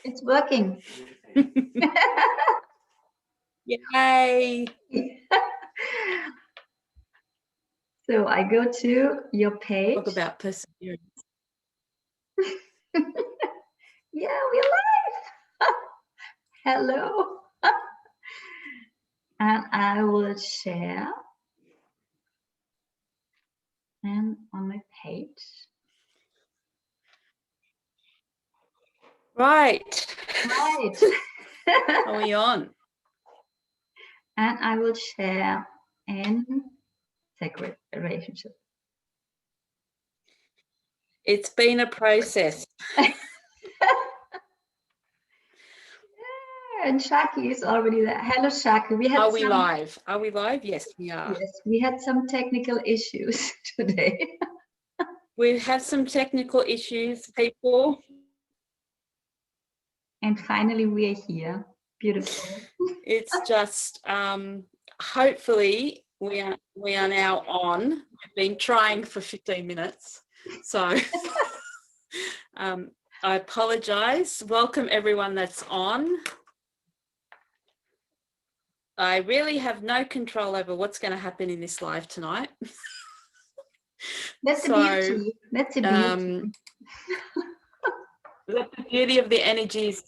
It's working. Yay. So I go to your page. Talk about perseverance. Yeah, we're live. Hello. And I will share. And on my page. Right. Right. Are we on? And I will share in sacred relationship. It's been a process. And Shaki is already there. Hello, Shaki. Are we live? Are we live? Yes, we are. Yes, we had some technical issues today. We've had some technical issues, people. And finally, we are here. Beautiful. It's just, hopefully, we are now on. We've been trying for 15 minutes. So I apologize. Welcome, everyone that's on. I really have no control over what's going to happen in this live tonight. That's the beauty. That's the beauty. That's the beauty of the energies.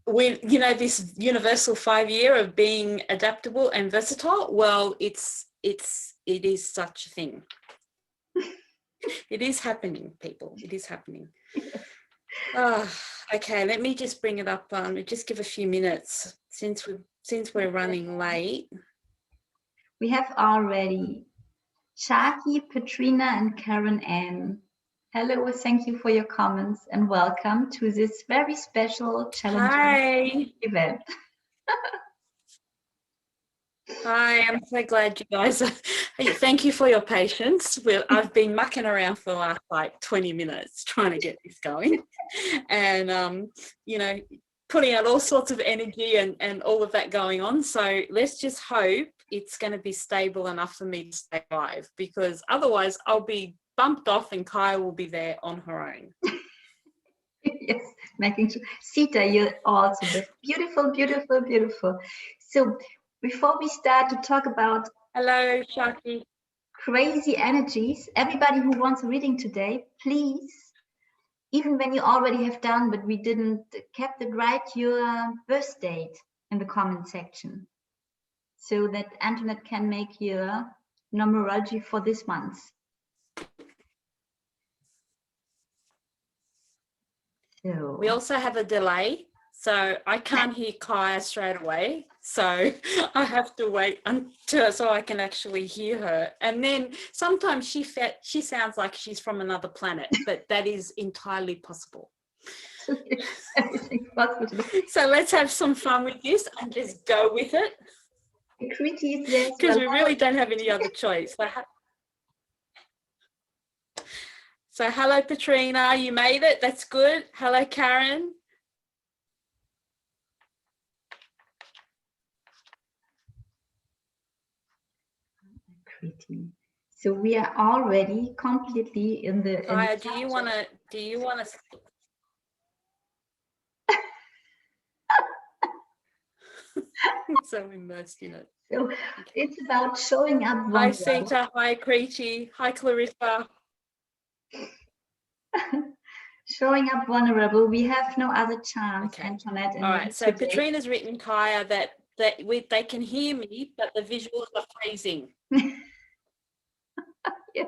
This universal 5-year of being adaptable and versatile. Well, it is such a thing. It is happening, people. It is happening. Okay, let me just bring it up. Just give a few minutes since we're running late. We have already Shaki, Petrina, and Karen Ann. Hello, thank you for your comments and welcome to this very special challenging event. Hi, I'm so glad you guys are. Thank you for your patience. I've been mucking around for the last 20 minutes trying to get this going and putting out all sorts of energy and all of that going on. So let's just hope it's going to be stable enough for me to stay live, because otherwise I'll be bumped off and Kaya will be there on her own. Yes, making sure. Sita, you're also beautiful, beautiful, beautiful. So before we start to talk about hello, Shaki, crazy energies, everybody who wants a reading today, please, even when you already have done, but we didn't kept it, write your birth date in the comment section so that Antoinette can make your numerology for this month. So we also have a delay, so I can't hear Kaya straight away. So I have to wait until so I can actually hear her. And then sometimes she sounds like she's from another planet, but that is entirely possible. Everything's possible. So let's have some fun with this and just go with it. Akriti is there because we really don't have any other choice. So hello, Petrina, you made it. That's good. Hello, Karen. So we are already completely in the. Kaya, do you want to? So immersed in it. So it's about showing up. Hi, Sita. Hi, Akriti. Hi, Clarissa. Showing up vulnerable. We have no other chance, okay. Antoinette. All right. So today. Petrina's written, Kaya, that they can hear me, but the visuals are freezing. Yeah.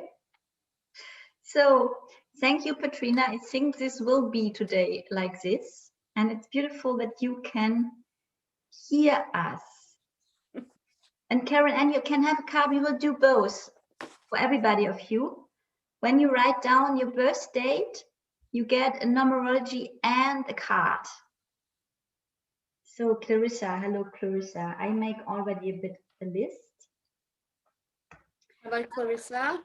So thank you, Petrina. I think this will be today like this, and it's beautiful that you can hear us. And Karen, and you can have a card. We will do both for everybody of you. When you write down your birth date, you get a numerology and a card. So Clarissa, hello Clarissa. I make already a bit of a list. Hello Clarissa.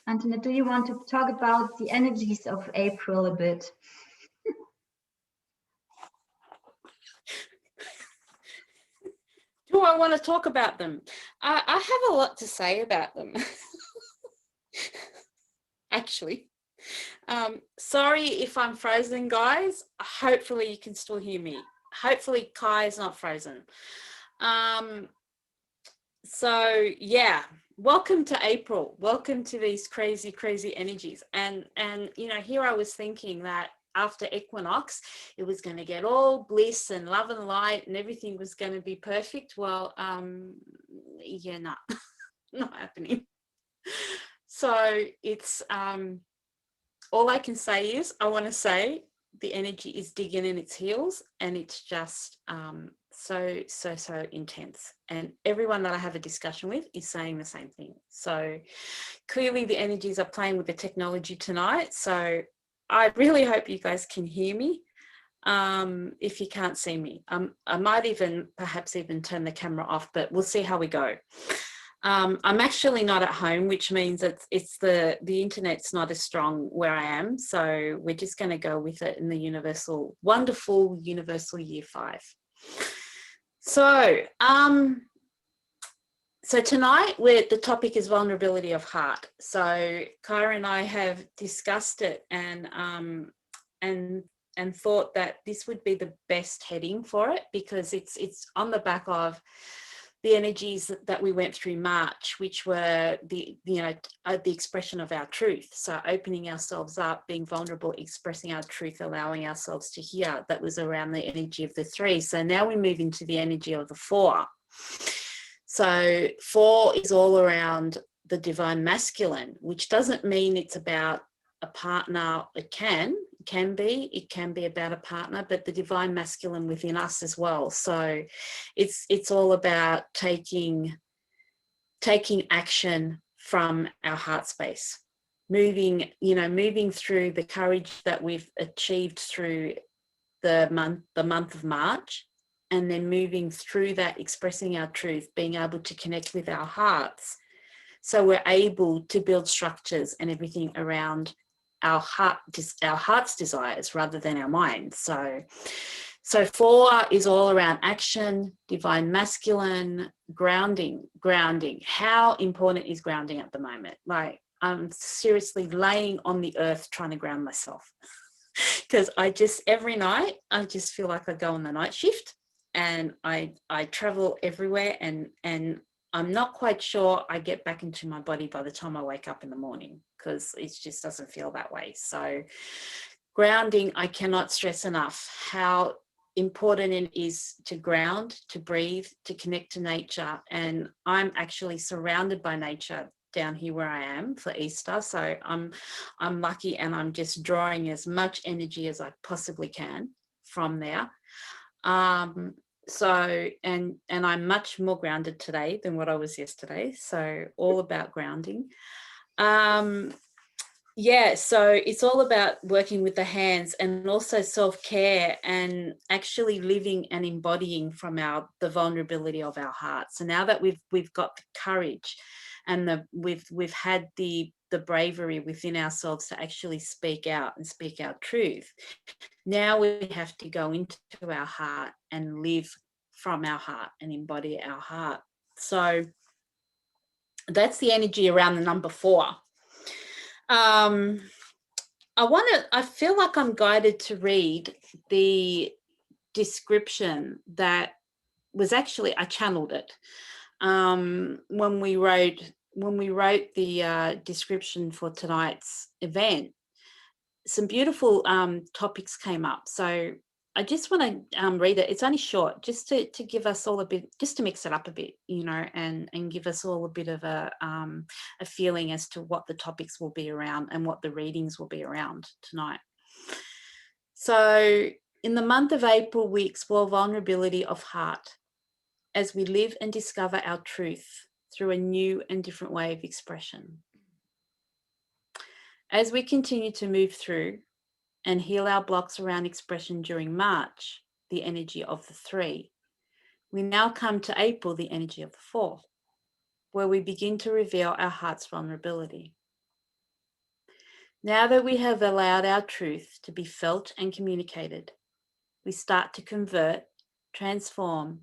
Antoinette, do you want to talk about the energies of April a bit? Do I want to talk about them? I have a lot to say about them. Actually, Sorry if I'm frozen, guys. Hopefully you can still hear me. Hopefully Kai is not frozen. So yeah, welcome to April. Welcome to these crazy, crazy energies. And you know, here I was thinking that after equinox, it was going to get all bliss and love and light and everything was going to be perfect. Well, yeah, no, not happening. So it's all I can say is I want to say the energy is digging in its heels, and it's just so intense. And everyone that I have a discussion with is saying the same thing. So clearly the energies are playing with the technology tonight. So I really hope you guys can hear me. If you can't see me, I might perhaps even turn the camera off, but we'll see how we go. I'm actually not at home, which means it's the internet's not as strong where I am. So we're just going to go with it in the wonderful universal year 5. So, so tonight the topic is vulnerability of heart. So Kyra and I have discussed it and thought that this would be the best heading for it, because it's on the back of the energies that we went through March, which were the expression of our truth. So opening ourselves up, being vulnerable, expressing our truth, allowing ourselves to hear. That was around the energy of the 3. So now we move into the energy of the 4. So 4 is all around the divine masculine, which doesn't mean it's about a partner. It can be about a partner, but the divine masculine within us as well. So it's all about taking action from our heart space, moving through the courage that we've achieved through the month of March, and then moving through that, expressing our truth, being able to connect with our hearts, so we're able to build structures and everything around our heart's desires rather than our minds. So 4 is all around action, divine masculine, grounding. How important is grounding at the moment? Like, I'm seriously laying on the earth trying to ground myself, because every night I just feel like I go on the night shift and I travel everywhere, and I'm not quite sure I get back into my body by the time I wake up in the morning, because it just doesn't feel that way. So grounding, I cannot stress enough how important it is to ground, to breathe, to connect to nature. And I'm actually surrounded by nature down here where I am for Easter. So I'm lucky, and I'm just drawing as much energy as I possibly can from there. So and I'm much more grounded today than what I was yesterday. So all about grounding. Yeah, so it's all about working with the hands, and also self-care, and actually living and embodying from the vulnerability of our heart. So now that we've got the courage and we've had the bravery within ourselves to actually speak out and speak our truth, now we have to go into our heart and live from our heart and embody our heart. So that's the energy around the number 4. I feel like I'm guided to read the description that was actually, I channeled it when we wrote the description for tonight's event. Some beautiful topics came up, so I just want to read it. It's only short, just to give us all a bit, just to mix it up a bit, and give us all a bit of a feeling as to what the topics will be around and what the readings will be around tonight. So in the month of April, we explore vulnerability of heart as we live and discover our truth through a new and different way of expression. As we continue to move through and heal our blocks around expression during March, the energy of the 3, we now come to April, the energy of the 4, where we begin to reveal our heart's vulnerability. Now that we have allowed our truth to be felt and communicated, we start to convert, transform,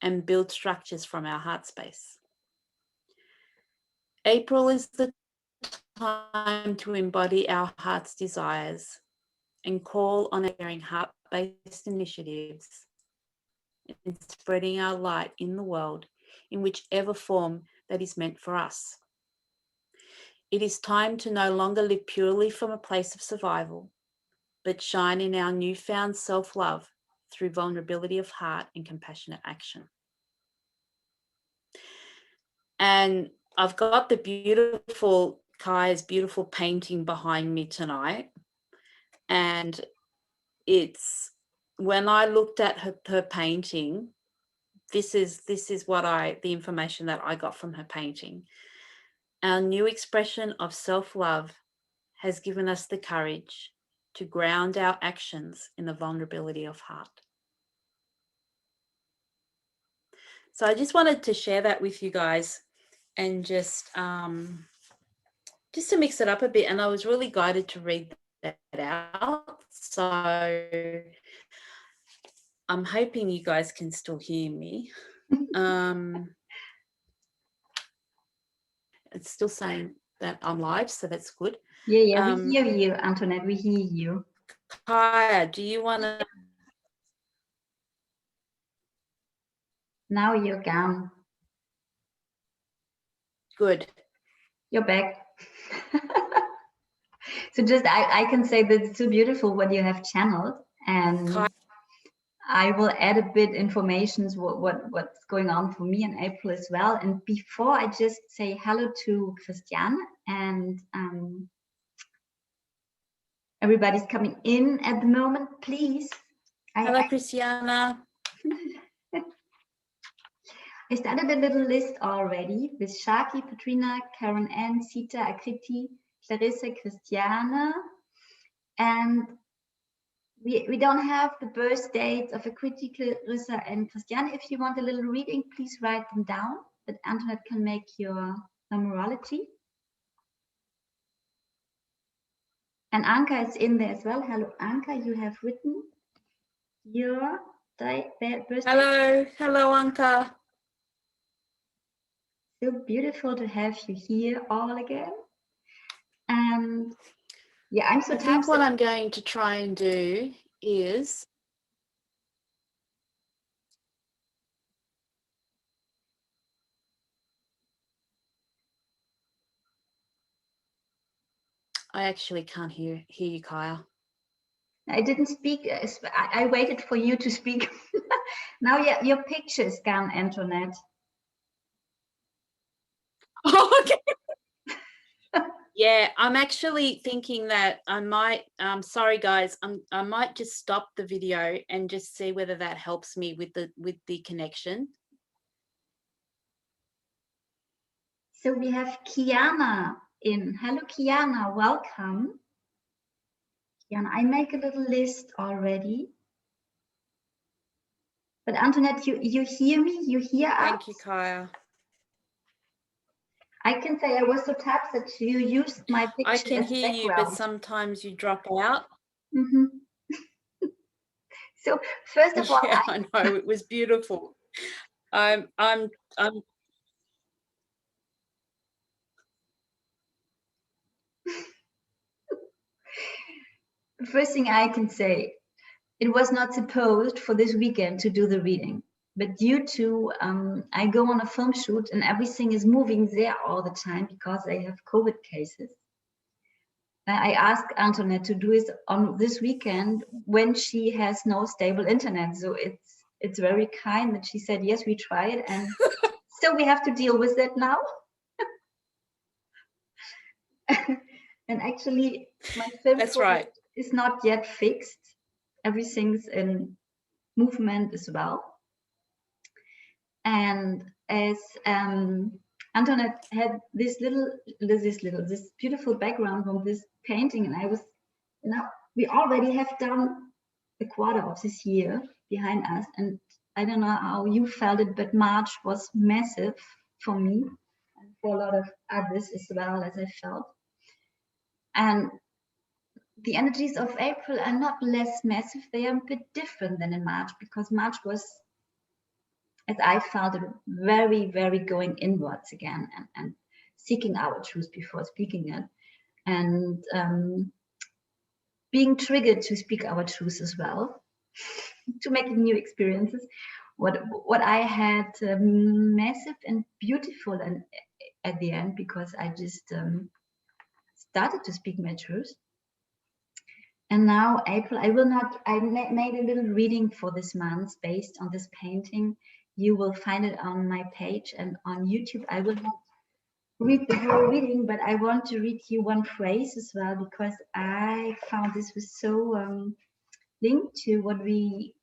and build structures from our heart space. April is the time to embody our heart's desires and call on our heart-based initiatives and spreading our light in the world in whichever form that is meant for us. It is time to no longer live purely from a place of survival, but shine in our newfound self-love through vulnerability of heart and compassionate action. And I've got the beautiful Kai's beautiful painting behind me tonight. And it's, when I looked at her painting, this is the information that I got from her painting. Our new expression of self-love has given us the courage to ground our actions in the vulnerability of heart. So I just wanted to share that with you guys, and just to mix it up a bit. And I was really guided to read that out. So I'm hoping you guys can still hear me. It's still saying that I'm live, so that's good. Yeah, we hear you, Antoinette, we hear you. Kaya, do you want to? Now you're gone. Good. You're back. So just, I can say that it's so beautiful what you have channeled, and I will add a bit information what's going on for me in April as well. And before I just say hello to Christiane, and everybody's coming in at the moment, please. Hello, Christiana. I started a little list already with Shaki, Petrina, Karen Ann, Sita, Akriti, Clarissa, Christiane, and we don't have the birth dates of Akriti, Clarissa, and Christiane. If you want a little reading, please write them down, that Antoinette can make your numerology. And Anca is in there as well. Hello, Anca, you have written your birth. Hello, Anca. So beautiful to have you here all again. And yeah, I'm so I think what I'm going to try and do is I actually can't hear you, Kaya. I didn't speak. I waited for you to speak. Now your picture is gone, Antoinette. Oh, okay. Yeah, I'm actually thinking that I might, sorry guys, I might just stop the video and just see whether that helps me with the connection. So we have Kiana in. Hello, Kiana, welcome. Kiana, I make a little list already. But Antoinette, you hear me? You hear us? Thank you, Kaya. I can say I was so touched that you used my picture. I can hear you, but sometimes you drop out. Mm-hmm. So first of all, yeah, I know, it was beautiful. I'm the first thing I can say, it was not supposed for this weekend to do the reading, but due to I go on a film shoot and everything is moving there all the time because they have COVID cases. I asked Antoinette to do it on this weekend when she has no stable internet. So it's very kind that she said, yes, we try it. And so we have to deal with that now. And actually, my film is not yet fixed. Everything's in movement as well. And as Antoinette had this beautiful background from this painting, and I was, we already have done a quarter of this year behind us, and I don't know how you felt it, but March was massive for me and for a lot of others as well, as I felt. And the energies of April are not less massive, they are a bit different than in March, because March was, as I felt it, very, very going inwards again. And seeking our truth before speaking it, and being triggered to speak our truth as well, to make new experiences. What I had massive and beautiful and at the end, because I just started to speak my truth. And now April, I made a little reading for this month based on this painting. You will find it on my page and on YouTube. I will not read the whole reading, but I want to read you one phrase as well, because I found this was so linked to what we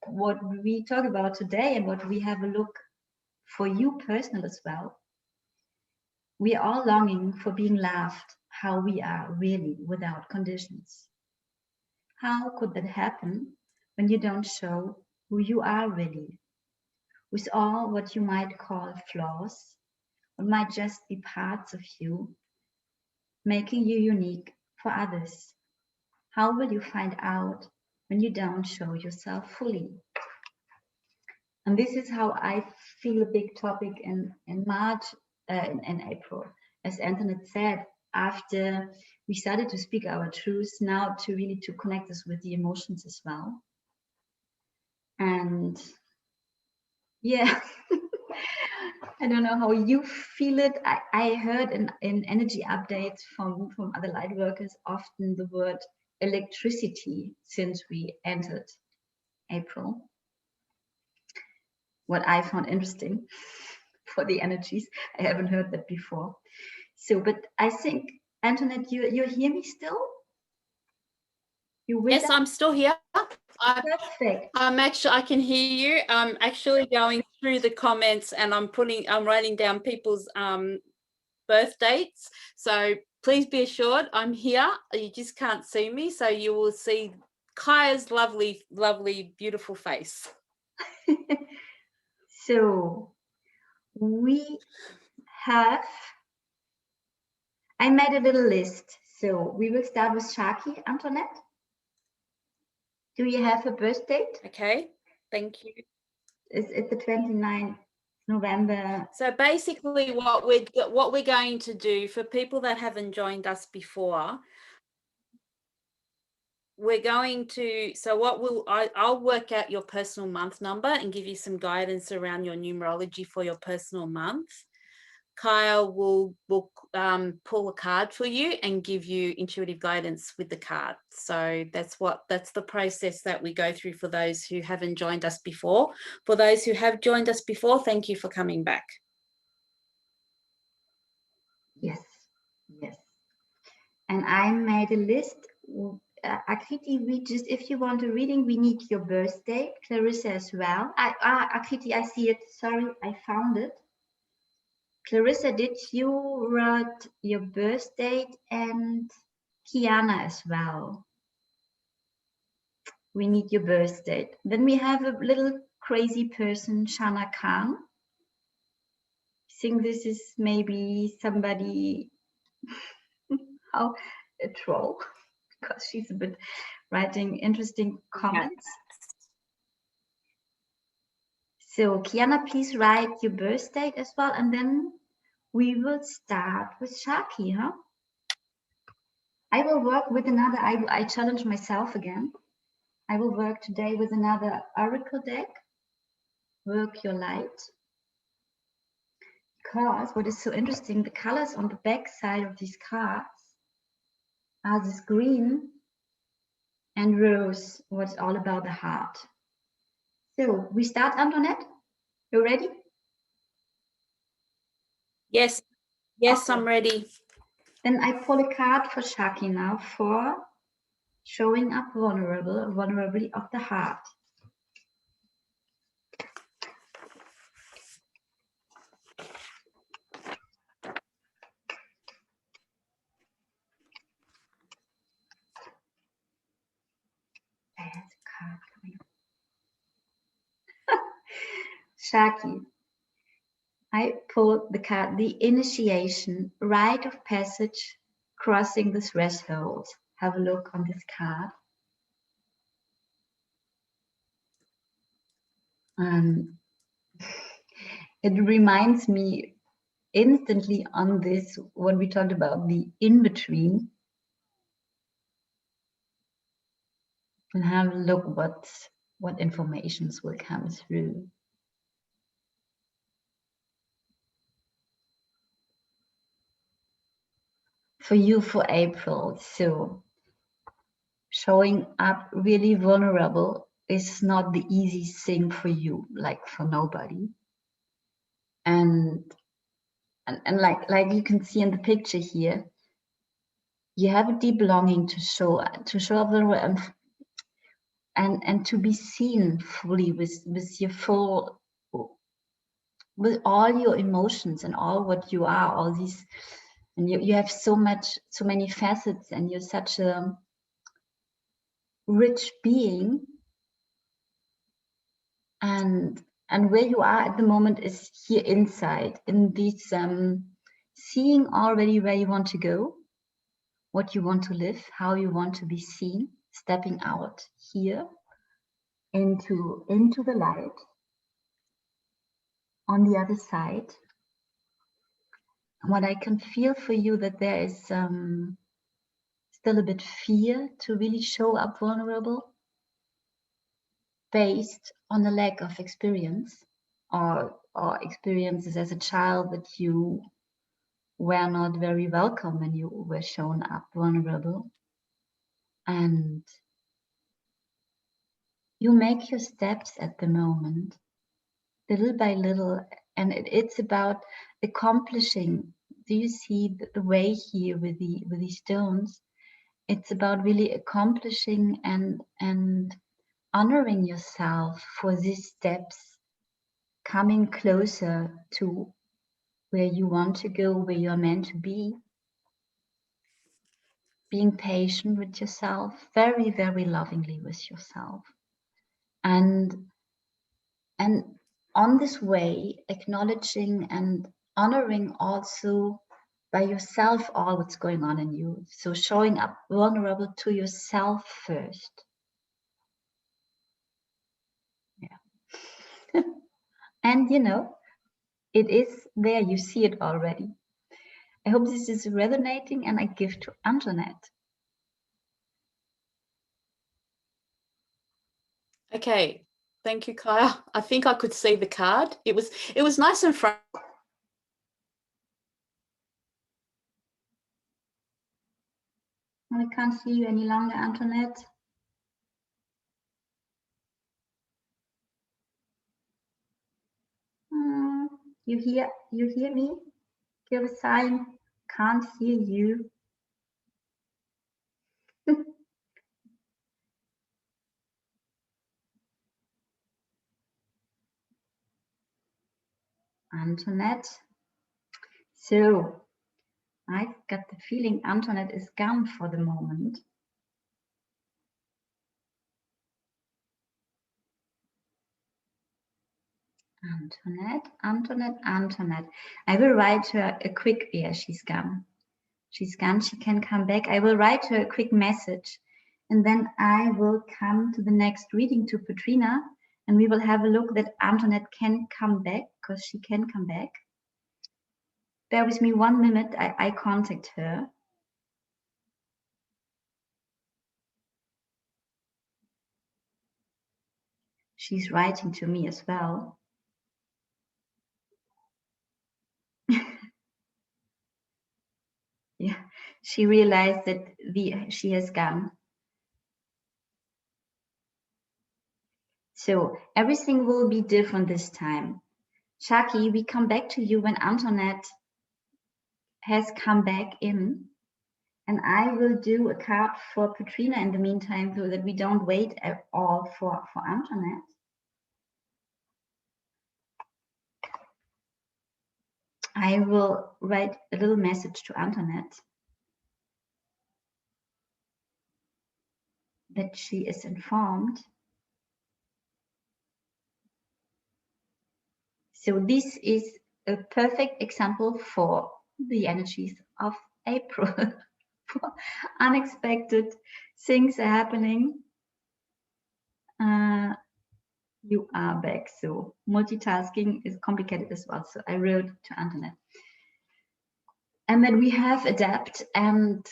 talk about today and what we have a look for you personal as well. We are all longing for being loved how we are really, without conditions. How could that happen when you don't show who you are really, with all what you might call flaws, or might just be parts of you, making you unique for others? How will you find out when you don't show yourself fully? And this is how I feel a big topic in March, in April. As Antoinette said, after we started to speak our truth, now to really to connect us with the emotions as well. And yeah, I don't know how you feel it. I heard in energy updates from other light workers often the word electricity since we entered April. What I found interesting for the energies. I haven't heard that before. So, but I think, Antoinette, you hear me still? Yes, I'm still here. Perfect. I can hear you. I'm actually going through the comments and I'm writing down people's birth dates. So please be assured I'm here. You just can't see me. So you will see Kaya's lovely, lovely, beautiful face. So we have, I made a little list. So we will start with Shaki, Antoinette. Do you have a birth date? Okay, thank you. It's the 29th November. So basically what we're going to do for people that haven't joined us before, we're going to, I'll work out your personal month number and give you some guidance around your numerology for your personal month. Kyle will pull a card for you and give you intuitive guidance with the card. So that's the process that we go through for those who haven't joined us before. For those who have joined us before, thank you for coming back. Yes. And I made a list. Akriti, if you want a reading, we need your birth date. Clarissa as well. Akriti, I see it. Sorry, I found it. Clarissa, did you write your birth date? And Kiana as well. We need your birth date. Then we have a little crazy person, Shana Khan. I think this is maybe somebody, how a troll, because she's a bit writing interesting comments. Yeah. So Kiana, please write your birth date as well, and then we will start with Shaki, huh? I will work with another, I challenge myself again. I will work today with another oracle deck, Work Your Light. Because what is so interesting, the colors on the back side of these cards are this green and rose, what's all about the heart. So we start, Antoinette? You ready? Yes, okay. I'm ready. Then I pull a card for Shaki now for showing up vulnerability of the heart. There's a card coming. Shaki. I pulled the card, the initiation, rite of passage, crossing the threshold. Have a look on this card. It reminds me instantly on this, when we talked about the in-between, and have a look what informations will come through. For you for April, so showing up really vulnerable is not the easy thing for you, like for nobody. And like you can see in the picture here, you have a deep longing to show up vulnerable and to be seen fully with your full, with all your emotions and all what you are, all these, and you have so many facets, and you're such a rich being. And where you are at the moment is here inside, in this seeing already where you want to go, what you want to live, how you want to be seen, stepping out here into the light. On the other side, what I can feel for you, that there is still a bit fear to really show up vulnerable, based on the lack of experience or experiences as a child that you were not very welcome when you were shown up vulnerable. And you make your steps at the moment, little by little, and it's about accomplishing. Do you see the way here with the stones? It's about really accomplishing and honoring yourself for these steps, coming closer to where you want to go, where you're meant to be. Being patient with yourself, very, very lovingly with yourself. And on this way, acknowledging and honoring also by yourself all what's going on in you. So showing up vulnerable to yourself first. Yeah. And you know, it is there, you see it already. I hope this is resonating, and I give to Antoinette. Okay, thank you, Kaya. I think I could see the card. It was nice and front. I can't see you any longer, Antoinette. You hear me? Give a sign. Can't hear you. Antoinette. So I've got the feeling Antoinette is gone for the moment. Antoinette. I will write her a quick, yeah, she's gone. She's gone, she can come back. I will write her a quick message, and then I will come to the next reading to Petrina, and we will have a look that Antoinette can come back, because she can come back. Bear with me 1 minute, I contact her. She's writing to me as well. Yeah, she realized that she has gone. So everything will be different this time. Shaki, we come back to you when Antoinette has come back in. And I will do a card for Petrina in the meantime, so that we don't wait at all for Antoinette. I will write a little message to Antoinette that she is informed. So this is a perfect example for the energies of April. Unexpected things are happening. You are back. So multitasking is complicated as well. So I wrote to Antoinette. and that we have adapt. And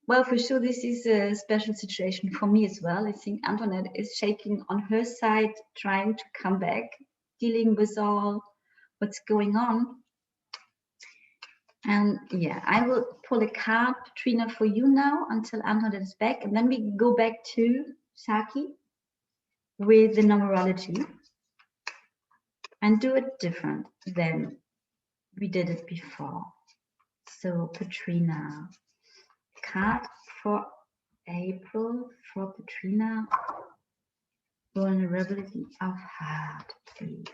well, for sure, this is a special situation for me as well. I think Antoinette is shaking on her side, trying to come back, dealing with all what's going on. And yeah, I will pull a card, Petrina, for you now until Antoinette is back. And then we go back to Saki with the numerology and do it different than we did it before. So Petrina, card for April for Petrina. Vulnerability of heart, please.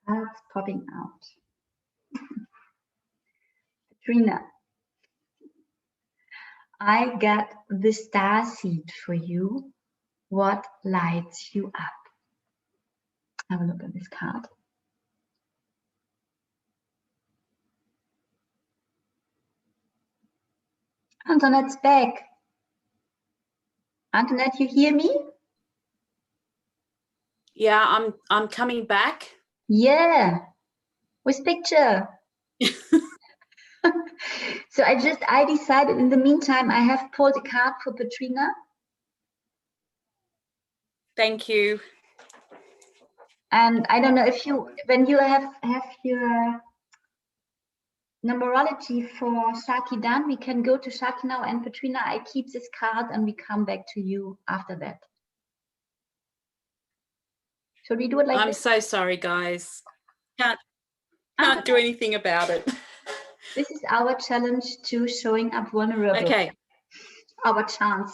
Cards popping out. Petrina, I got the star seed for you. What lights you up? Have a look at this card. Antoinette's back. Antoinette, you hear me? Yeah, I'm coming back. Yeah, with picture. So I decided in the meantime, I have pulled a card for Petrina. Thank you. And I don't know if when you have your numerology for Shaki done, we can go to Shaki now, and Petrina, I keep this card and we come back to you after that. Should we do it like I'm this? so sorry, guys. Can't do anything about it. This is our challenge to showing up vulnerable. Okay. Our chance.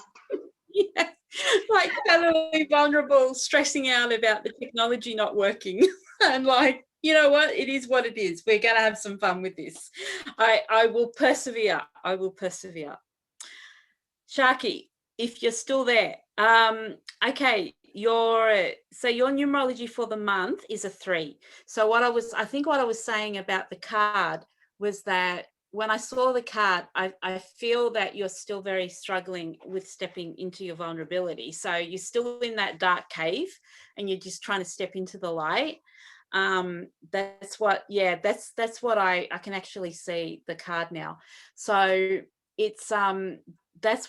Yeah. Like totally vulnerable, stressing out about the technology not working. And like, you know what? It is what it is. We're going to have some fun with this. I will persevere. I will persevere. Shaki, if you're still there. Okay, your numerology for the month is a 3. So I think what I was saying about the card was that when I saw the card, I feel that you're still very struggling with stepping into your vulnerability. So you're still in that dark cave and you're just trying to step into the light. That's what I can actually see the card now. So it's that's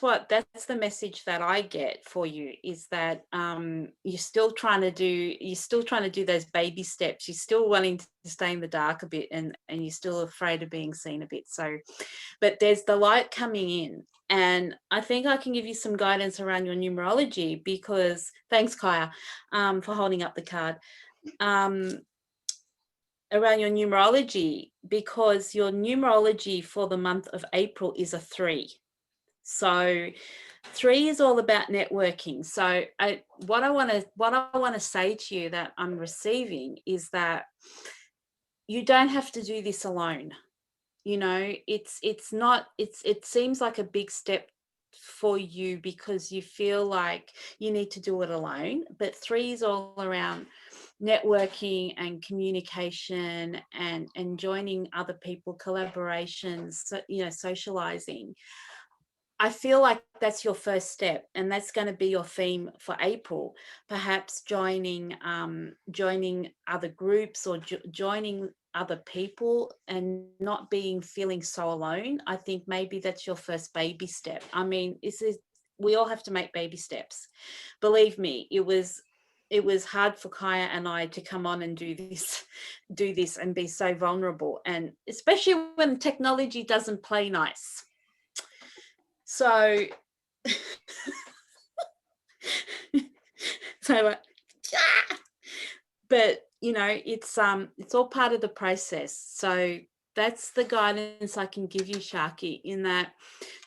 the message that I get for you, is that you're still trying to do those baby steps. You're still wanting to stay in the dark a bit, and you're still afraid of being seen a bit. So, but there's the light coming in, and I think I can give you some guidance around your numerology, because thanks, Kaya, for holding up the card. Around your numerology, because your numerology for the month of April is a 3. So 3 is all about networking. So what I want to say to you that I'm receiving is that you don't have to do this alone. You know, it seems like a big step for you because you feel like you need to do it alone, but 3 is all around networking and communication and joining other people, collaborations, socializing. I feel like that's your first step, and that's going to be your theme for April. Perhaps joining other groups or joining other people and not feeling so alone. I think maybe that's your first baby step. I mean, we all have to make baby steps. Believe me, it was hard for Kaya and I to come on and do this and be so vulnerable, and especially when technology doesn't play nice. So, but it's all part of the process. So that's the guidance I can give you, Shaki, in that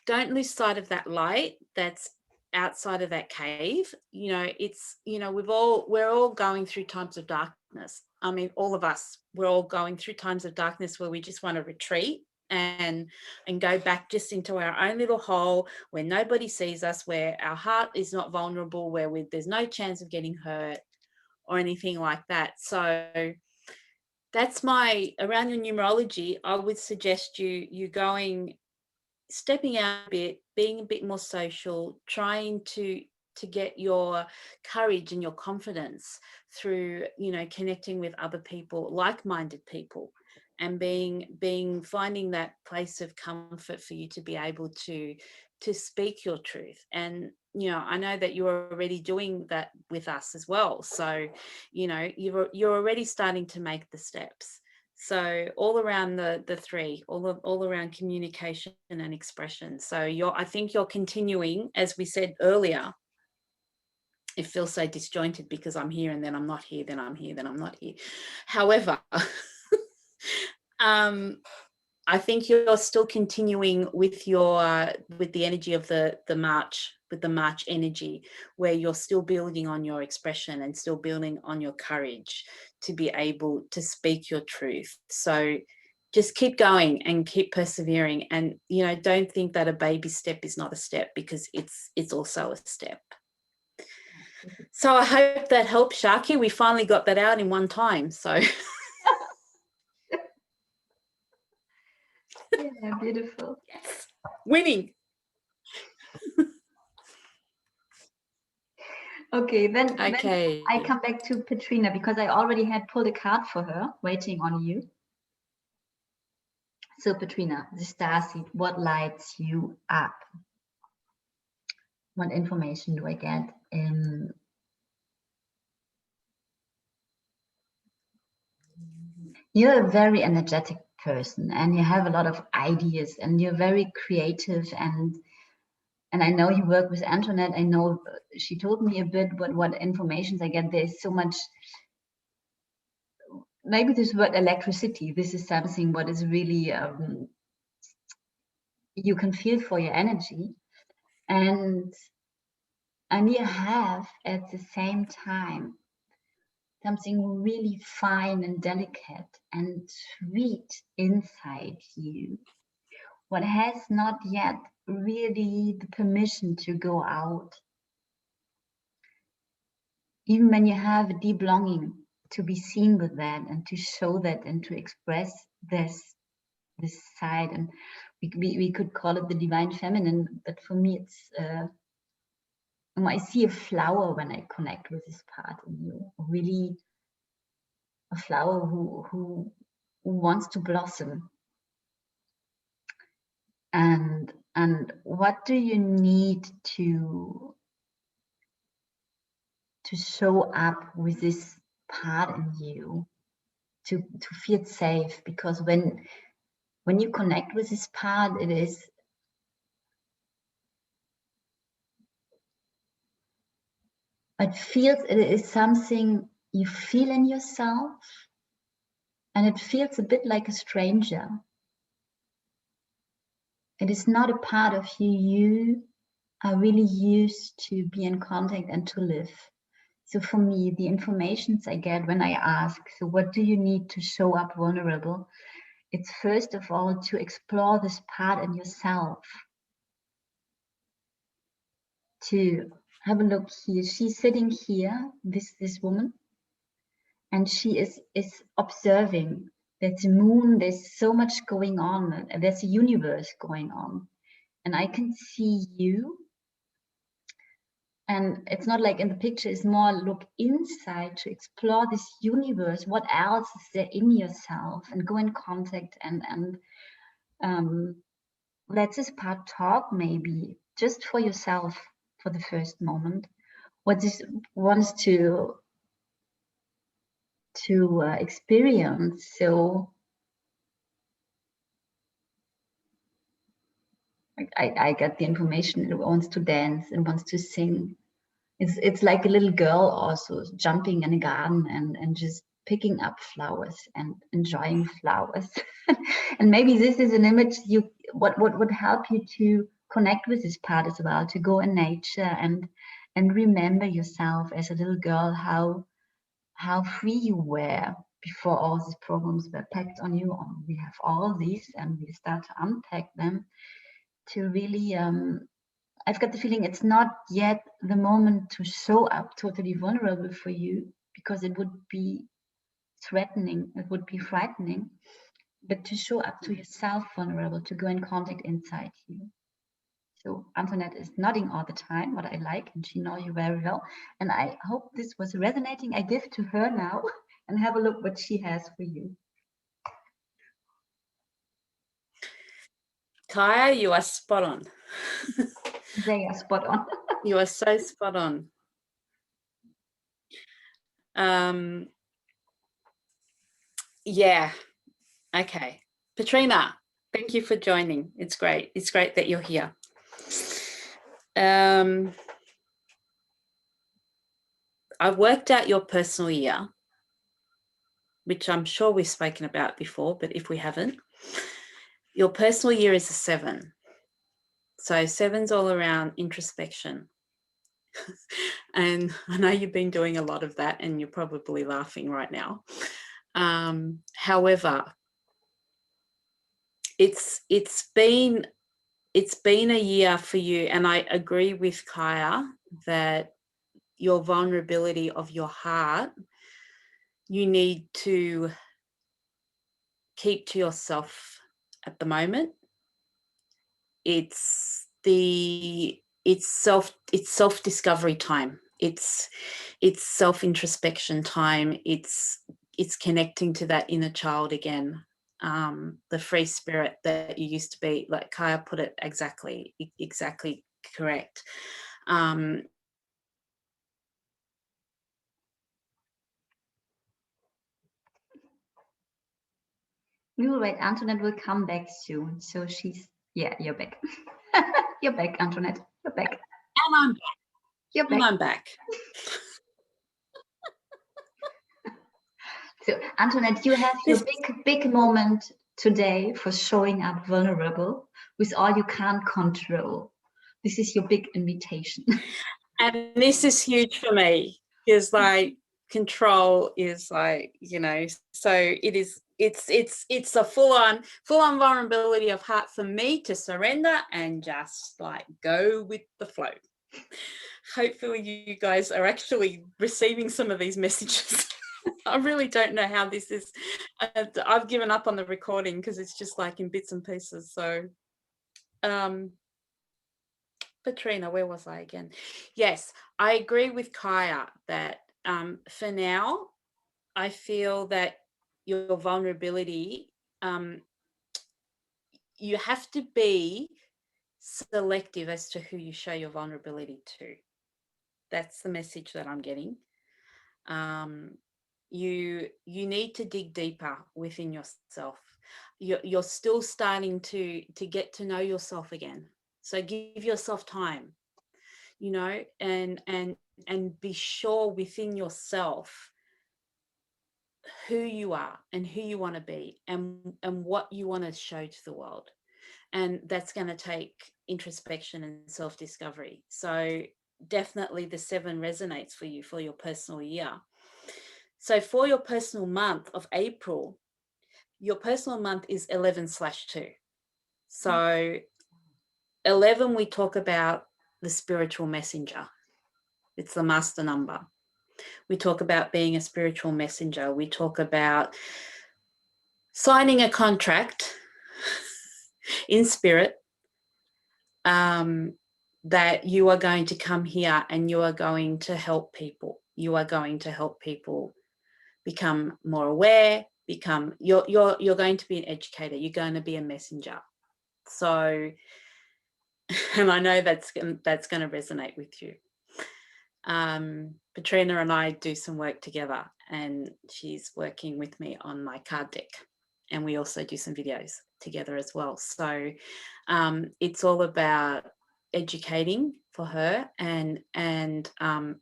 don't lose sight of that light that's outside of that cave. We're all going through times of darkness. I mean, all of us, we're all going through times of darkness where we just want to retreat and go back just into our own little hole where nobody sees us, where our heart is not vulnerable, where there's no chance of getting hurt or anything like that. So that's around your numerology. I would suggest you stepping out a bit, being a bit more social, trying to to get your courage and your confidence through, you know, connecting with other people, like-minded people, and finding that place of comfort for you to be able to speak your truth. And, you know, I know that you're already doing that with us as well. So, you know, you're already starting to make the steps. So all around the three, all around communication and expression. So I think you're continuing, as we said earlier. It feels so disjointed because I'm here and then I'm not here, then I'm here, then I'm not here. However, I think you're still continuing with the energy of the March, with the March energy, where you're still building on your expression and still building on your courage to be able to speak your truth. So just keep going and keep persevering, and, you know, don't think that a baby step is not a step, because it's also a step. So I hope that helps, Sharky. We finally got that out in one time. So Yeah, beautiful. yes, winning. Okay, then Okay. I come back to Petrina, because I already had pulled a card for her waiting on you. So Petrina, the starseed, what lights you up? What information do I get? You're a very energetic person, and you have a lot of ideas, and you're very creative, and I know you work with Antoinette. I know she told me a bit what information I get. There's so much, maybe this word electricity, this is something what is really you can feel for your energy, and you have at the same time something really fine and delicate and sweet inside you, what has not yet really the permission to go out. Even when you have a deep longing to be seen with that and to show that and to express this side, and we could call it the divine feminine, but for me it's I see a flower when I connect with this part in you, really a flower who wants to blossom. And what do you need to show up with this part in you to feel safe? Because when you connect with this part, it is something you feel in yourself, and it feels a bit like a stranger. It is not a part of you are really used to be in contact and to live. So for me, the informations I get when I ask, so what do you need to show up vulnerable? It's first of all to explore this part in yourself. To have a look here. She's sitting here, this woman, and she is observing. There's a moon, there's so much going on, there's a universe going on. And I can see you. And it's not like in the picture, it's more look inside to explore this universe. What else is there in yourself? And go in contact and let this part talk, maybe just for yourself for the first moment. What this wants to experience. So I got the information. It wants to dance and wants to sing. It's like a little girl also jumping in a garden and just picking up flowers and enjoying flowers. And maybe this is an image what would help you to connect with this part as well, to go in nature and remember yourself as a little girl, how free you were before all these problems were packed on you. We have all these, and we start to unpack them to really I've got the feeling it's not yet the moment to show up totally vulnerable for you, because it would be threatening, it would be frightening, but to show up to yourself vulnerable, to go in contact inside you. So Antoinette is nodding all the time, what I like, and she knows you very well. And I hope this was resonating. I give to her now and have a look what she has for you. Kaya, you are spot on. They are spot on. You are so spot on. Yeah. Okay. Petrina, thank you for joining. It's great. It's great that you're here. I've worked out your personal year, which I'm sure we've spoken about before, but if we haven't, your personal year is a 7. So 7's all around introspection. And I know you've been doing a lot of that and you're probably laughing right now. However, it's been a year for you, and I agree with Kaya that your vulnerability of your heart, you need to keep to yourself at the moment. It's self-discovery time. It's self-introspection time. It's connecting to that inner child again, the free spirit that you used to be. Like Kaya put it exactly correct. We will wait. Antoinette will come back soon. So she's, yeah, you're back. You're back, Antoinette. You're back. And I'm back. You're back. And I'm back. So Antoinette, you have your big moment today for showing up vulnerable with all you can't control. This is your big invitation. And this is huge for me because like control is like, you know, so it's a full-on vulnerability of heart for me to surrender and just like go with the flow. Hopefully you guys are actually receiving some of these messages. I really don't know how this is. I've given up on the recording because it's just like in bits and pieces. So Petrina, where was I again? Yes, I agree with Kaya that for now, I feel that your vulnerability, you have to be selective as to who you show your vulnerability to. That's the message that I'm getting. You need to dig deeper within yourself. You're still starting to get to know yourself again. So give yourself time, you know, and be sure within yourself who you are and who you want to be and what you want to show to the world. And that's going to take introspection and self-discovery. So definitely the 7 resonates for you for your personal year. So for your personal month of April, your personal month is 11/2. So 11, we talk about the spiritual messenger. It's the master number. We talk about being a spiritual messenger. We talk about signing a contract in spirit, that you are going to come here and you are going to help people. You are going to help people become more aware, you're going to be an educator. You're going to be a messenger. So, and I know that's going to resonate with you. Petrina and I do some work together, and she's working with me on my card deck, and we also do some videos together as well. So it's all about educating for her and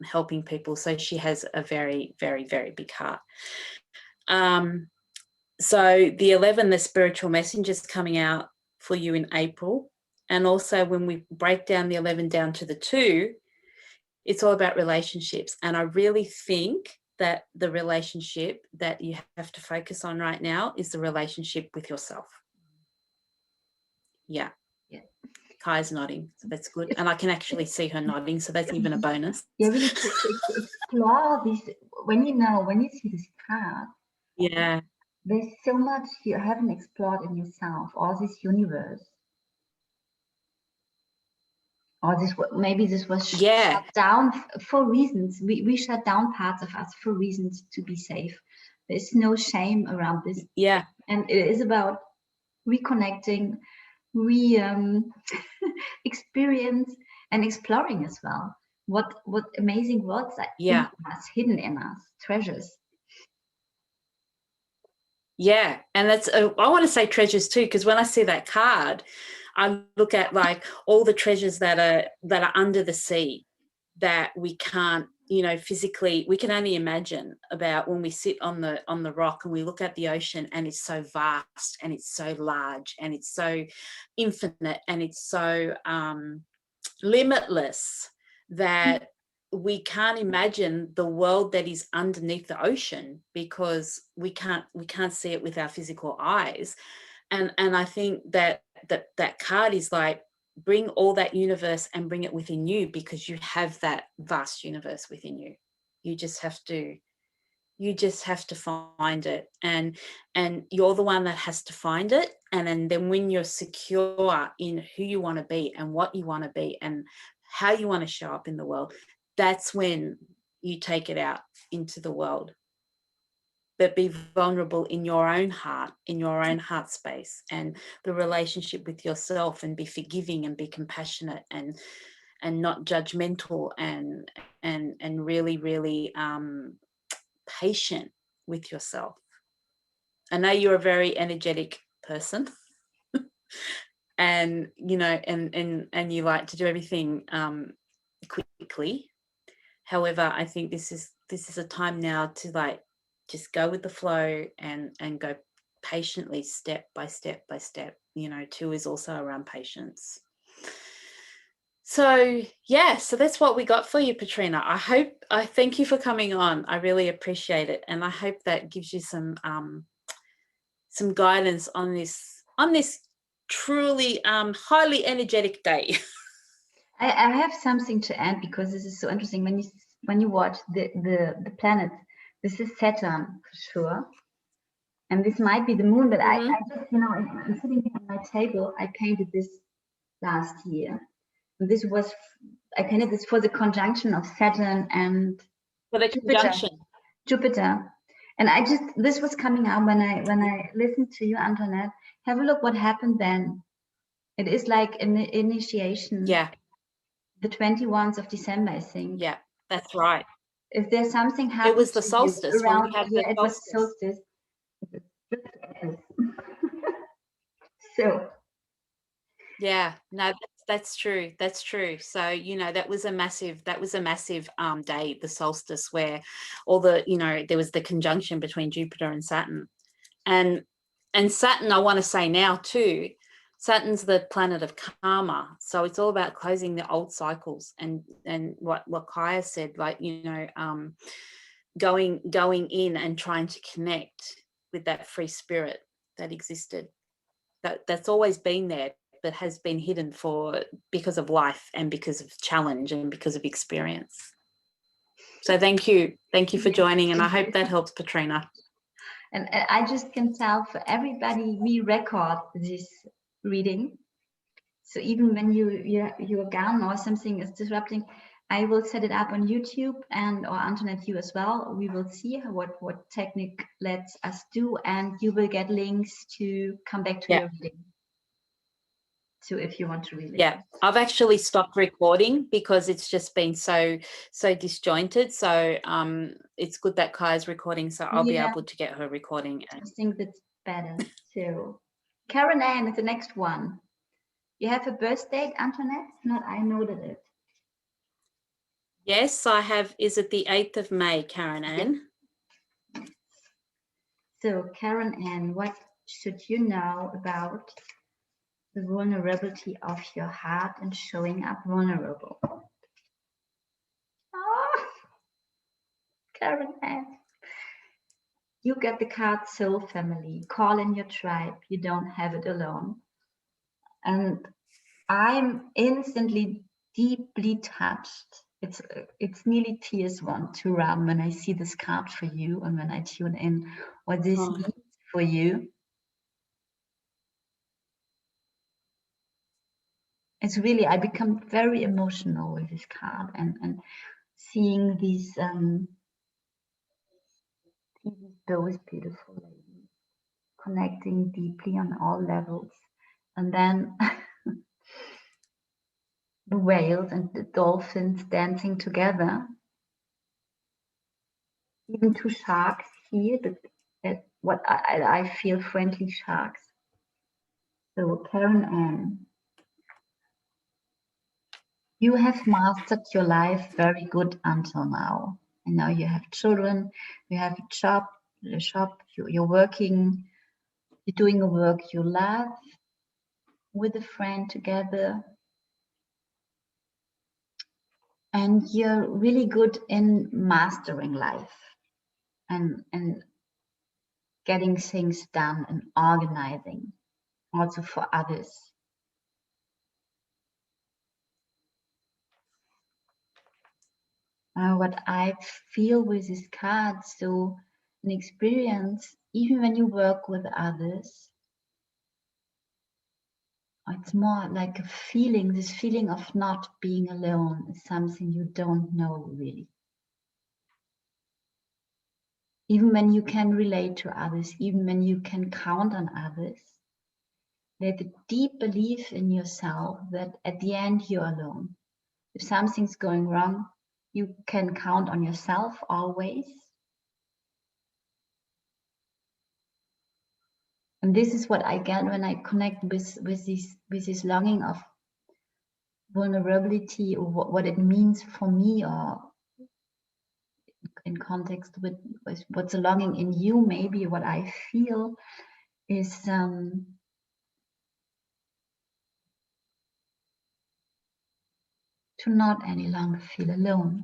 helping people. So she has a very, very, very big heart. So the 11, the spiritual messenger, is coming out for you in April. And also when we break down the 11 down to the 2, it's all about relationships. And I really think that the relationship that you have to focus on right now is the relationship with yourself. Yeah. Kai's nodding, so that's good. And I can actually see her nodding, so that's even a bonus. Yeah, really to explore this, when you see this card, yeah, there's so much you haven't explored in yourself, all this universe. or maybe this was Yeah. shut down for reasons. We shut down parts of us for reasons to be safe. There's no shame around this. Yeah. And it is about reconnecting, experience and exploring as well. What amazing worlds are in us, hidden in us, treasures. Yeah, and that's I want to say treasures too, because when I see that card, I look at like all the treasures that are under the sea that we can't, you know, physically, we can only imagine about when we sit on the rock and we look at the ocean, and it's so vast and it's so large and it's so infinite and it's so limitless that we can't imagine the world that is underneath the ocean, because we can't see it with our physical eyes. And I think that card is like, bring all that universe and bring it within you, because you have that vast universe within you. You just have to find it, and you're the one that has to find it. And then when you're secure in who you want to be and what you want to be and how you want to show up in the world, that's when you take it out into the world. But be vulnerable in your own heart, in your own heart space, and the relationship with yourself, and be forgiving and be compassionate and not judgmental, and really, really patient with yourself. I know you're a very energetic person and you know, and you like to do everything quickly. However, I think this is a time now to like just go with the flow and go patiently, step by step by step. You know, 2 is also around patience. So yeah, so that's what we got for you, Petrina. I thank you for coming on. I really appreciate it, and I hope that gives you some guidance on this truly highly energetic day. I have something to add, because this is so interesting. When you watch the planets, this is Saturn for sure, and this might be the moon. But I just, you know, I'm sitting here on my table. I painted this last year. I painted this for the conjunction of Saturn and For the conjunction. Jupiter. And this was coming out when I listened to you, Antoinette. Have a look what happened then. It is like an initiation. Yeah. The 21st of December, I think. Yeah, that's right. If there's something happening, it was the solstice around, when we had yeah, it was solstice. So yeah, no, that's true. That's true. So, you know, that was a massive day, the solstice, where all the, you know, there was the conjunction between Jupiter and Saturn. And Saturn, I want to say now too, Saturn's the planet of karma. So it's all about closing the old cycles, and what Kaya said, like, you know, going in and trying to connect with that free spirit that existed. That's always been there, but has been hidden because of life and because of challenge and because of experience. So thank you for joining, and I hope that helps, Petrina. And I just can tell for everybody, we record this reading. So even when you're gone or something is disrupting, I will set it up on YouTube or Antoinette, you as well. We will see what technique lets us do, and you will get links to come back to your reading. So if you want to read it. Yeah, I've actually stopped recording because it's just been so disjointed. So it's good that Kaya's recording, so I'll be able to get her recording. I think that's better. So Karen Ann is the next one. You have a birth date, Antoinette? Not, I noted it. Yes, I have. Is it the 8th of May, Karen Ann? Yes. So Karen Ann, what should you know about the vulnerability of your heart and showing up vulnerable? Oh, Karen Ann. You get the card Soul Family. Call in your tribe. You don't have it alone. And I'm instantly deeply touched. It's nearly tears want to run when I see this card for you and when I tune in what this means for you. it's really, I become very emotional with this card and seeing those beautiful ladies connecting deeply on all levels. And then the whales and the dolphins dancing together. Even two sharks here, that what I feel friendly sharks. So Karen Ann, you have mastered your life very good until now. And now you have children, you have a shop, you're working, you're doing a work you love with a friend together. And you're really good in mastering life and getting things done and organizing also for others. What I feel with this card, so an experience, even when you work with others, it's more like a feeling, this feeling of not being alone is something you don't know really. Even when you can relate to others, even when you can count on others, there's a deep belief in yourself that at the end you're alone. If something's going wrong, you can count on yourself always. And this is what I get when I connect with this longing of vulnerability, or what it means for me, or in context with what's a longing in you. Maybe what I feel is to not any longer feel alone.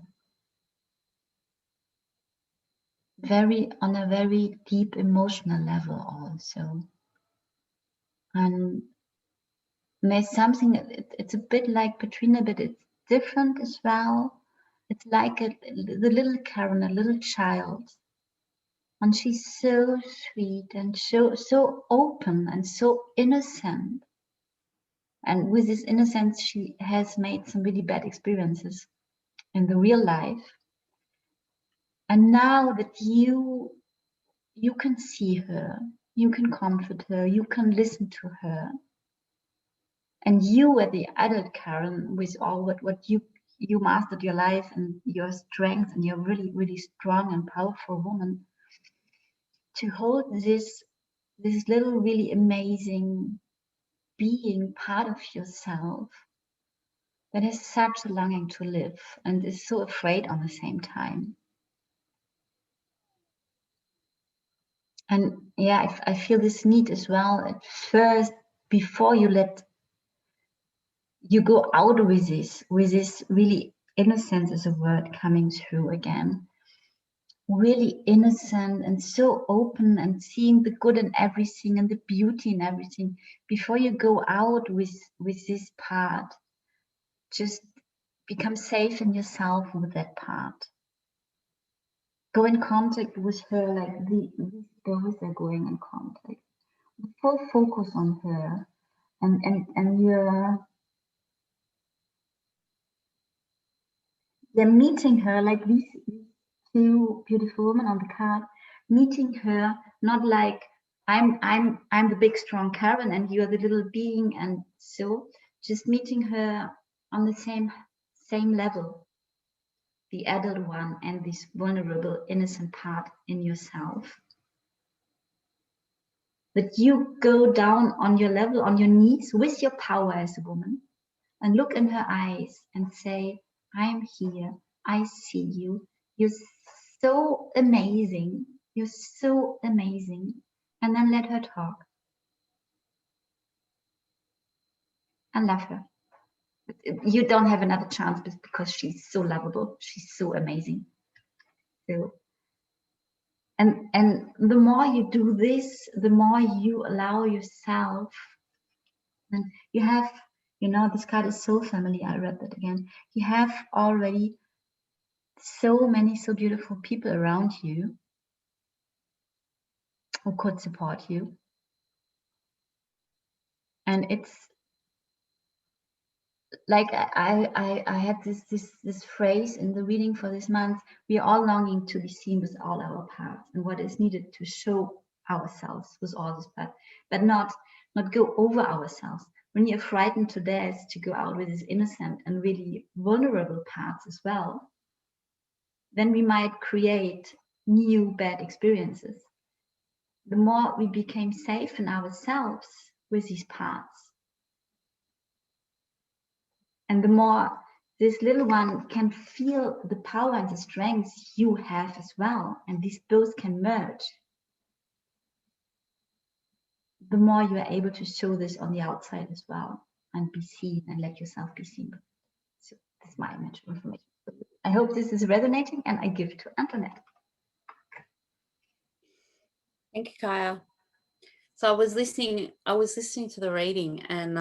On a very deep emotional level also. And there's something, it's a bit like Petrina, but it's different as well. It's like the little Karen, a little child. And she's so sweet and so open and so innocent. And with this innocence, she has made some really bad experiences in the real life. And now that you can see her, you can comfort her, you can listen to her. And you are the adult Karen with all what you mastered your life and your strength, and you're really, really strong and powerful woman. To hold this little really amazing being part of yourself that has such a longing to live and is so afraid on the same time. And yeah, I feel this need as well at first, before you go out with this really, innocence is a word coming through again. Really innocent and so open and seeing the good in everything and the beauty in everything. Before you go out with this part, just become safe in yourself with that part. Go in contact with her, like these girls are going in contact. Full focus on her, and you're meeting her like these two beautiful women on the card, meeting her not like I'm the big strong Karen and you're the little being, and so just meeting her on the same level, the adult one and this vulnerable, innocent part in yourself. That you go down on your level, on your knees with your power as a woman, and look in her eyes and say, I'm here, I see you, you're so amazing, you're so amazing. And then let her talk and love her. You don't have another chance because she's so lovable, she's so amazing. So, and the more you do this, the more you allow yourself, and you have, this card is so familiar. I read that again. You have already so many so beautiful people around you who could support you, and it's like I had this phrase in the reading for this month. We are all longing to be seen with all our parts and what is needed to show ourselves with all this part, but not go over ourselves. When you're frightened to death to go out with this innocent and really vulnerable parts as well, then we might create new bad experiences. The more we became safe in ourselves with these parts, and the more this little one can feel the power and the strength you have as well, and these both can merge, the more you are able to show this on the outside as well and be seen and let yourself be seen. So that's my image of information. I hope this is resonating, and I give to Antoinette. Thank you, Kaya. So I was listening to the reading, and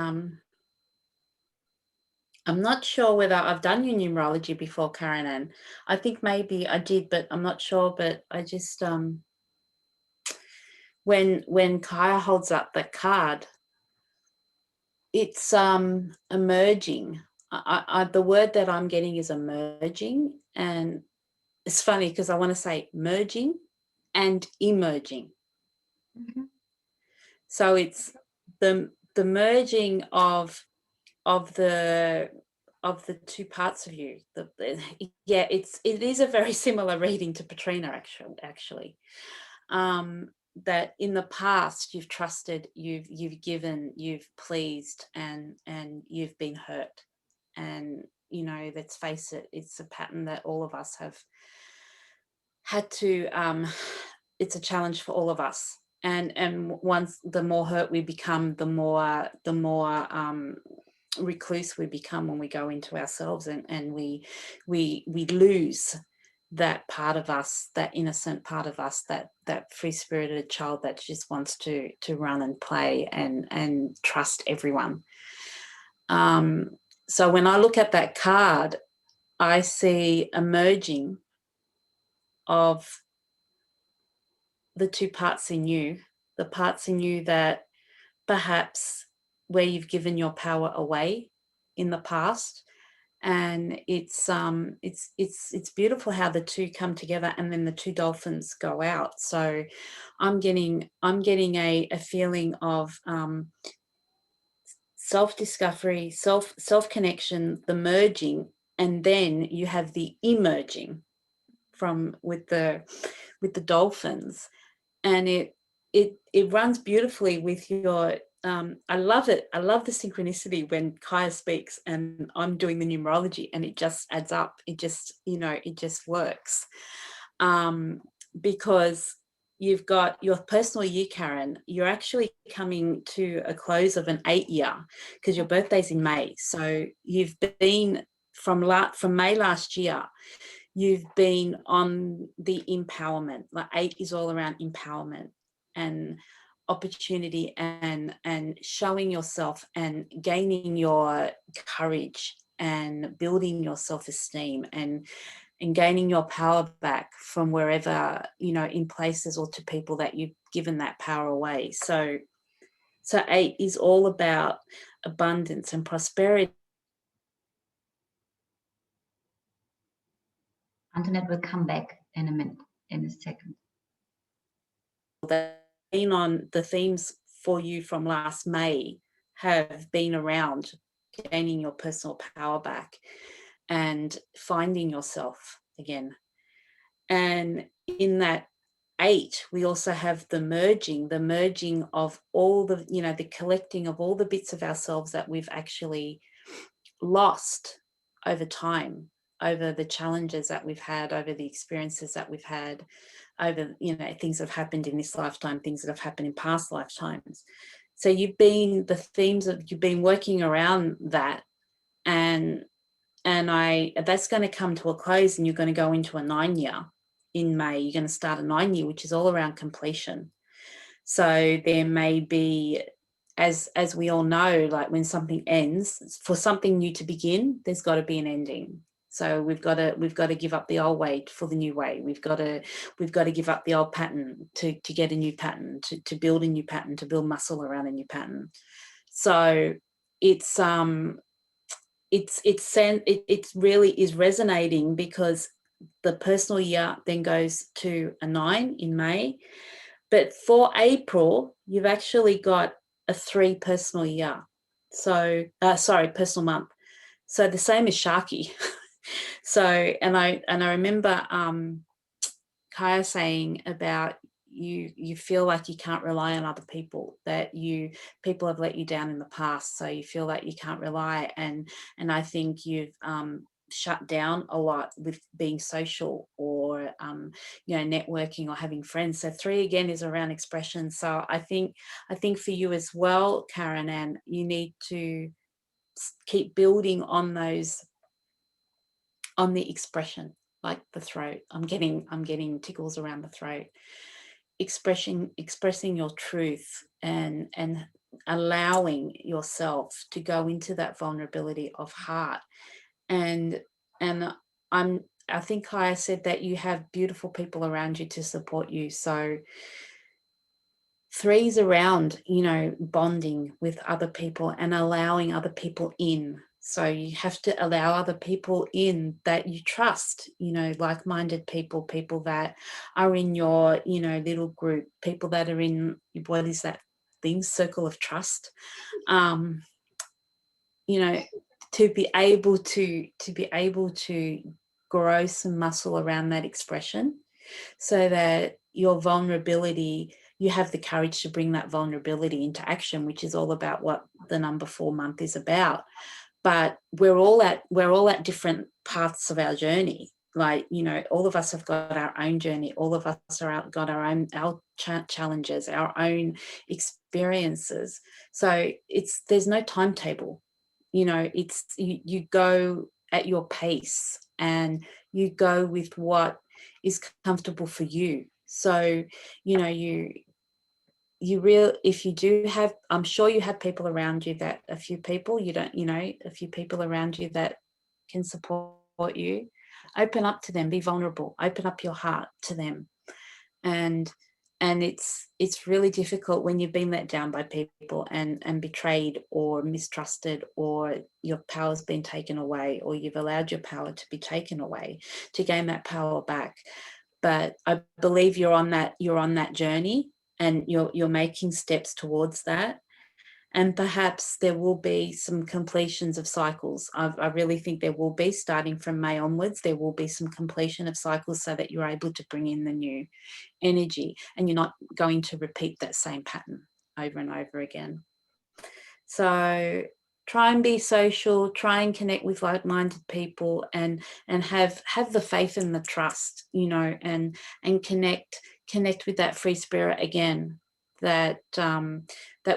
I'm not sure whether I've done your numerology before, Karen, and I think maybe I did, but I'm not sure. But I just when Kaya holds up that card, it's emerging. The word that I'm getting is emerging, and it's funny because I want to say merging and emerging. Mm-hmm. So it's the merging of the two parts of you. Yeah, it is a very similar reading to Petrina, actually. That in the past you've trusted, you've given, you've pleased, and you've been hurt. And let's face it, it's a pattern that all of us have had to it's a challenge for all of us. And once the more hurt we become, the more recluse we become when we go into ourselves, and we lose that part of us, that innocent part of us, that free-spirited child that just wants to run and play and trust everyone. So when I look at that card, I see a merging of the two parts in you, the parts in you that perhaps where you've given your power away in the past. And it's beautiful how the two come together, and then the two dolphins go out. So I'm getting a feeling of self-discovery, self-connection, the merging, and then you have the emerging with the dolphins. And it runs beautifully with your I love it. I love the synchronicity when Kaya speaks and I'm doing the numerology, and it just adds up. It just it just works, because you've got your personal year, Karen. You're actually coming to a close of an 8-year, because your birthday's in May. So you've been from May last year. You've been on the empowerment. Like 8 is all around empowerment and opportunity, and showing yourself and gaining your courage and building your self-esteem and gaining your power back from wherever, in places or to people that you've given that power away. So 8 is all about abundance and prosperity. Antoinette will come back in a minute, in a second. That been on the themes for you from last May have been around gaining your personal power back and finding yourself again. And in that 8, we also have the merging of all the, the collecting of all the bits of ourselves that we've actually lost over time, over the challenges that we've had, over the experiences that we've had, over, things that have happened in this lifetime, things that have happened in past lifetimes. So you've been working around that, and that's going to come to a close, and you're going to go into a 9-year in May. You're going to start a 9-year, which is all around completion. So there may be, as we all know, like when something ends, for something new to begin, there's got to be an ending. So we've got to give up the old way for the new way. We've got to give up the old pattern to get a new pattern, to build a new pattern, to build muscle around a new pattern. So it's it really is resonating, because the personal year then goes to a 9 in May. But for April, you've actually got a 3 personal year. So, personal month. So the same as Sharky. So, and I remember Kaya saying about you feel like you can't rely on other people, that people have let you down in the past, so you feel like you can't rely, and I think you've shut down a lot with being social or networking or having friends. So 3 again is around expression. So I think for you as well, Karen, and you need to keep building on those, on the expression, like the throat. I'm getting tickles around the throat. Expressing your truth and allowing yourself to go into that vulnerability of heart. And I think Kaya said that you have beautiful people around you to support you. So 3's around, bonding with other people and allowing other people in. So you have to allow other people in that you trust, like-minded people that are in your, little group, people that are in, what is that thing, circle of trust, to be able to grow some muscle around that expression, so that your vulnerability, you have the courage to bring that vulnerability into action, which is all about what the number 4 month is about. But we're all at different paths of our journey. Like, all of us have got our own journey. All of us got our challenges, our own experiences. So there's no timetable. It's you go at your pace, and you go with what is comfortable for you. So if you do have, I'm sure you have people around you, that a few people around you that can support you. Open up to them, be vulnerable, open up your heart to them. And it's really difficult when you've been let down by people and betrayed or mistrusted, or your power's been taken away, or you've allowed your power to be taken away, to gain that power back. But I believe you're on that journey, and you're making steps towards that. And perhaps there will be some completions of cycles. I really think there will be, starting from May onwards, there will be some completion of cycles, so that you're able to bring in the new energy, and you're not going to repeat that same pattern over and over again. So try and be social, try and connect with like-minded people, and have the faith and the trust, and connect with that free spirit again, that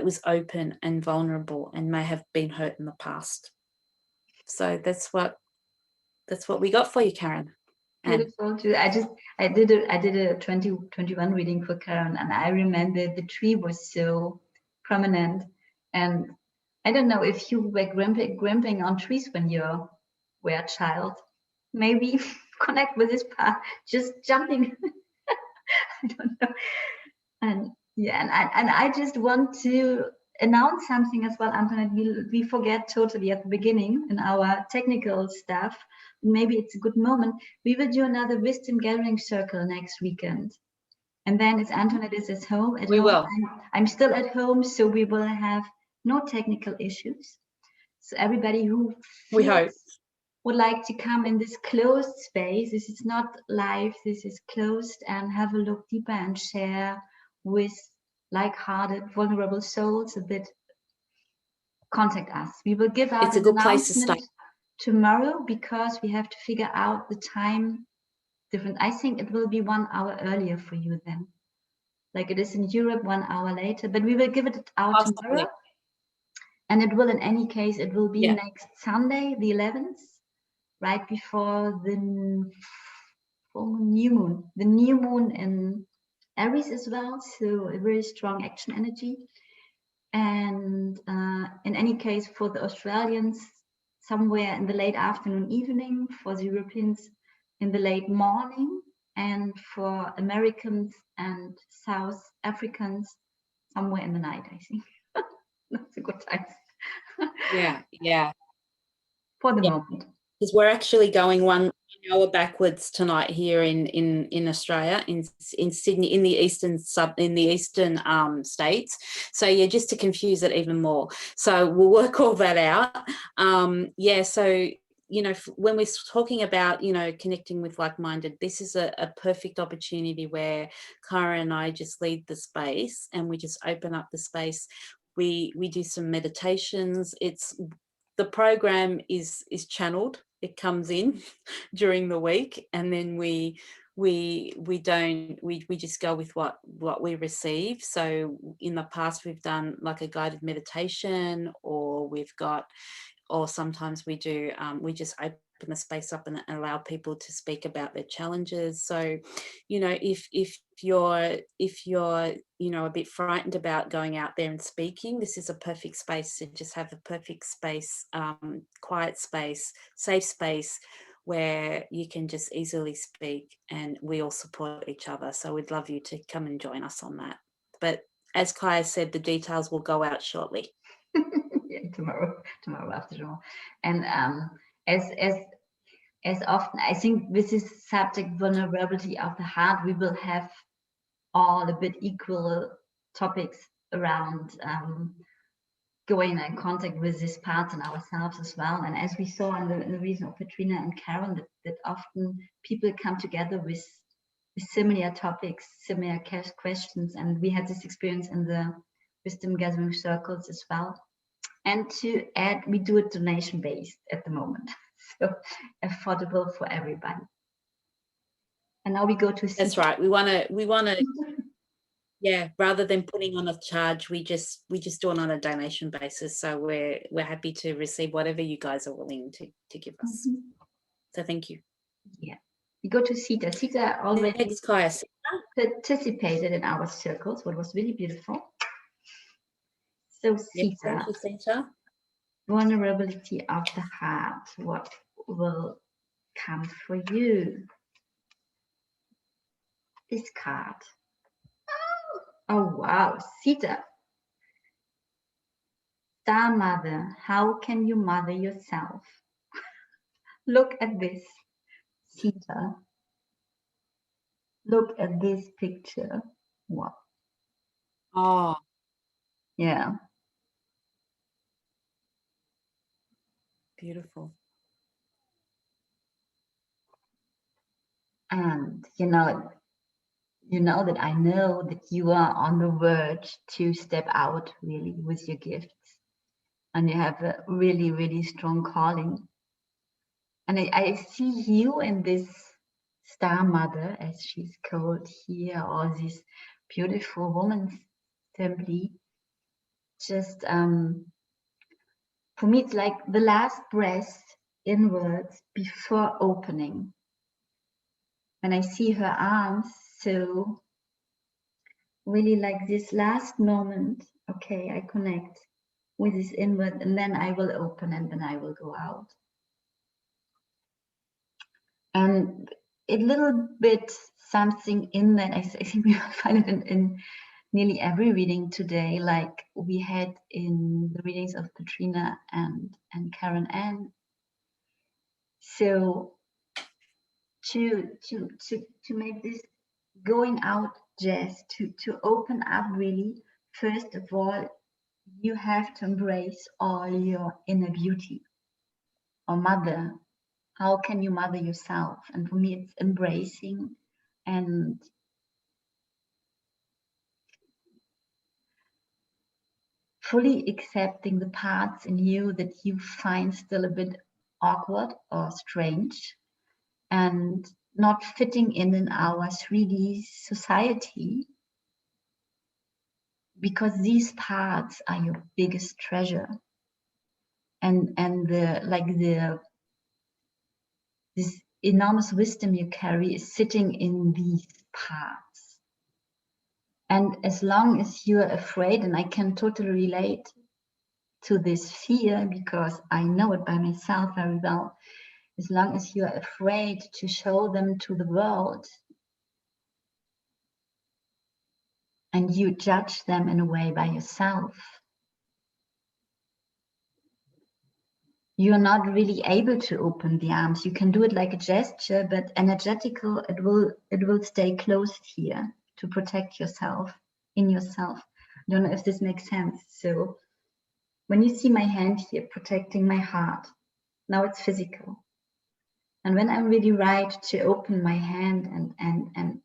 was open and vulnerable and may have been hurt in the past. So that's what we got for you, Karen. Beautiful too. I did a 2021 reading for Karen, and I remember the tree was so prominent. And I don't know if you were gramping on trees when you were a child. Maybe connect with this part, just jumping. I don't know. And yeah, and I just want to announce something as well, Antoinette. We forget totally at the beginning in our technical stuff. Maybe it's a good moment. We will do another wisdom gathering circle next weekend. And then as Antoinette is at home, I'm still at home, so we will have no technical issues. So everybody who would like to come in this closed space, this is not live, this is closed, and have a look deeper and share with like-hearted, vulnerable souls a bit, contact us. We will give out it's a good place to start tomorrow, because we have to figure out the time different. I think it will be 1 hour earlier for you then. Like it is in Europe, 1 hour later, but we will give it out tomorrow. And it will, in any case, it will be next Sunday, the 11th, right before the new moon. The new moon in Aries as well, so a very strong action energy. And in any case, for the Australians, somewhere in the late afternoon, evening. For the Europeans, in the late morning. And for Americans and South Africans, somewhere in the night, I think. That's a good time. yeah for the moment. Because we're actually going 1 hour backwards tonight here in Australia, in Sydney, in the eastern states. So yeah, just to confuse it even more. So we'll work all that out. So when we're talking about connecting with like-minded, this is a perfect opportunity where Cara and I just lead the space, and we just open up the space. We do some meditations. The program is channeled. It comes in during the week, and then we just go with what we receive. So in the past we've done like a guided meditation, or sometimes we do we just open the space up and allow people to speak about their challenges. So if you're a bit frightened about going out there and speaking, this is a perfect space to just have a perfect space, quiet space, safe space, where you can just easily speak, and we all support each other. So we'd love you to come and join us on that. But as Kaya said, the details will go out shortly. Yeah, tomorrow after tomorrow. And as often, I think with this subject, vulnerability of the heart, we will have all a bit equal topics around going in contact with these parts in ourselves as well. And as we saw in the reason of Petrina and Karen, that often people come together with similar topics, similar questions. And we had this experience in the wisdom gathering circles as well. And to add, we do it donation based at the moment, so affordable for everybody. And now we go to That's right. We want to yeah, rather than putting on a charge, we just do it on a donation basis. So we're happy to receive whatever you guys are willing to give us. Mm-hmm. So thank you. Yeah, we go to Sita. Sita already participated in our circles, what was really beautiful. So Sita, thank you, Sita. Vulnerability of the heart. What will come for you? This card. Oh wow, Sita. Star Mother, how can you mother yourself? Look at this, Sita. Look at this picture. Wow. Oh. Yeah. Beautiful. And you know that I know that you are on the verge to step out really with your gifts. And you have a really, really strong calling. And I see you in this Star Mother, as she's called here, or this beautiful woman simply. Just for me, it's like the last breath inwards before opening. When I see her arms, so really like this last moment, okay, I connect with this inward, and then I will open, and then I will go out. And a little bit something in that, I think we will find it in nearly every reading today, like we had in the readings of Petrina and Karen Ann. So to make this going out just to open up really, first of all, you have to embrace all your inner beauty. Or mother, how can you mother yourself? And for me, it's embracing and fully accepting the parts in you that you find still a bit awkward or strange and not fitting in our 3D society, because these parts are your biggest treasure. And this enormous wisdom you carry is sitting in these parts. And as long as you are afraid, and I can totally relate to this fear because I know it by myself very well, as long as you are afraid to show them to the world and you judge them in a way by yourself, you're not really able to open the arms. You can do it like a gesture, but energetical, it will stay closed here to protect yourself, in yourself. I don't know if this makes sense. So when you see my hand here protecting my heart, now it's physical. And when I'm really right to open my hand and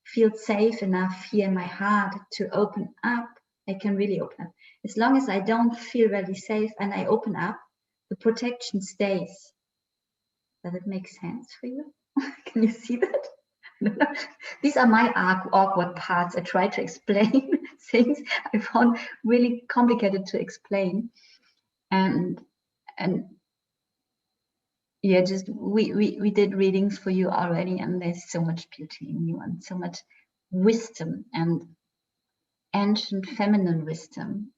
feel safe enough here in my heart to open up, I can really open up. As long as I don't feel really safe and I open up, the protection stays. Does it make sense for you? Can you see that? These are my awkward parts. I try to explain things I found really complicated to explain. And yeah, just we did readings for you already, and there's so much beauty in you and so much wisdom and ancient feminine wisdom,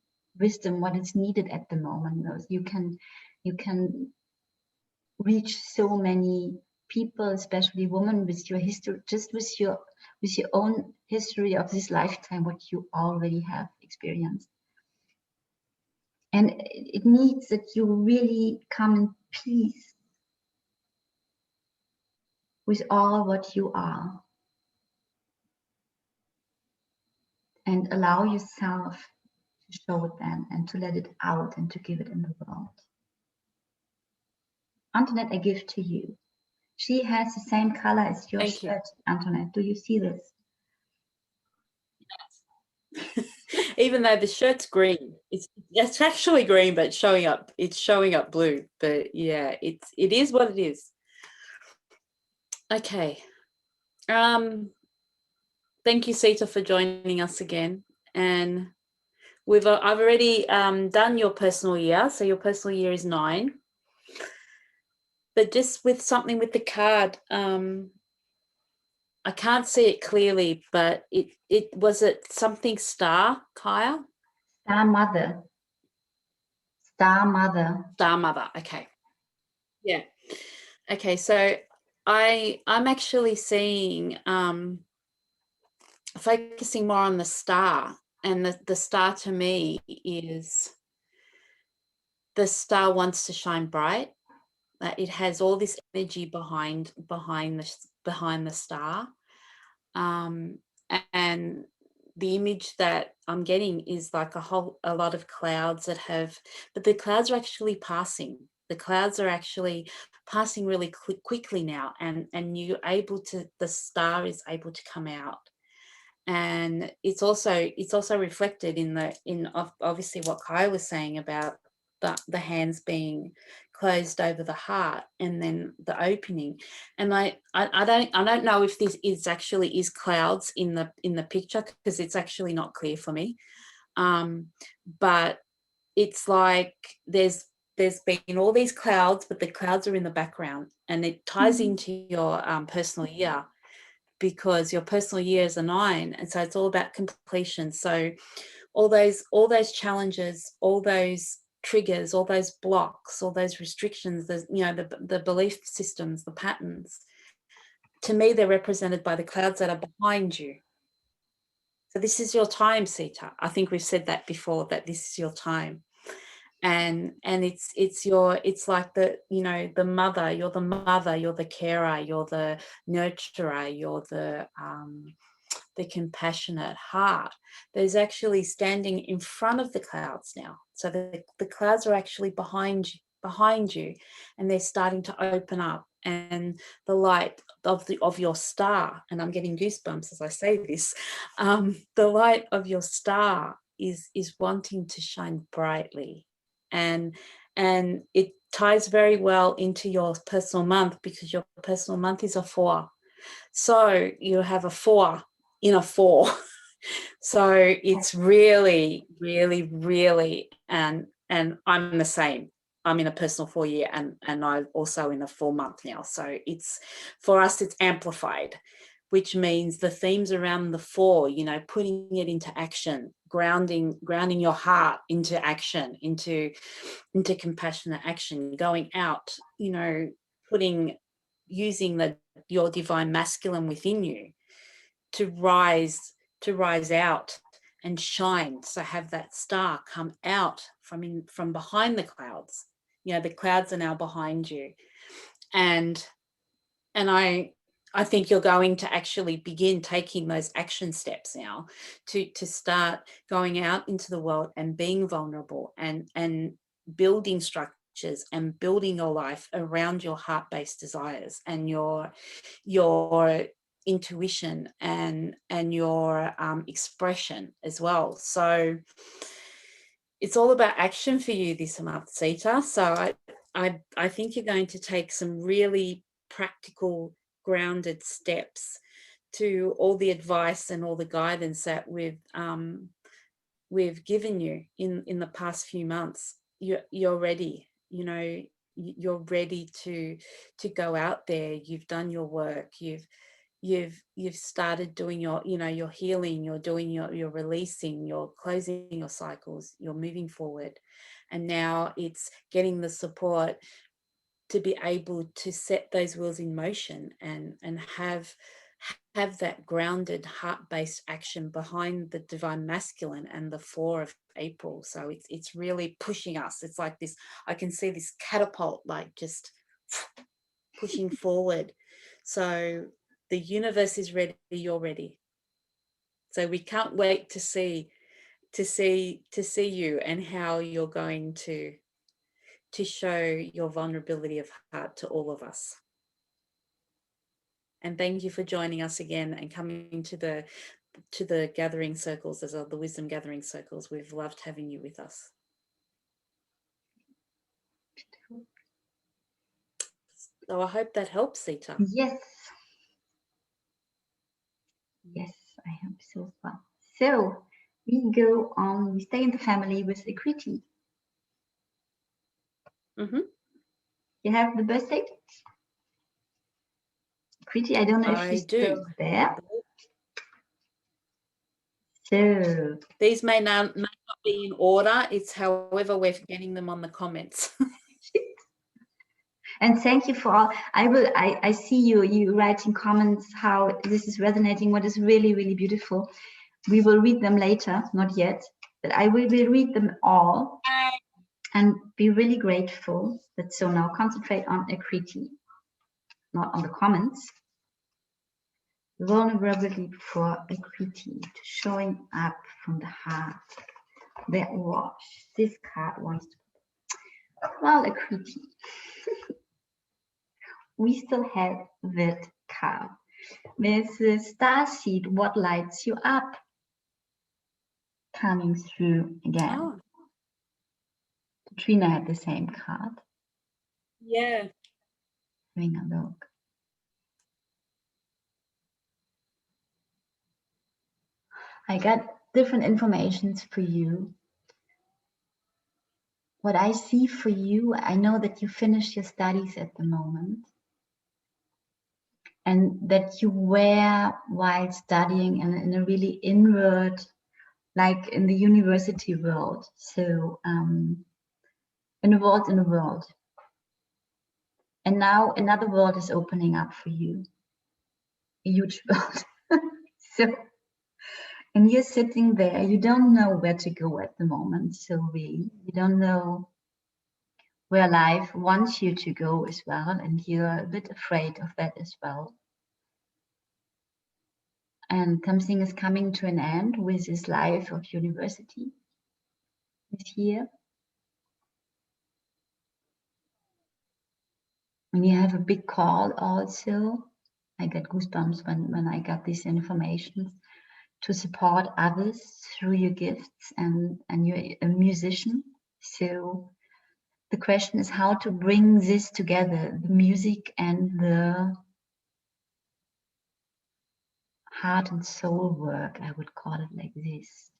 what is needed at the moment. You can reach so many people, especially women, with your history, just with your own history of this lifetime, what you already have experienced. And it needs that you really come in peace with all what you are and allow yourself to show it then and to let it out and to give it in the world. Antoinette, I give to you. She has the same color as your Thank shirt, Antoinette. Do you see this? Even though the shirt's green, it's actually green, but it's showing up blue. But yeah, it is what it is. Okay. Thank you, Sita, for joining us again. And I've already done your personal year. So your personal year is 9. But just with something with the card, I can't see it clearly, but it was something star, Kaya? Star Mother. Star Mother. Star Mother. Okay. Yeah. Okay. So I'm actually seeing focusing more on the star, and the star to me is the star wants to shine bright. It has all this energy behind the star, and the image that I'm getting is like a lot of clouds but the clouds are actually passing. The clouds are actually passing really quickly now, and the star is able to come out. And it's also reflected in obviously what Kai was saying about the hands being closed over the heart and then the opening. And I don't know if this is clouds in the picture, because it's actually not clear for me, but it's like there's been all these clouds, but the clouds are in the background, and it ties into your personal year, because your personal year is a 9, and so it's all about completion. So all those challenges, all those triggers, all those blocks, all those restrictions, the belief systems, the patterns, to me they're represented by the clouds that are behind you. So this is your time, Sita. I think we've said that before, that this is your time. And it's like the mother, you're the carer, you're the nurturer, you're the compassionate heart. There's actually standing in front of the clouds now. So the clouds are actually behind you, and they're starting to open up, and the light of your star, and I'm getting goosebumps as I say this, the light of your star is wanting to shine brightly. And it ties very well into your personal month, because your personal month is a 4. So you have a 4 in a 4. So it's really, really, really, and I'm the same. I'm in a personal 4 year, and I'm also in a 4 month now. So for us, it's amplified, which means the themes around the 4, putting it into action, grounding your heart into action, into compassionate action, going out, using your divine masculine within you to rise out and shine. So have that star come out from behind the clouds. you know, the clouds are now behind you. And I think you're going to actually begin taking those action steps now to start going out into the world and being vulnerable and building structures and building your life around your heart-based desires and your intuition and your expression as well. So it's all about action for you this month, Sita. So I think you're going to take some really practical, grounded steps to all the advice and all the guidance that we've given you in the past few months. You're ready. You know, you're ready to go out there. You've done your work. You've started doing your, you know, your healing. You're doing your releasing. You're closing your cycles. You're moving forward, and now it's getting the support to be able to set those wheels in motion and have that grounded heart-based action behind the divine masculine and the 4 of April. So it's really pushing us. It's like this, I can see this catapult like just pushing forward. So the universe is ready, you're ready. So we can't wait to see you and how you're going to show your vulnerability of heart to all of us. And thank you for joining us again and coming to the gathering circles, as the wisdom gathering circles. We've loved having you with us. So I hope that helps, Sita. Yes. Yes, I hope so as well. So we go on, we stay in the family with Akriti. Mm-hmm. You have the birthday? Akriti, I don't know if she's still there. So these may not be in order. It's however we're getting them on the comments. And thank you for all. I see you writing comments how this is resonating, what is really, really beautiful. We will read them later, not yet, but I will read them all and be really grateful. But so now concentrate on Akriti, not on the comments. Vulnerability for Akriti, showing up from the heart. That was this card wants to. Well, Akriti. We still have that card. There's the star seed, what lights you up, coming through again. Oh. Petrina had the same card. Yeah. Having a look. I got different informations for you. What I see for you, I know that you finished your studies at the moment. And that you were, while studying in a really inward, like in the university world. So in a world. And now another world is opening up for you. A huge world. So, and you're sitting there, you don't know where to go at the moment. So really, you don't know where life wants you to go as well. And you're a bit afraid of that as well. And something is coming to an end with this life of university this year. And you have a big call also. I get goosebumps when I got this information to support others through your gifts, and you're a musician. So the question is how to bring this together, the music and the heart and soul work, I would call it like this.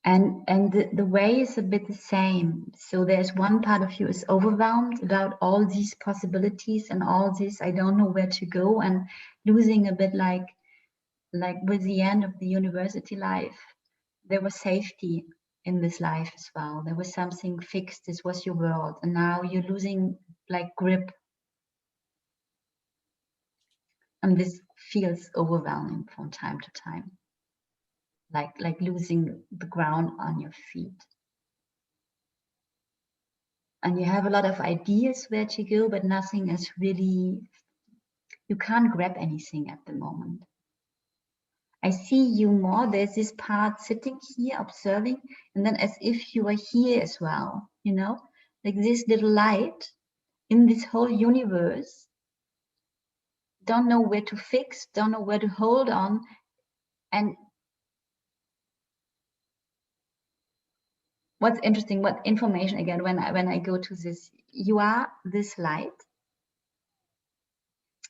And the way is a bit the same. So there's one part of you is overwhelmed about all these possibilities and all this, I don't know where to go, and losing a bit like with the end of the university life, there was safety in this life as well. There was something fixed, this was your world, and now you're losing like grip. And this feels overwhelming from time to time. like losing the ground on your feet. And you have a lot of ideas where to go, but nothing is really, you can't grab anything at the moment. I see you more, there's this part sitting here observing, and then as if you are here as well, you know, like this little light in this whole universe, don't know where to fix, don't know where to hold on. And what's interesting, what information again, when I go to this, you are this light,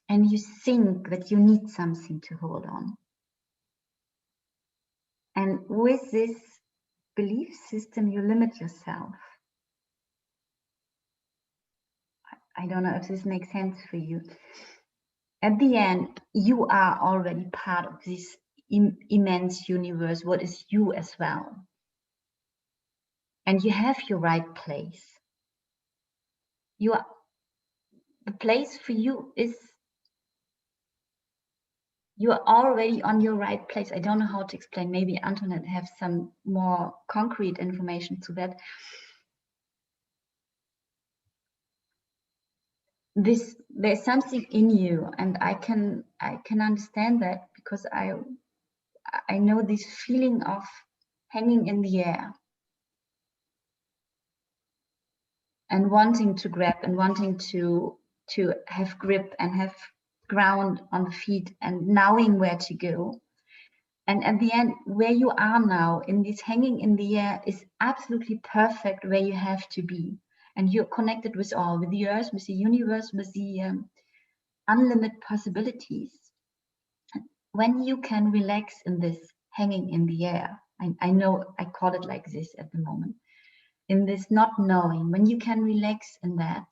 and you think that you need something to hold on. And with this belief system, you limit yourself. I don't know if this makes sense for you. At the end, you are already part of this immense universe, what is you as well. And you have your right place. You are, the place for you is, you are already on your right place. I don't know how to explain. Maybe Antoinette have some more concrete information to that. There's something in you, and I can understand that, because I know this feeling of hanging in the air and wanting to grab and wanting to have grip and have ground on the feet and knowing where to go. And at the end, where you are now in this hanging in the air is absolutely perfect where you have to be. And you're connected with all, with the earth, with the universe, with the unlimited possibilities. When you can relax in this hanging in the air, I know I call it like this at the moment, in this not knowing, when you can relax in that,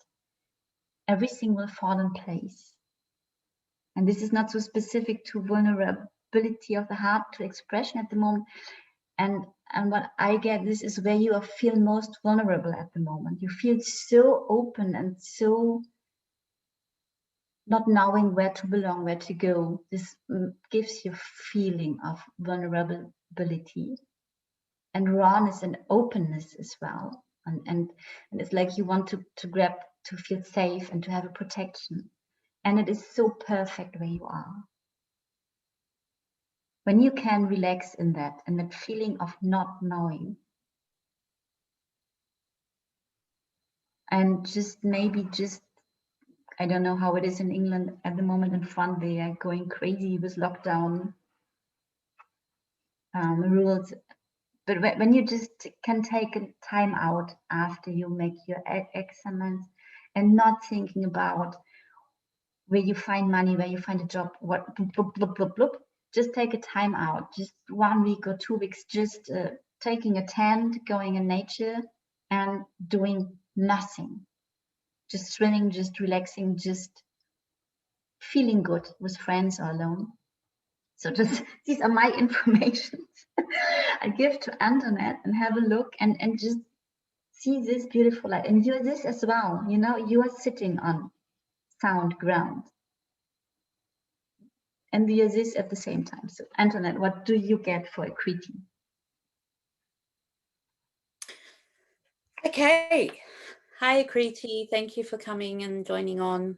everything will fall in place. And this is not so specific to vulnerability of the heart, to expression at the moment. And what I get, this is where you feel most vulnerable at the moment. You feel so open and so not knowing where to belong, where to go. This gives you a feeling of vulnerability and rawness and openness as well. And it's like you want to grab, to feel safe and to have a protection. And it is so perfect where you are. When you can relax in that, and that feeling of not knowing, and just maybe I don't know how it is in England at the moment. In France, they are going crazy with lockdown rules. But when you just can take a time out after you make your exams and not thinking about where you find money, where you find a job, what, bloop, bloop, bloop, bloop. Just take a time out, just 1 week or 2 weeks, just taking a tent, going in nature and doing nothing. Just swimming, just relaxing, just feeling good with friends or alone. So just, these are my informations I give to Antoinette, and have a look and just see this beautiful light. And you're this as well, you know, you are sitting on sound ground. And we are this at the same time. So Antoinette, what do you get for Akriti? Okay. Hi, Akriti. Thank you for coming and joining on.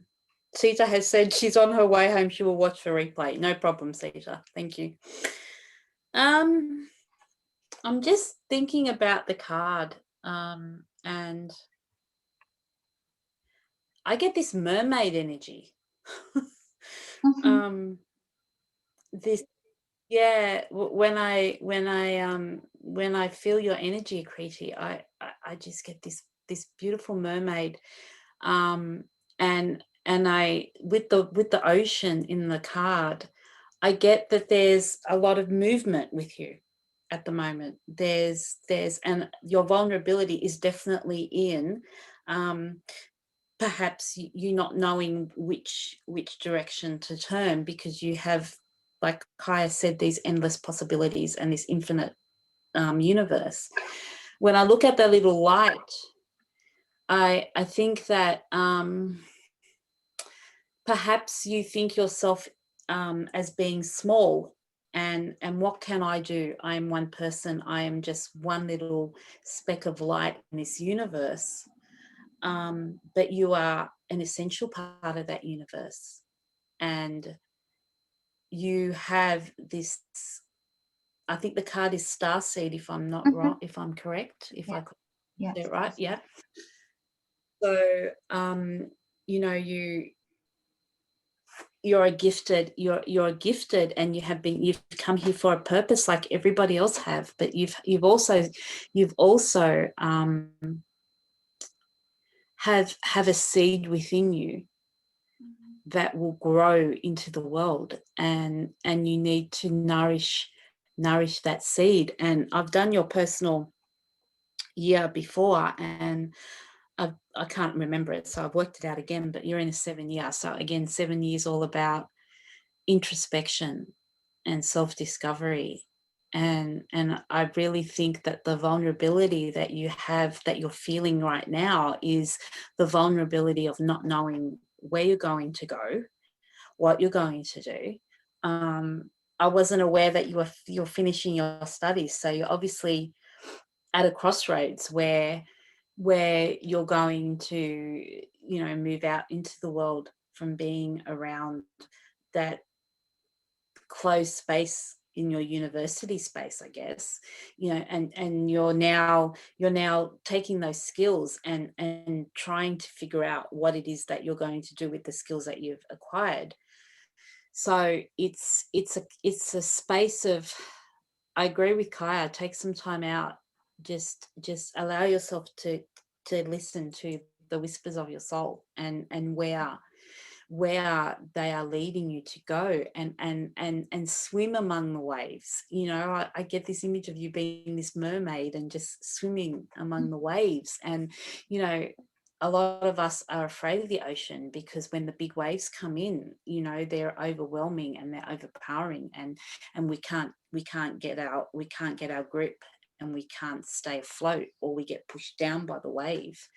Sita has said she's on her way home. She will watch the replay. No problem, Sita. Thank you. I'm just thinking about the card, and I get this mermaid energy. Mm-hmm. This, yeah. When I feel your energy, Akriti, I just get this beautiful mermaid, and I, with the ocean in the card, I get that there's a lot of movement with you at the moment. There's and your vulnerability is definitely in perhaps you not knowing which direction to turn, because you have, like Kaya said, these endless possibilities and this infinite universe. When I look at the little light, I think that perhaps you think yourself as being small and what can I do? I am one person. I am just one little speck of light in this universe. But you are an essential part of that universe, and you have this. I think the card is starseed, if I'm not wrong, if I'm correct, if I could get it right, yeah. So, you know, you're a gifted, you're gifted, and you've come here for a purpose, like everybody else have. But you've also have a seed within you that will grow into the world, and you need to nourish that seed. And I've done your personal year before, and I can't remember it, so I've worked it out again, but you're in a 7-year. So again, 7 years all about introspection and self-discovery. And I really think that the vulnerability that you have, that you're feeling right now, is the vulnerability of not knowing where you're going to go, what you're going to do. I wasn't aware that you're finishing your studies, so you're obviously at a crossroads where you're going to, you know, move out into the world from being around that closed space in your university space, I guess, you know, and you're now taking those skills and trying to figure out what it is that you're going to do with the skills that you've acquired. So it's a space of, I agree with Kaya, take some time out, just allow yourself to listen to the whispers of your soul, and where they are leading you to go, and swim among the waves. You know, I get this image of you being this mermaid and just swimming among the waves. And, you know, a lot of us are afraid of the ocean because when the big waves come in, you know, they're overwhelming and they're overpowering, and we can't get our grip, and we can't stay afloat, or we get pushed down by the wave.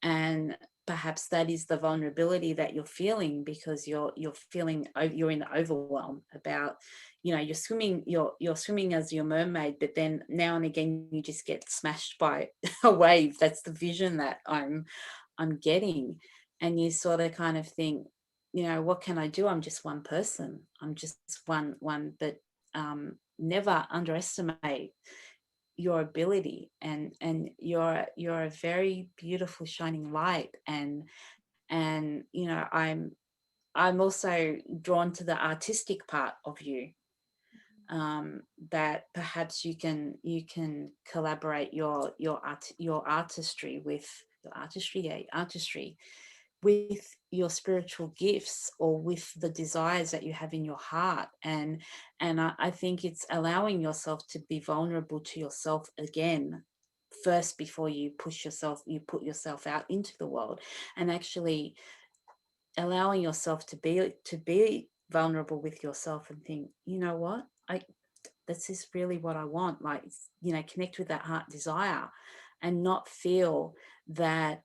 And perhaps that is the vulnerability that you're feeling, because you're feeling, you're in the overwhelm about, you know, you're swimming as your mermaid, but then now and again you just get smashed by a wave. That's the vision that I'm getting. And you sort of kind of think, you know, what can I do? I'm just one person. I'm just one, but never underestimate your ability, and you're a very beautiful shining light. And you know, I'm also drawn to the artistic part of you, that perhaps you can collaborate your artistry with artistry with your spiritual gifts, or with the desires that you have in your heart. And I think it's allowing yourself to be vulnerable to yourself again first, before you put yourself out into the world, and actually allowing yourself to be vulnerable with yourself and think, you know what, this is really what I want. Like, you know, connect with that heart desire, and not feel that,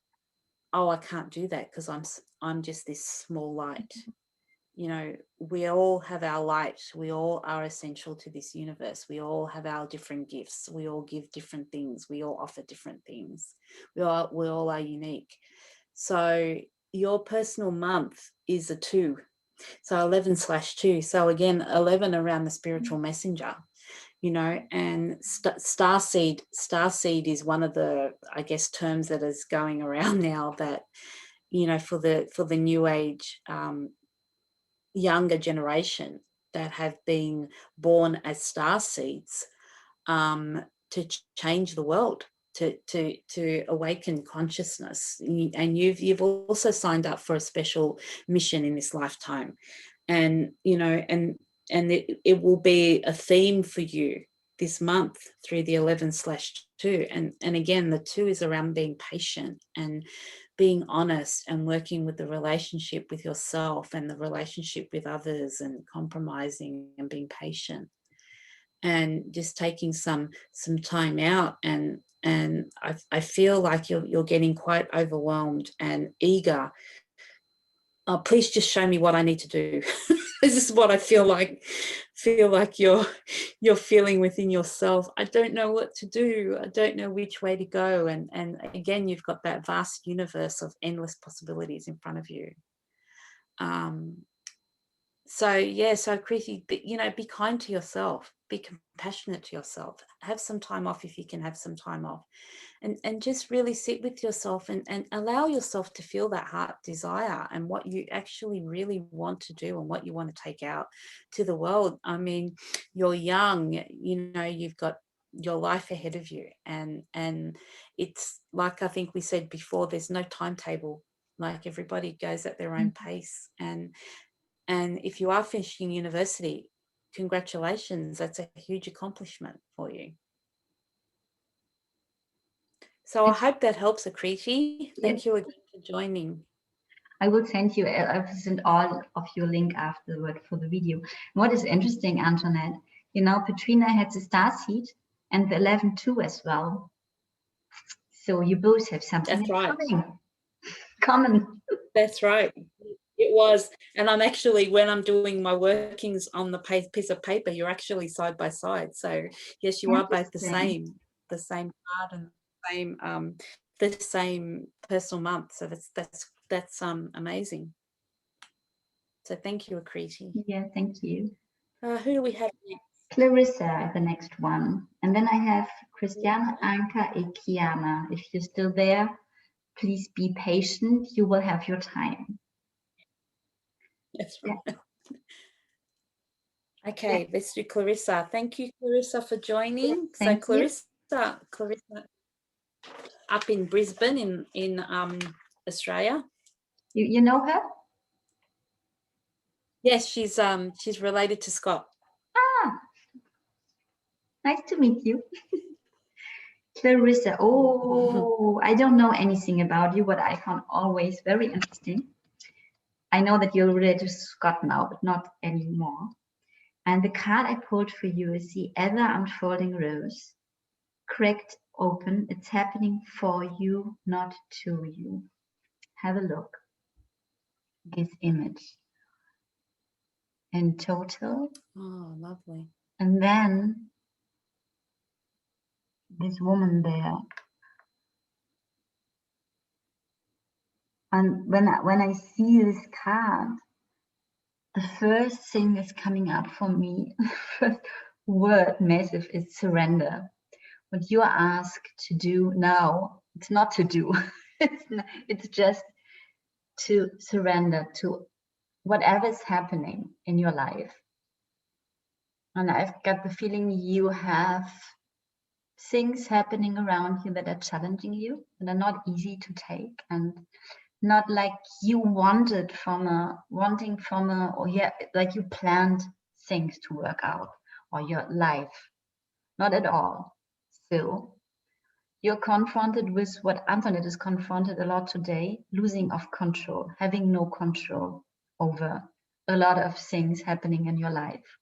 oh, I can't do that because I'm just this small light. You know, we all have our light. We all are essential to this universe. We all have our different gifts. We all give different things. We all offer different things. We all are unique. So your personal month is a 2. So 11/2. So again, 11 around the spiritual messenger. You know, and starseed is one of the, I guess, terms that is going around now, that, you know, for the new age, younger generation that have been born as star seeds, to change the world, to awaken consciousness. And you've also signed up for a special mission in this lifetime, and, you know, and it will be a theme for you this month through the 11/2. And again, the 2 is around being patient and being honest, and working with the relationship with yourself and the relationship with others, and compromising and being patient, and just taking some time out. And I feel like you're getting quite overwhelmed and eager. Oh, please just show me what I need to do. This is what I feel like you're feeling within yourself. I don't know what to do. I don't know which way to go. And again, you've got that vast universe of endless possibilities in front of you. So yeah, so Akriti, you know, be kind to yourself, be compassionate to yourself, have some time off if you can have some time off, and just really sit with yourself and allow yourself to feel that heart desire and what you actually really want to do and what you want to take out to the world. I mean, you're young, you know, you've got your life ahead of you, and it's like I think we said before, there's no timetable. Like, everybody goes at their own pace, and if you are finishing university, congratulations, that's a huge accomplishment for you. So I hope that helps, Akriti. Thank you again for joining. I will send you, I will send all of your link afterward for the video. What is interesting, Antoinette, you know, Petrina had the star seed and the 11-2 as well. So you both have something That's right. common. That's right. It was, and I'm actually, when I'm doing my workings on the piece of paper, you're actually side by side. So yes, you are both the same card and the same personal month. So that's amazing. So thank you, Akriti. Yeah, thank you. Who do we have next? Clarissa, the next one. And then I have Christiane, Anca, and Kiana. If you're still there, please be patient. You will have your time. That's right. Yeah. Okay, let's do Clarissa. Thank you, Clarissa, for joining. So Clarissa up in Brisbane in Australia. You know her? Yes, she's related to Scott. Ah, nice to meet you. Clarissa, oh, I don't know anything about you, but I found always very interesting. I know that you're related to Scott now, but not anymore. And the card I pulled for you is the ever unfolding rose. Cracked open, it's happening for you, not to you. Have a look. This image in total. Oh, lovely. And then this woman there. And when I see this card, the first thing that's coming up for me, first word massive, is surrender. What you are asked to do now, it's not to do. It's just to surrender to whatever is happening in your life. And I've got the feeling you have things happening around you that are challenging you, that are not easy to take, and not like you wanted like you planned things to work out, or your life, not at all. So you're confronted with what Antoinette is confronted a lot today, losing of control, having no control over a lot of things happening in your life.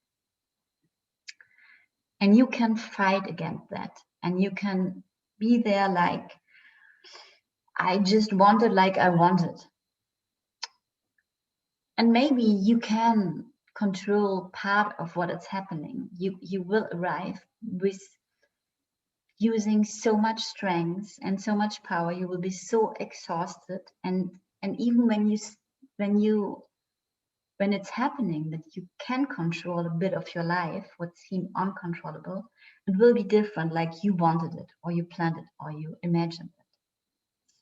And you can fight against that. And you can be there like, I just wanted like I wanted. And maybe you can control part of what is happening. You will arrive with using so much strength and so much power. You will be so exhausted. And even when it's happening that you can control a bit of your life, what seemed uncontrollable, it will be different, like you wanted it, or you planned it, or you imagined it.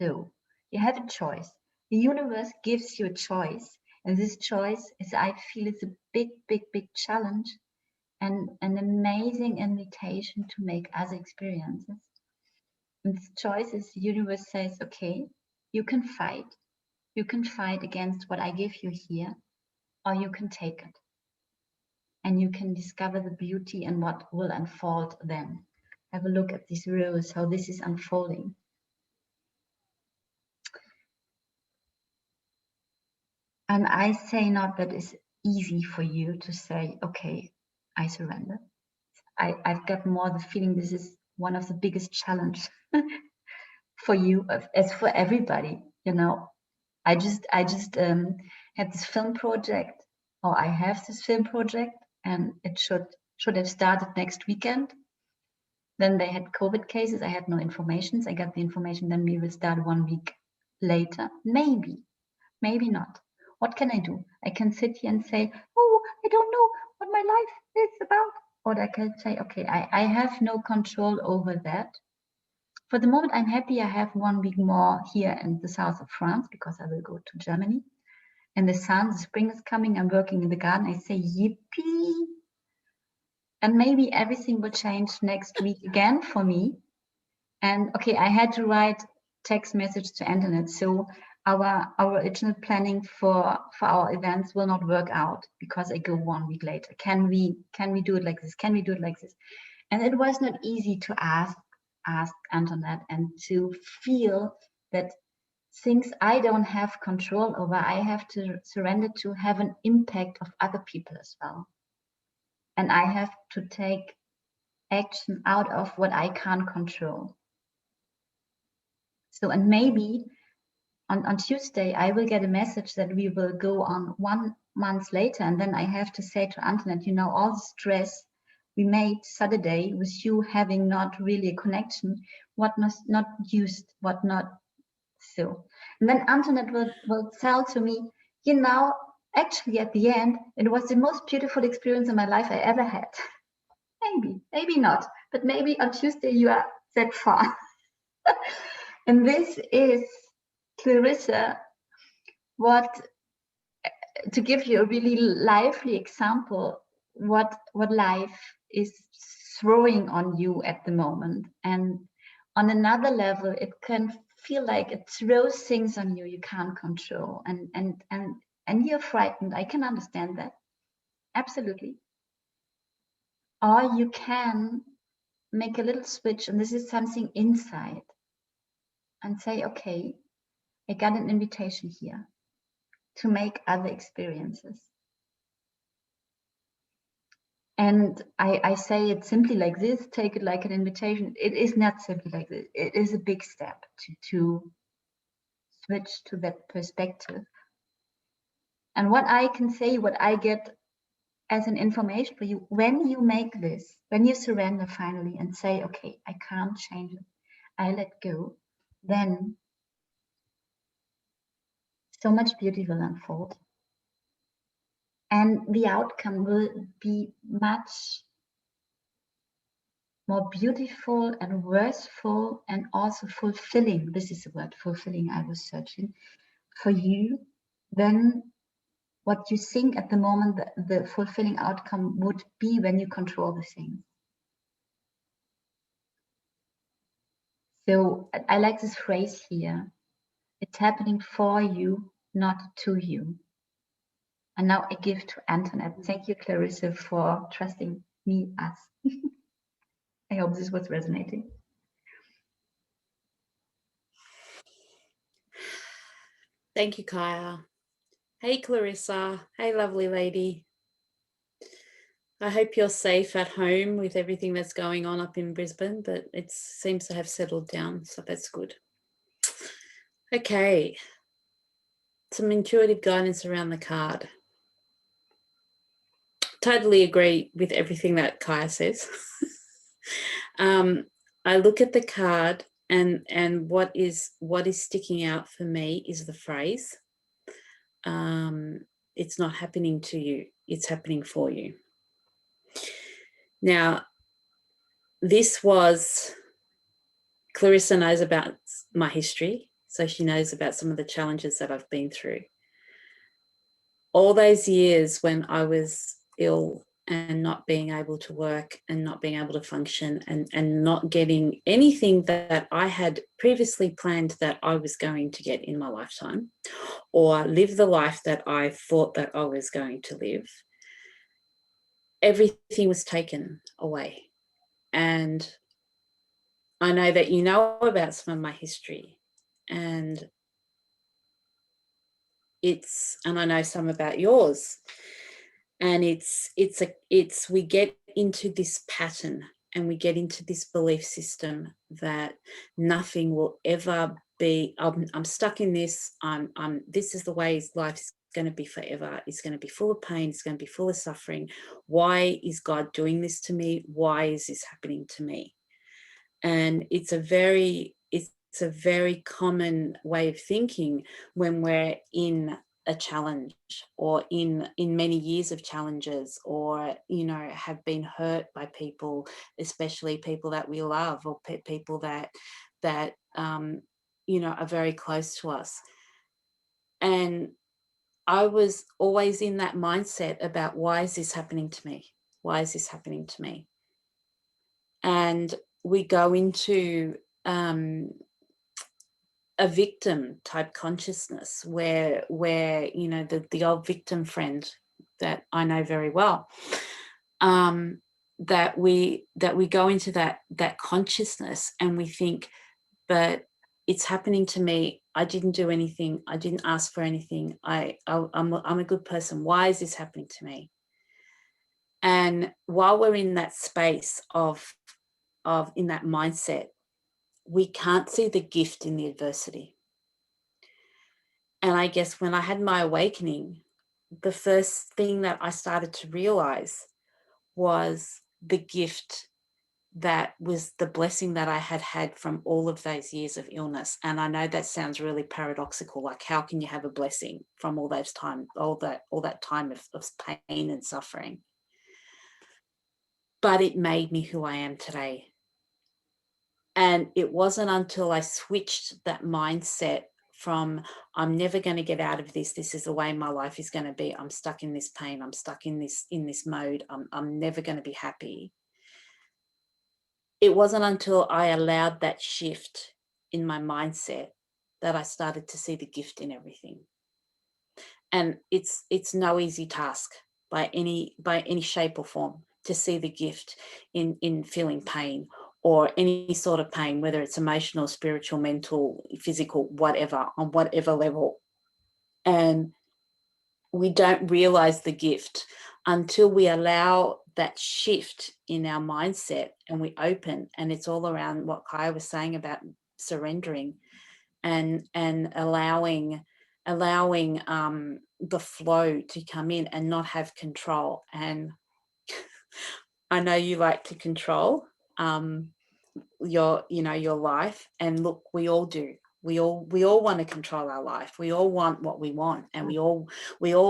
So you have a choice. The universe gives you a choice, and this choice is, I feel, it's a big, big, big challenge and an amazing invitation to make other experiences. And this choice is, the universe says, okay, you can fight. You can fight against what I give you here, or you can take it. And you can discover the beauty and what will unfold then. Have a look at this rose, how this is unfolding. And I say not that it's easy for you to say, okay, I surrender. I've got more the feeling this is one of the biggest challenge for you, as for everybody. You know, I just had this film project or I have this film project and it should have started next weekend. Then they had COVID cases. I had no information. I got the information. Then we will start 1 week later. Maybe, maybe not. What can I do? I can sit here and say, oh, I don't know what my life is about. Or I can say, okay, I have no control over that. For the moment, I'm happy I have 1 week more here in the south of France because I will go to Germany. And the spring is coming. I'm working in the garden. I say, yippee. And maybe everything will change next week again for me. And okay, I had to write text message to Antoinette. So our original planning for our events will not work out because I go 1 week later. Can we do it like this? Can we do it like this? And it was not easy to ask Antoinette and to feel that things I don't have control over, I have to surrender to have an impact of other people as well. And I have to take action out of what I can't control. So, and maybe on Tuesday, I will get a message that we will go on 1 month later. And then I have to say to Antoinette, you know, all the stress we made Saturday with you having not really a connection, what was not used, what not so. And then Antoinette will tell to me, you know, actually at the end, it was the most beautiful experience in my life I ever had. Maybe not, but maybe on Tuesday you are that far. And this is, Clarissa, to give you a really lively example, what life is throwing on you at the moment. And on another level, it can feel like it throws things on you can't control. And you're frightened. I can understand that. Absolutely. Or you can make a little switch, and this is something inside, and say, okay, I got an invitation here to make other experiences. And I say it simply like this, take it like an invitation. It is not simply like this. It is a big step to switch to that perspective. And what I can say, what I get as an information for you, when you make this, when you surrender finally and say, okay, I can't change it, I let go, then so much beauty will unfold. And the outcome will be much more beautiful and worthful and also fulfilling. This is the word, fulfilling, I was searching for you, than what you think at the moment the fulfilling outcome would be when you control the things. So I like this phrase here. It's happening for you, not to you. And now I give to Antoinette. Thank you, Clarissa, for trusting me, us. I hope this was resonating. Thank you, Kaya. Hey, Clarissa. Hey, lovely lady. I hope you're safe at home with everything that's going on up in Brisbane, but it seems to have settled down, so that's good. Okay. Some intuitive guidance around the card. Totally agree with everything that Kaya says. I look at the card and what is sticking out for me is the phrase, it's not happening to you, it's happening for you. Now, this was, Clarissa knows about my history, so she knows about some of the challenges that I've been through. All those years when I was ill and not being able to work and not being able to function and not getting anything that I had previously planned that I was going to get in my lifetime, or live the life that I thought that I was going to live, everything was taken away. And I know that you know about some of my history, and I know some about yours. And we get into this pattern and we get into this belief system that nothing will ever be, I'm stuck in this, this is the way life is going to be forever. It's going to be full of pain. It's going to be full of suffering. Why is God doing this to me? Why is this happening to me? And it's a very common way of thinking when we're in a challenge, or in many years of challenges, or, you know, have been hurt by people, especially people that we love, or people that you know, are very close to us. And I was always in that mindset about, why is this happening to me? Why is this happening to me? And we go into a victim type consciousness where you know, the old victim friend that I know very well, that we go into that consciousness, and we think, but it's happening to me. I didn't do anything. I didn't ask for anything. I'm a good person. Why is this happening to me? And while we're in that space of in that mindset, we can't see the gift in the adversity. And I guess when I had my awakening, the first thing that I started to realize was the gift that was the blessing that I had had from all of those years of illness. And I know that sounds really paradoxical. Like, how can you have a blessing from all that time of pain and suffering? But it made me who I am today. And it wasn't until I switched that mindset from, I'm never going to get out of this, this is the way my life is going to be, I'm stuck in this pain, I'm stuck in this mode, I'm never going to be happy. It wasn't until I allowed that shift in my mindset that I started to see the gift in everything. And it's no easy task by any shape or form to see the gift in feeling pain, or any sort of pain, whether it's emotional, spiritual, mental, physical, whatever, on whatever level. And we don't realize the gift until we allow that shift in our mindset, and we open. And it's all around what Kaya was saying about surrendering and allowing the flow to come in and not have control. And I know you like to control your life, and look, we all do. We all want to control our life. We all want what we want, and we all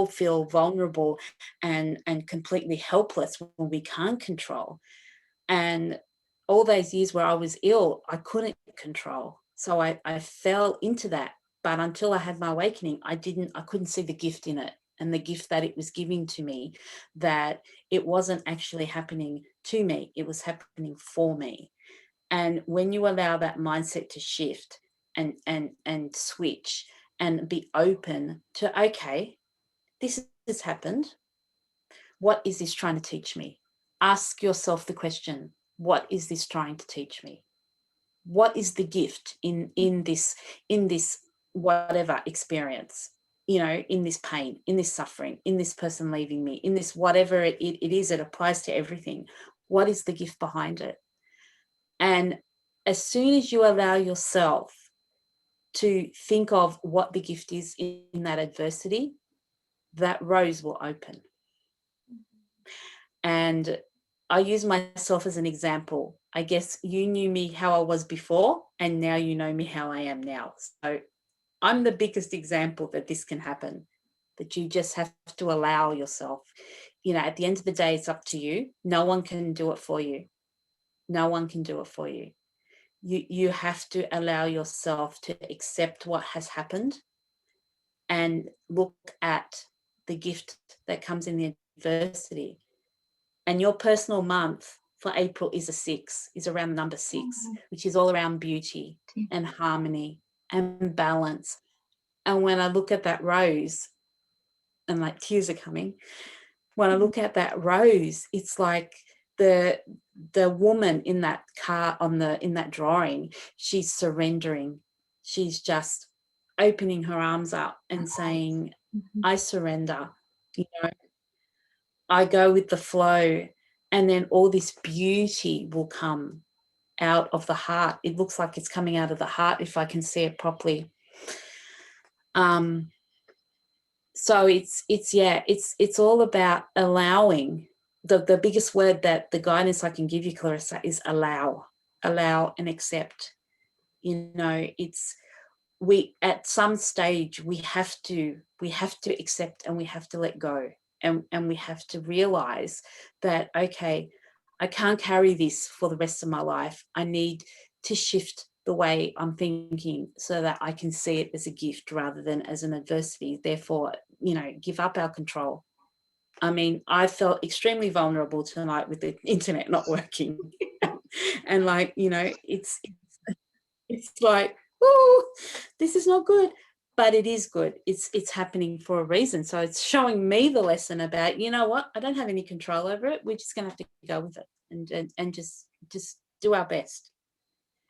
feel vulnerable and completely helpless when we can't control. And all those years where I was ill, I couldn't control, so I fell into that. But until I had my awakening, I couldn't see the gift in it, and the gift that it was giving to me, that it wasn't actually happening to me, it was happening for me. And when you allow that mindset to shift and switch and be open to, okay, this has happened. What is this trying to teach me? Ask yourself the question, what is this trying to teach me? What is the gift in this whatever experience, in this pain, in this suffering, in this person leaving me, in this whatever it is, it applies to everything. What is the gift behind it? And as soon as you allow yourself to think of what the gift is in that adversity, that rose will open. And I use myself as an example. I guess you knew me how I was before, and now you know me how I am now. So I'm the biggest example that this can happen, that you just have to allow yourself. At the end of the day, it's up to you. No one can do it for you. No one can do it for you. You have to allow yourself to accept what has happened and look at the gift that comes in the adversity. And your personal month for April is around the number 6, which is all around beauty and harmony and balance. And when I look at that rose, and like tears are coming, when I look at that rose, it's like the woman in that car in that drawing, she's surrendering. She's just opening her arms up and saying, I surrender, I go with the flow. And then all this beauty will come out of the heart. It looks like it's coming out of the heart if I can see it properly. So it's all about allowing. The biggest word that the guidance I can give you, Clarissa, is allow and accept. You know, we at some stage we have to accept, and we have to let go, and we have to realize that, okay, I can't carry this for the rest of my life. I need to shift the way I'm thinking so that I can see it as a gift rather than as an adversity. Therefore, you know, give up our control. I mean, I felt extremely vulnerable tonight with the internet not working. And like, you know, it's like, oh, this is not good. But it is good. It's happening for a reason. So it's showing me the lesson about, you know what, I don't have any control over it. We're just going to have to go with it and just do our best.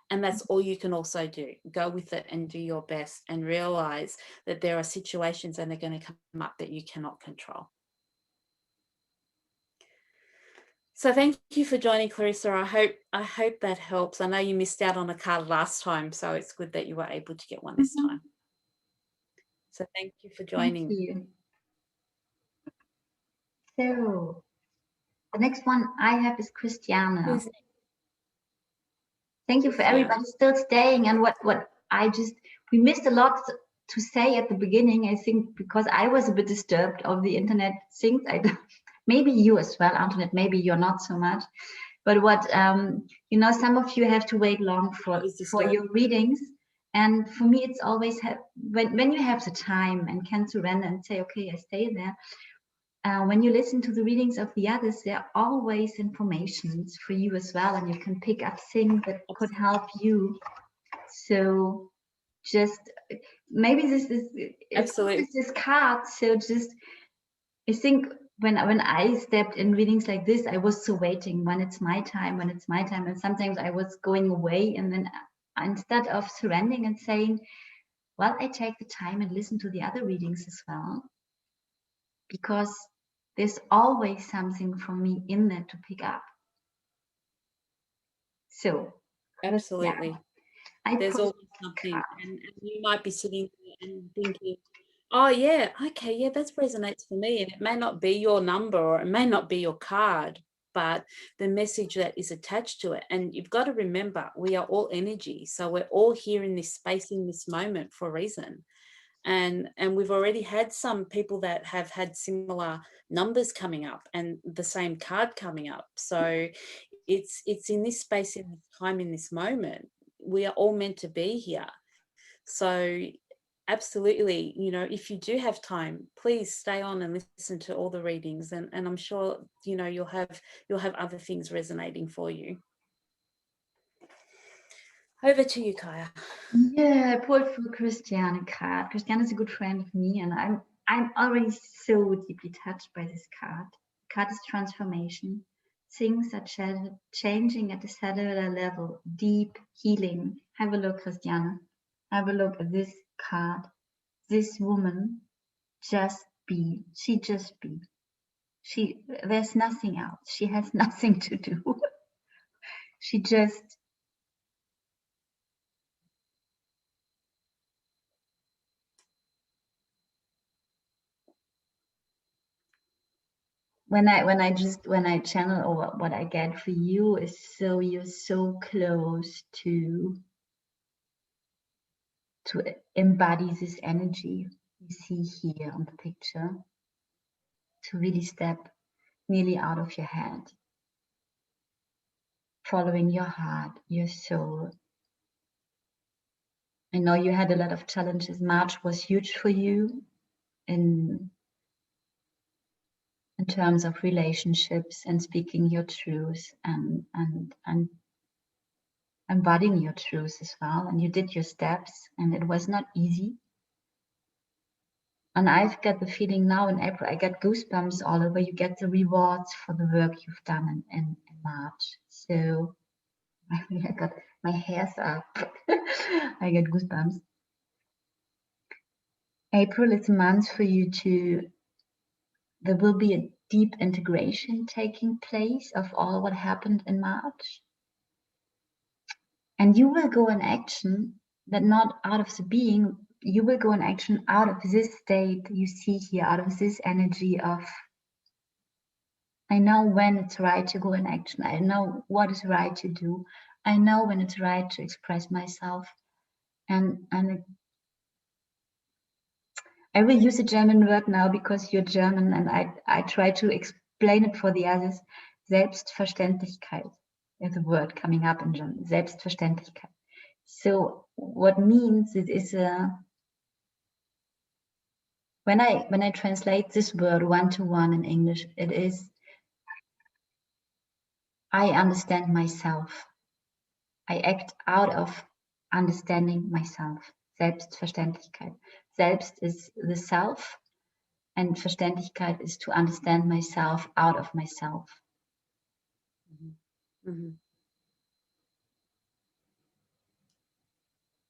And that's all you can also do. Go with it and do your best, and realize that there are situations and they're going to come up that you cannot control. So thank you for joining, Clarissa. I hope that helps. I know you missed out on a card last time, so it's good that you were able to get one this time. So thank you for joining. Thank you. So the next one I have is Christiane. Thank you for everybody still staying. And what we missed a lot to say at the beginning, I think, because I was a bit disturbed of the internet things. Maybe you as well, Antoinette, maybe you're not so much. But what, you know, some of you have to wait long for your readings. And for me, it's always when you have the time and can surrender and say, okay, I stay there. When you listen to the readings of the others, there are always informations for you as well, and you can pick up things that could help you. So just maybe this is absolutely this card. So just, I think when I stepped in readings like this, I was so waiting when it's my time, and sometimes I was going away, and then instead of surrendering and saying, well, I take the time and listen to the other readings as well, because there's always something from me in there to pick up. So absolutely, there's always something, and you might be sitting there and thinking, oh yeah, okay, yeah, that resonates for me, and it may not be your number, or it may not be your card, but the message that is attached to it. And you've got to remember, we are all energy, so we're all here in this space, in this moment, for a reason. And we've already had some people that have had similar numbers coming up and the same card coming up. So it's in this space, in this time, in this moment, we are all meant to be here. So absolutely, you know, if you do have time, please stay on and listen to all the readings, and I'm sure, you know, you'll have other things resonating for you. Over to you, Kaya. Yeah, I pulled for Christiane card. Christiane is a good friend of me, and I'm already so deeply touched by this card. The card is transformation. Things are changing at a cellular level, deep healing. Have a look, Christiane. Have a look at this card. This woman just be. She just be. There's nothing else. She has nothing to do. She just, when I channel, or what I get for you is, so you're so close to embody this energy you see here on the picture, to really step nearly out of your head, following your heart, your soul. I know you had a lot of challenges. March was huge for you in terms of relationships and speaking your truth and embodying your truth as well. And you did your steps, and it was not easy. And I've got the feeling now in April, I get goosebumps all over. You get the rewards for the work you've done in March. So I got my hairs up. I get goosebumps. April is a month for you there will be a deep integration taking place of all what happened in March. And you will go in action, that not out of the being, you will go in action out of this state you see here, out of this energy of, I know when it's right to go in action. I know what is right to do. I know when it's right to express myself. And I will use a German word now because you're German and I try to explain it for the others. Selbstverständlichkeit is a word coming up in German. Selbstverständlichkeit. So what means it is when I translate this word one-to-one in English, it is I understand myself. I act out of understanding myself. Selbstverständlichkeit. Selbst is the self, and Verständlichkeit is to understand myself out of myself. Mm-hmm.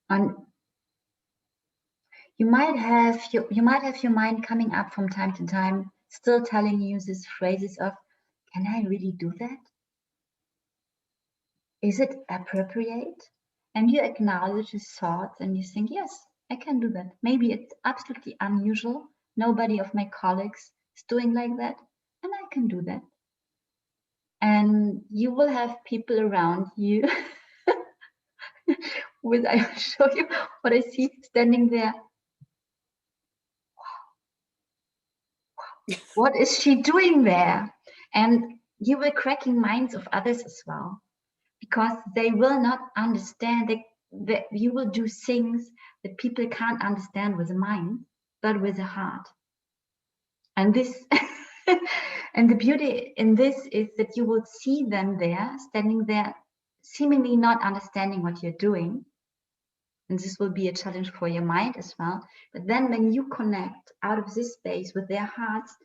And you might have your mind coming up from time to time, still telling you these phrases of, can I really do that? Is it appropriate? And you acknowledge his thoughts and you think, yes, I can do that. Maybe it's absolutely unusual. Nobody of my colleagues is doing like that, and I can do that. And you will have people around you with, I will show you what I see standing there. Wow. What is she doing there? And you will cracking minds of others as well, because they will not understand that you will do things that people can't understand with the mind, but with the heart. And this and the beauty in this is that you will see them there, standing there, seemingly not understanding what you're doing. And this will be a challenge for your mind as well. But then when you connect out of this space with their hearts,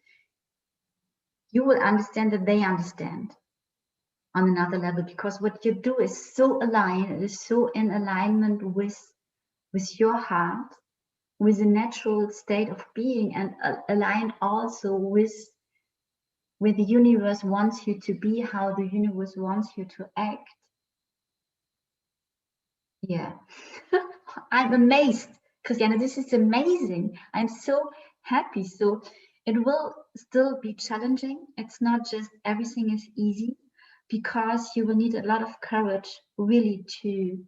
you will understand that they understand on another level, because what you do is so aligned, it is so in alignment with your heart, with the natural state of being, and aligned also with the universe wants you to be, how the universe wants you to act. Yeah. I'm amazed, Christiane. This is amazing. I'm so happy. So it will still be challenging. It's not just everything is easy, because you will need a lot of courage really to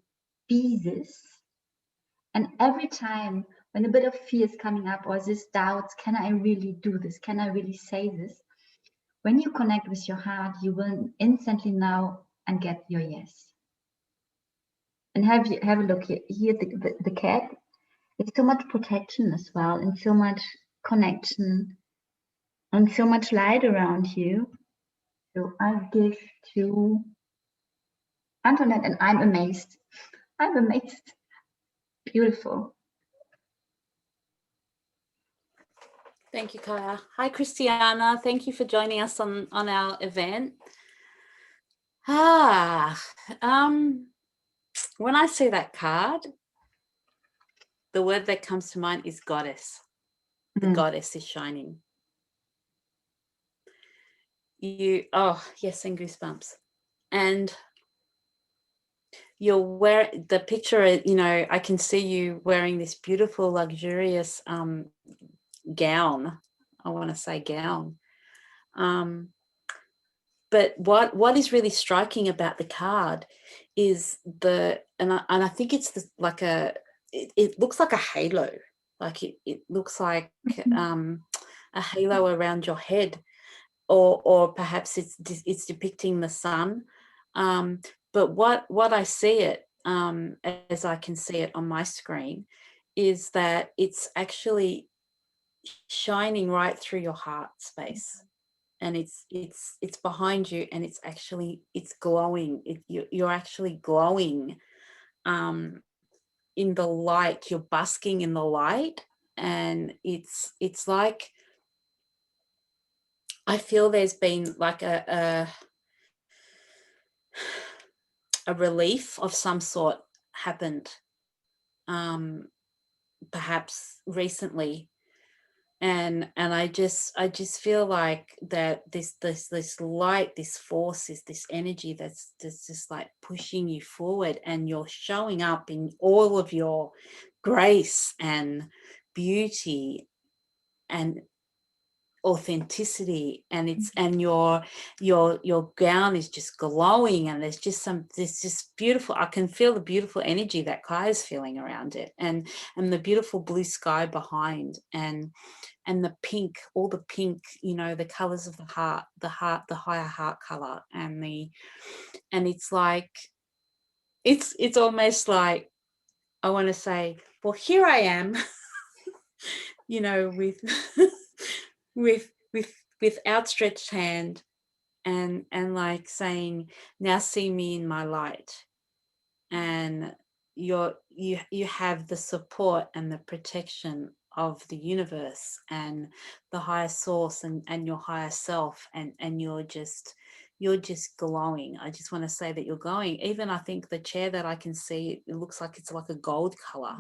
be this. And every time when a bit of fear is coming up, or this doubts, can I really do this? Can I really say this? When you connect with your heart, you will instantly know and get your yes. And have a look here. Here the cat. There's so much protection as well, and so much connection, and so much light around you. So I give to Antoinette, and I'm amazed. I'm amazed. Beautiful. Thank you, Kaya. Hi, Christiana. Thank you for joining us on our event. When I see that card, the word that comes to mind is goddess. The goddess is shining. Oh, yes, and goosebumps. And you're wearing the picture, you know, I can see you wearing this beautiful, luxurious gown. I want to say gown. But what is really striking about the card is and I think it's like it looks like a halo, like it looks like a halo around your head, or perhaps it's depicting the sun. But what I see it as I can see it on my screen is that it's actually shining right through your heart space. And it's behind you, and it's glowing. You're actually glowing in the light. You're basking in the light, and it's like, I feel there's been like a relief of some sort happened, perhaps recently, and I just feel like that this light, this force, is this energy that's just like pushing you forward, and you're showing up in all of your grace and beauty and authenticity, and it's and your gown is just glowing, and there's just beautiful, I can feel the beautiful energy that Kai is feeling around it, and the beautiful blue sky behind, and the pink, all the pink, you know, the colors of the heart, the higher heart color, and it's like it's almost like I want to say, well, here I am, you know, with with outstretched hand, and like saying, now see me in my light, and you have the support and the protection of the universe and the higher source, and your higher self, and you're just glowing. I just want to say that you're glowing. Even I think the chair that I can see, it looks like it's like a gold color.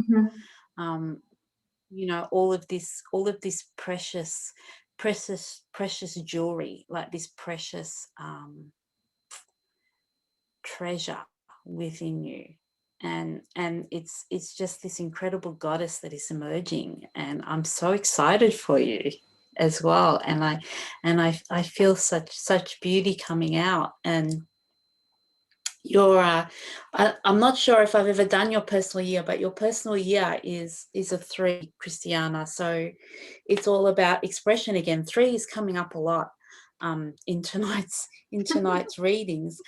You know, all of this precious jewelry, like this precious treasure within you, and it's just this incredible goddess that is emerging, and I'm so excited for you as well, and I feel such beauty coming out. And your I'm not sure if I've ever done your personal year, but your personal year is a 3, Christiana. So it's all about expression again. 3 is coming up a lot in tonight's readings.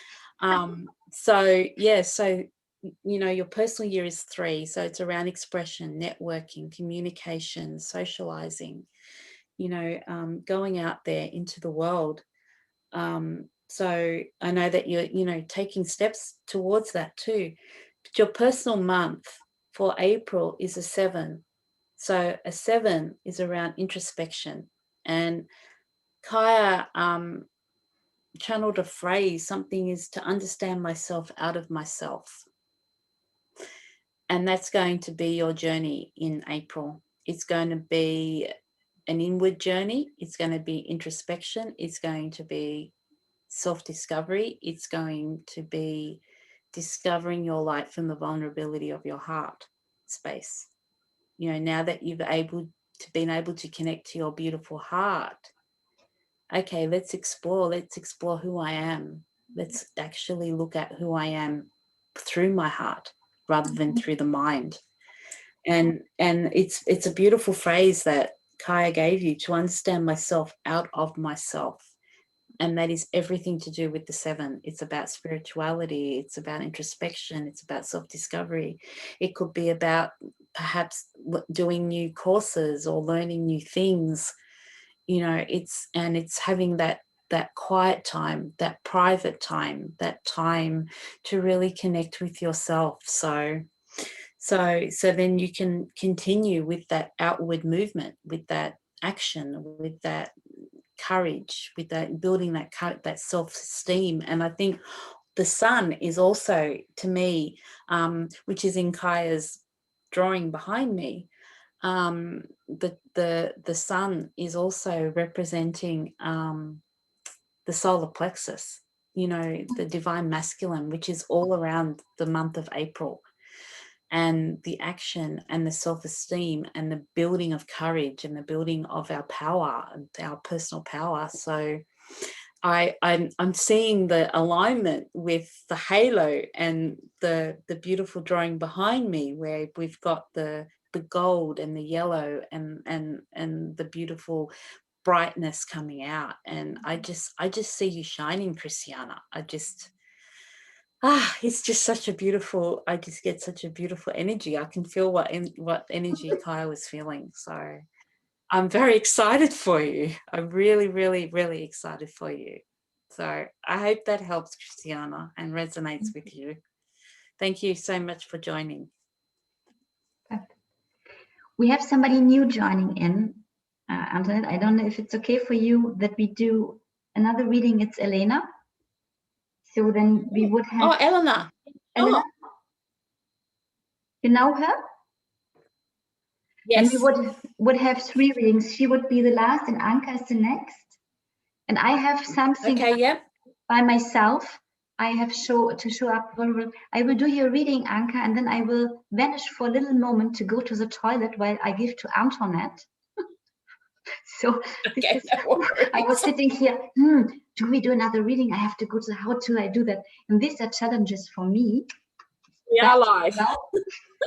So yeah, so you know, your personal year is 3, so it's around expression, networking, communication, socializing, you know, going out there into the world. So I know that you're, you know, taking steps towards that too. But your personal month for April is a 7. So a 7 is around introspection. And Kaya channeled a phrase, something is to understand myself out of myself. And that's going to be your journey in April. It's going to be an inward journey. It's going to be introspection. It's going to be self-discovery. It's going to be discovering your light from the vulnerability of your heart space. You know, now that you've been able to connect to your beautiful heart, okay, let's explore who I am. Let's actually look at who I am through my heart rather than through the mind. And it's a beautiful phrase that Kaya gave you, to understand myself out of myself. And that is everything to do with the 7. It's about spirituality. It's about introspection. It's about self-discovery. It could be about perhaps doing new courses or learning new things. You know, it's having that quiet time, that private time, that time to really connect with yourself. So then you can continue with that outward movement, with that action, with that courage, with that building that self-esteem. And I think the sun is also, to me, which is in Kaya's drawing behind me, the sun is also representing the solar plexus, you know, the divine masculine, which is all around the month of April, and the action and the self-esteem and the building of courage and the building of our power, our personal power. So I'm seeing the alignment with the halo and the beautiful drawing behind me, where we've got the gold and the yellow and the beautiful brightness coming out. And I just see you shining, Christiana. It's just such a beautiful, I just get such a beautiful energy. I can feel what energy Kaya was feeling. So I'm very excited for you. I'm really, really, really excited for you. So I hope that helps, Christiana, and resonates with you. Thank you so much for joining. We have somebody new joining in. Antoinette, I don't know if it's okay for you that we do another reading. It's Elena. So then we would have... Oh, Elena. Elena? Oh. You know her? And we would have 3 readings. She would be the last and Anca is the next. And I have something by myself. I have to show up. I will do your reading, Anca, and then I will vanish for a little moment to go to the toilet while I give to Antoinette. So I was sitting here, do we do another reading? I have to go to, how do I do that? And these are challenges for me. We are live.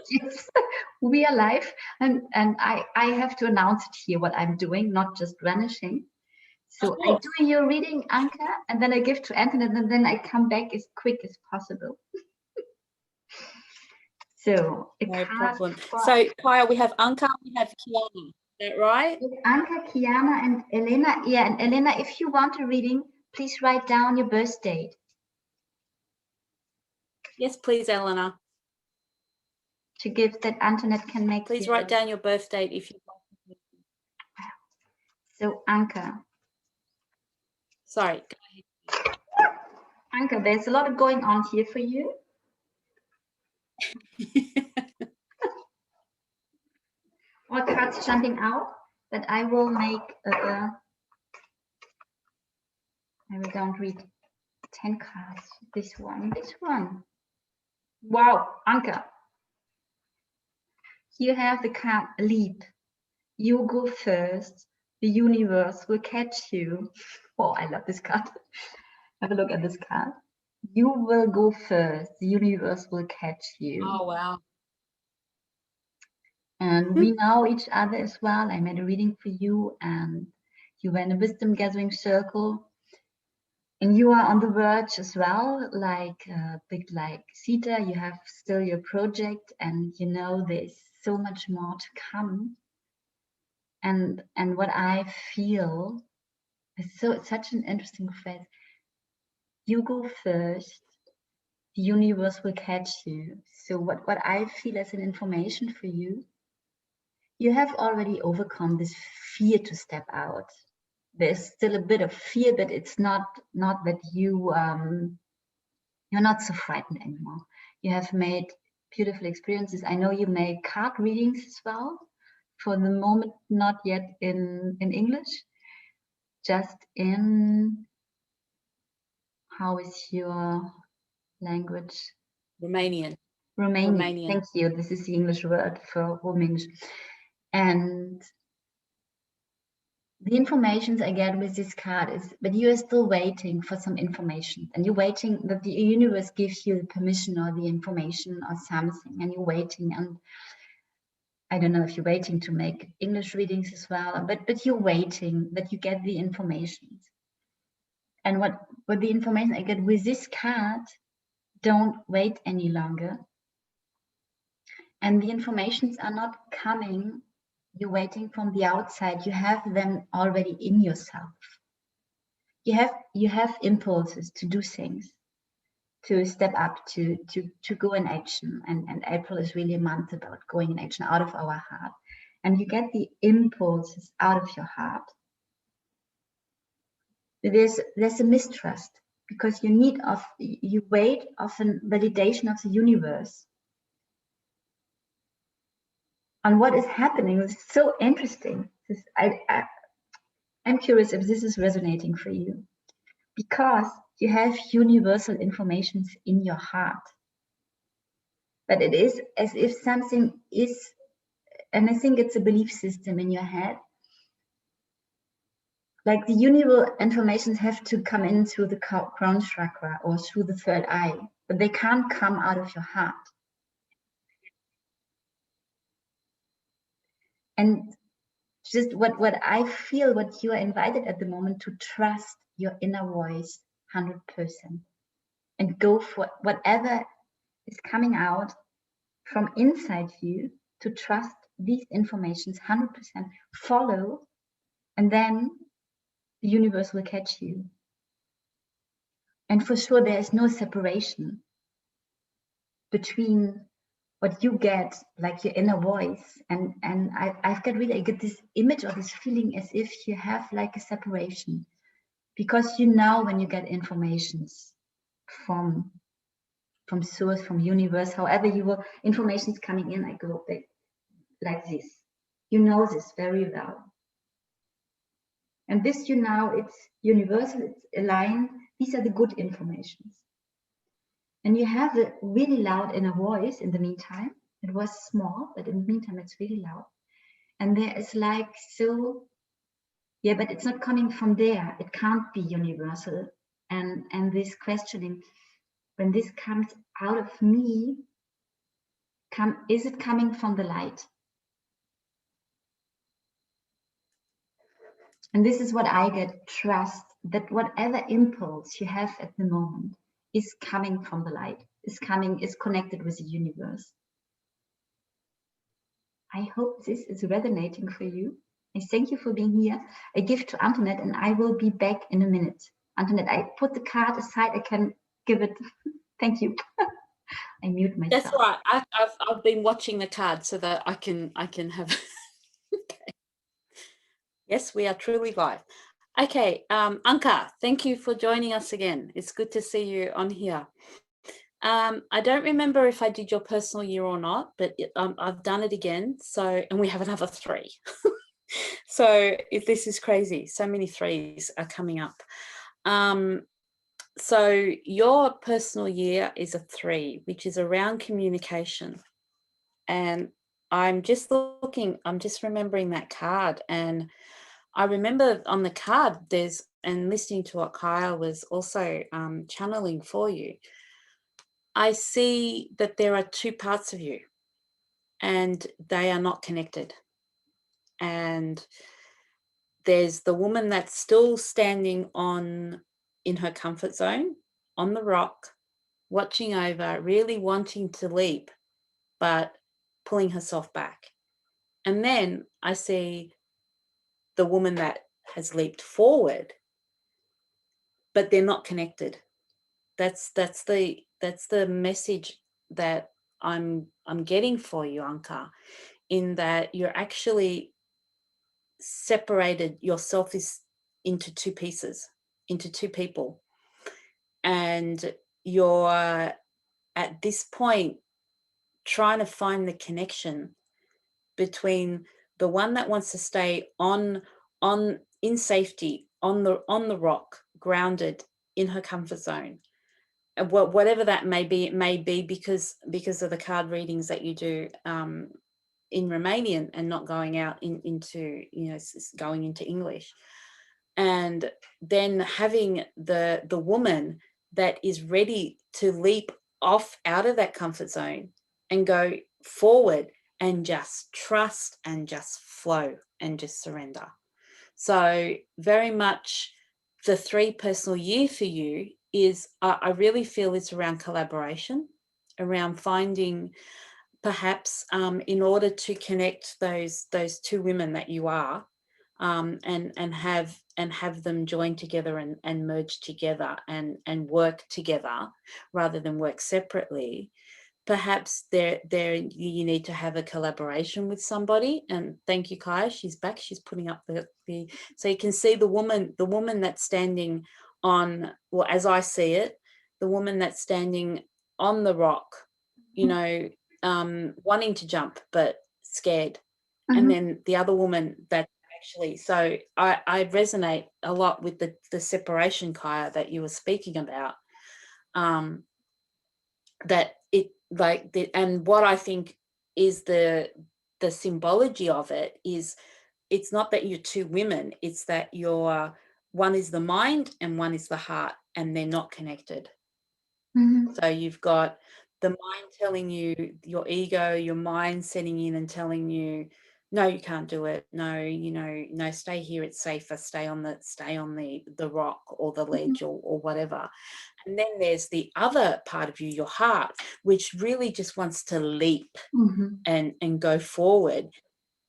Yes, we are live. And I have to announce it here, what I'm doing, not just vanishing. So I do your reading, Anca, and then I give to Antoinette, and then I come back as quick as possible. So no problem. So Kaya, we have Anca, we have Kiana. Is that right? Anca, Kiana, and Elena. Yeah, and Elena, if you want a reading, please write down your birth date. Yes, please, Elena. To give that Antoinette can make. Please write down your birth date if you want. So Anca. Sorry. Anca, there's a lot going on here for you. All cards jumping out, but I will make I don't read 10 cards. This one. Wow, Anca. You have the card leap. You go first. The universe will catch you. Oh, I love this card. Have a look at this card. You will go first. The universe will catch you. Oh, wow. And we know each other as well. I made a reading for you, and you were in a wisdom gathering circle. And you are on the verge as well, like Sita. You have still your project, and you know there's so much more to come. And what I feel is such an interesting phrase. You go first. The universe will catch you. So what I feel as an information for you, you have already overcome this fear to step out. There's still a bit of fear, but it's not that you're not so frightened anymore. You have made beautiful experiences. I know you make card readings as well. For the moment, not yet in English, just in, how is your language? Romanian. Thank you. This is the English word for Romanian. And the information I get with this card is, but you are still waiting for some information, and you're waiting that the universe gives you the permission or the information or something, and you're waiting. And I don't know if you're waiting to make English readings as well, but you're waiting that you get the information. And what the information I get with this card, don't wait any longer. And the informations are not coming, you're waiting from the outside, you have them already in yourself. You have impulses to do things, to step up, to go in action. And April is really a month about going in action out of our heart. And you get the impulses out of your heart. There's a mistrust, because you wait of a validation of the universe on what is happening. It's so interesting. I'm curious if this is resonating for you, because you have universal informations in your heart. But it is as if something is, and I think it's a belief system in your head, like the universal informations have to come in through the crown chakra or through the third eye, but they can't come out of your heart. And just what I feel, what you are invited at the moment, to trust your inner voice 100% and go for whatever is coming out from inside you, to trust these informations 100%, follow, and then the universe will catch you. And for sure, there is no separation between what you get, like your inner voice, and I get this image or this feeling as if you have like a separation, because you know when you get informations from source, from universe, however information is coming in, I go like this. You know this very well. And this, it's universal, it's aligned. These are the good informations. And you have a really loud inner voice in the meantime. It was small, but in the meantime, it's really loud. And there is like, so, yeah, but it's not coming from there. It can't be universal. And this questioning, when this comes out of me, is it coming from the light? And this is what I get, trust that whatever impulse you have at the moment is coming from the light, is connected with the universe. I hope this is resonating for you. I thank you for being here. I give to Antoinette and I will be back in a minute. Antoinette, I put the card aside. I can give it. Thank you. I mute myself. That's right. I've been watching the card so that I can have. Okay. Yes, we are truly live. Okay, Anca, thank you for joining us again. It's good to see you on here. I don't remember if I did your personal year or not, but I've done it again. So, and we have another 3. So this is crazy. So many 3s are coming up. So your personal year is a 3, which is around communication. And I'm just remembering that card. And I remember on the card and listening to what Kaya was also channeling for you, I see that there are 2 parts of you and they are not connected. And there's the woman that's still standing in her comfort zone, on the rock, watching over, really wanting to leap, but pulling herself back. And then I see the woman that has leaped forward, but they're not connected. That's the message that I'm getting for you, Anca, in that you're actually separated yourself into 2 pieces, into 2 people. And you're at this point trying to find the connection between the one that wants to stay on in safety on the rock, grounded in her comfort zone, and whatever that may be. It may be because of the card readings that you do in Romanian and not going out into going into English, and then having the woman that is ready to leap off out of that comfort zone and go forward and just trust and just flow and just surrender. So very much the 3 personal year for you is, I really feel it's around collaboration, around finding perhaps in order to connect those 2 women that you are, and have them join together and merge together and work together rather than work separately. Perhaps there you need to have a collaboration with somebody. And thank you, Kaya. She's back. She's putting up the so you can see the woman that's standing on, well, as I see it, the woman that's standing on the rock, wanting to jump but scared. Mm-hmm. And then the other woman that actually, so I resonate a lot with the separation, Kaya, that you were speaking about. That it and what I think is the symbology of it is, it's not that you're 2 women, it's that one is the mind and one is the heart, and they're not connected. Mm-hmm. So you've got the mind telling you, your ego, your mind setting in and telling you, no, you can't do it. No, no, stay here. It's safer. Stay on the rock or the ledge, mm-hmm. or whatever. And then there's the other part of you, your heart, which really just wants to leap, mm-hmm. and go forward.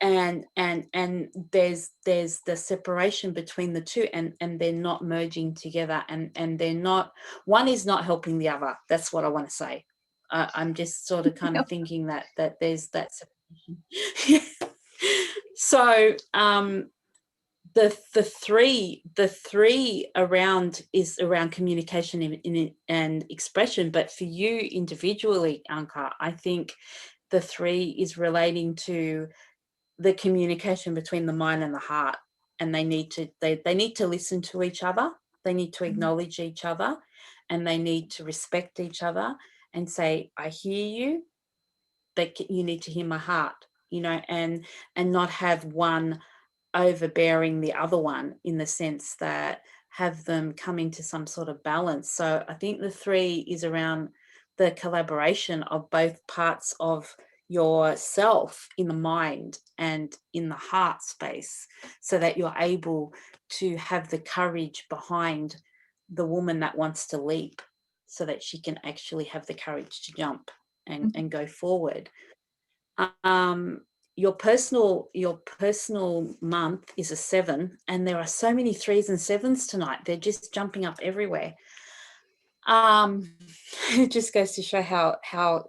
And there's the separation between the 2, and they're not merging together, and they're not, one is not helping the other. That's what I want to say. I'm just sort of kind of thinking that there's that separation. So the three around is around communication and expression, but for you individually, Anca, I think the 3 is relating to the communication between the mind and the heart, and they need to listen to each other. They need to acknowledge each other, and they need to respect each other and say, I hear you, but you need to hear my heart, you know, and not have one overbearing the other one, in the sense that have them come into some sort of balance. So I think the 3 is around the collaboration of both parts of yourself, in the mind and in the heart space, so that you're able to have the courage behind the woman that wants to leap, so that she can actually have the courage to jump and go forward. Your personal month is a 7, and there are so many 3s and 7s tonight. They're just jumping up everywhere. It just goes to show how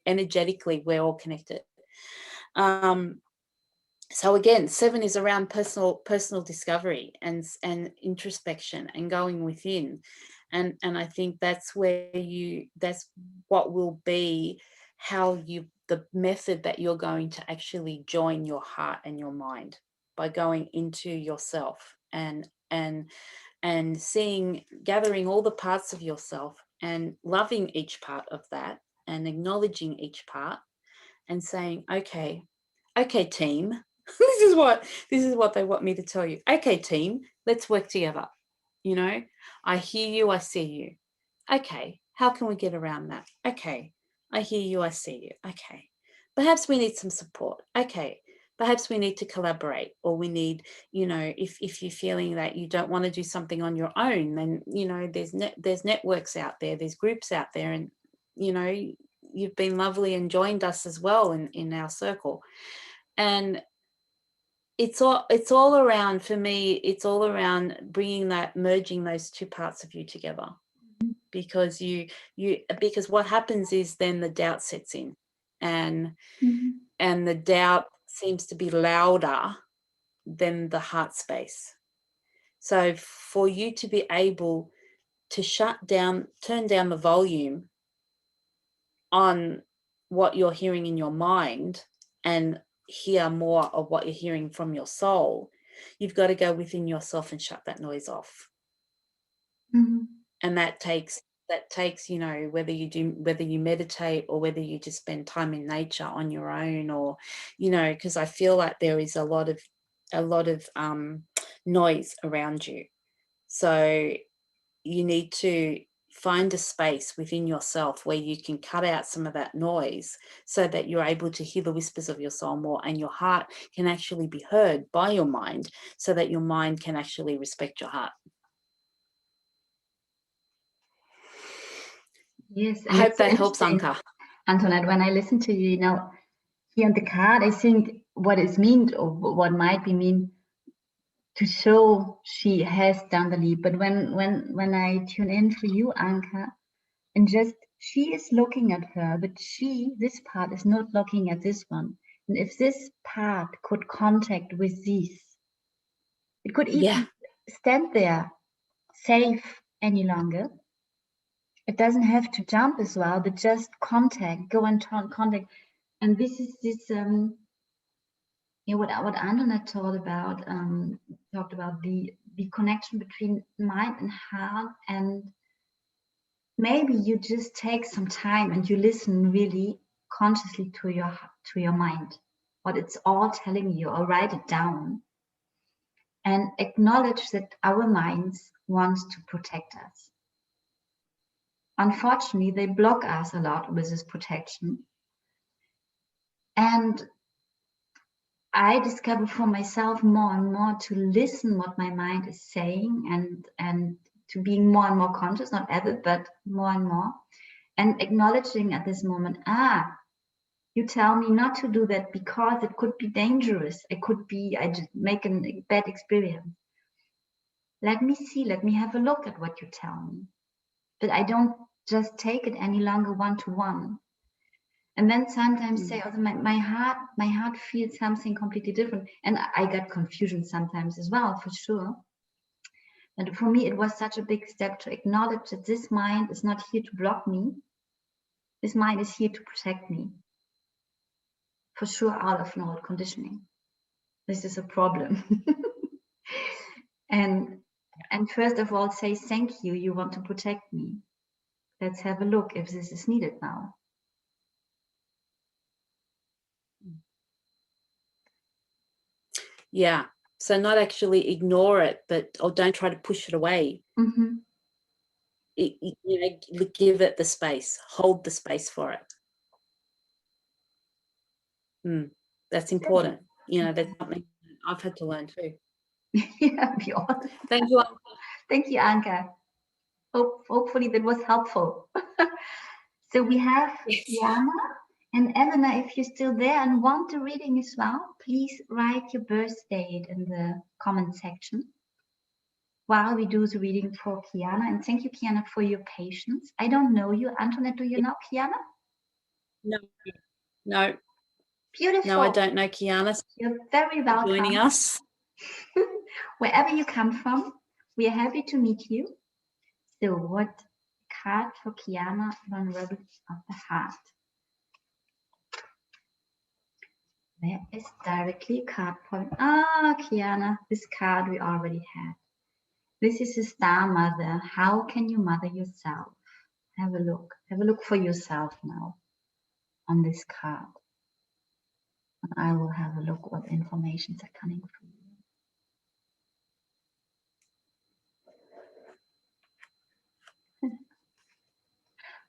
energetically we're all connected. So again, 7 is around personal discovery and introspection and going within, and I think that's what will be the method that you're going to actually join your heart and your mind, by going into yourself and gathering all the parts of yourself and loving each part of that and acknowledging each part and saying, okay team, this is what they want me to tell you. Okay team, let's work together. You know, I hear you, I see you. Okay, how can we get around that? Okay, I hear you, I see you. Okay, perhaps we need some support. Okay, perhaps we need to collaborate, or we need, you know, if you're feeling that you don't want to do something on your own, then, you know, there's networks out there, there's groups out there, and, you know, you've been lovely and joined us as well in our circle. And it's all around, for me, it's all around merging those 2 parts of you together. Because because what happens is then the doubt sets in, and the doubt seems to be louder than the heart space. So for you to be able to turn down the volume on what you're hearing in your mind and hear more of what you're hearing from your soul, you've got to go within yourself and shut that noise off. And that takes, you know, whether you meditate, or whether you just spend time in nature on your own, or, you know, because I feel like there is a lot of noise around you. So you need to find a space within yourself where you can cut out some of that noise, so that you're able to hear the whispers of your soul more, and your heart can actually be heard by your mind, so that your mind can actually respect your heart. Yes, I hope that helps, Anca. Antoinette, when I listen to you, you know, here on the card, I think what is mean, or what might be mean, to show she has done the leap. But when I tune in for you, Anca, and just she is looking at her, but this part is not looking at this one. And if this part could contact with this, it could even stand there safe any longer. It doesn't have to jump as well, but just go and contact. And this is this what Antoinette talked about the connection between mind and heart. And maybe you just take some time and you listen really consciously to your mind, what it's all telling you, or write it down and acknowledge that our minds wants to protect us. Unfortunately, they block us a lot with this protection. And I discover for myself more and more to listen what my mind is saying, and to being more and more conscious, not ever, but more and more, and acknowledging at this moment, you tell me not to do that because it could be dangerous. I just make a bad experience. Let me see, let me have a look at what you tell me. But I don't just take it any longer one-to-one. And then sometimes say, oh, my heart feels something completely different. And I got confusion sometimes as well, for sure. And for me, it was such a big step to acknowledge that this mind is not here to block me. This mind is here to protect me for sure out of neural conditioning. This is a problem. and first of all, say thank you. You want to protect me. Let's have a look if this is needed now. Yeah. So not actually ignore it, or don't try to push it away. Mm-hmm. You know, give it the space, hold the space for it. That's important. You know, that's something I've had to learn too. Yeah, we all. Thank you, Anca. Thank you, Anca. Hopefully that was helpful. So we have Kiana and Elena. If you're still there and want the reading as well, please write your birth date in the comment section while we do the reading for Kiana. And thank you, Kiana, for your patience. I don't know you. Antoinette, do you know Kiana? No. Beautiful. No, I don't know Kiana. You're very welcome. Joining us. Wherever you come from, we are happy to meet you. So what card for Kiana, Vulnerable of the Heart? There is directly a card point. Ah, Kiana, this card we already had. This is a star mother. How can you mother yourself? Have a look. Have a look for yourself now on this card. And I will have a look what informations are coming for you.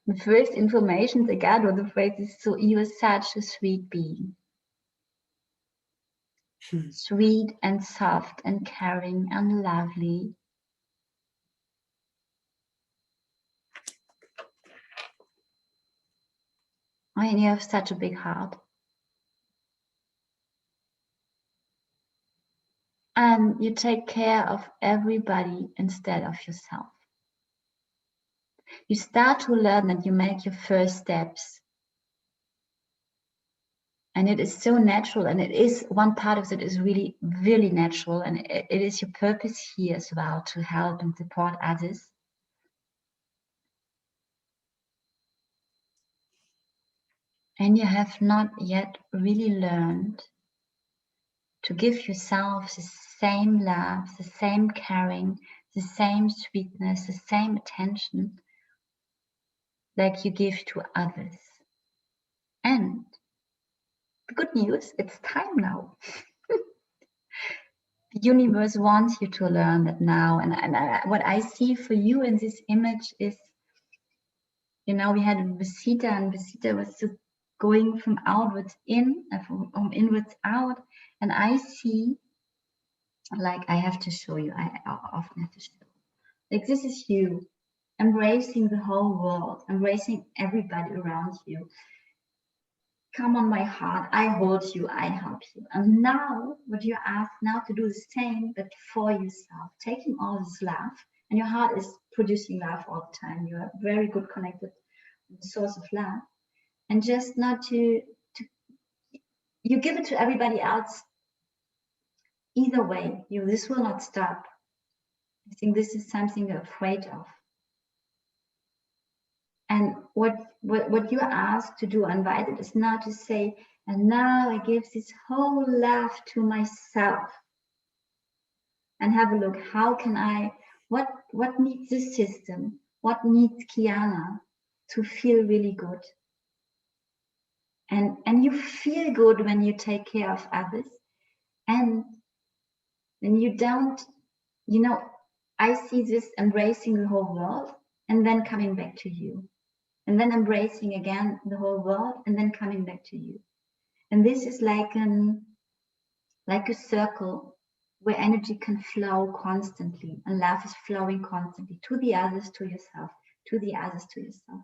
The first information I got was the phrase is, so you are such a sweet being. Sweet and soft and caring and lovely. And you have such a big heart. And you take care of everybody instead of yourself. You start to learn that you make your first steps. And it is so natural, and it is one part of it is really, really natural. And it is your purpose here as well to help and support others. And you have not yet really learned to give yourself the same love, the same caring, the same sweetness, the same attention like you give to others. And the good news, it's time now. The universe wants you to learn that now. And what I see for you in this image is, you know, we had with Sita, and Sita was going from outwards in, from inwards out. And I see, like, I have to show you, I often have to show. Like, this is you embracing the whole world, embracing everybody around you. Come on, my heart, I hold you, I help you. And now, what you're asked now to do the same, but for yourself, taking all this love, and your heart is producing love all the time. You are very good connected with the source of love. And just not to you give it to everybody else. Either way, this will not stop. I think this is something you're afraid of. And what you're asked to do, invited, is now to say, and now I give this whole love to myself. And have a look, how can I, what needs this system? What needs Kiana to feel really good? And you feel good when you take care of others. And when you don't, you know, I see this embracing the whole world and then coming back to you. And then embracing again the whole world and then coming back to you. And this is like a circle where energy can flow constantly and love is flowing constantly to the others, to yourself, to the others, to yourself.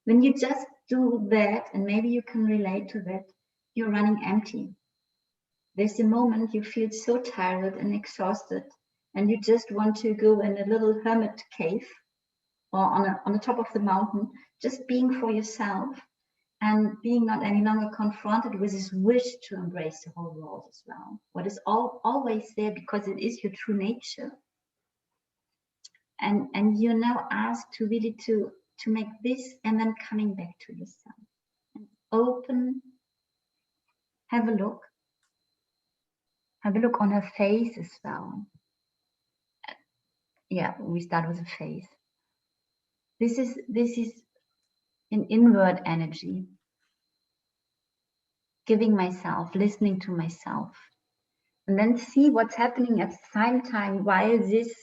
When you just do that, and maybe you can relate to that, you're running empty. There's a moment you feel so tired and exhausted and you just want to go in a little hermit cave or on the top of the mountain, just being for yourself and being not any longer confronted with this wish to embrace the whole world as well. What is always there because it is your true nature. And you're now asked to really to make this and then coming back to yourself. And open Have a look. Have a look on her face as well. Yeah, we start with the face. This is an inward energy. Giving myself, listening to myself. And then see what's happening at the same time while this,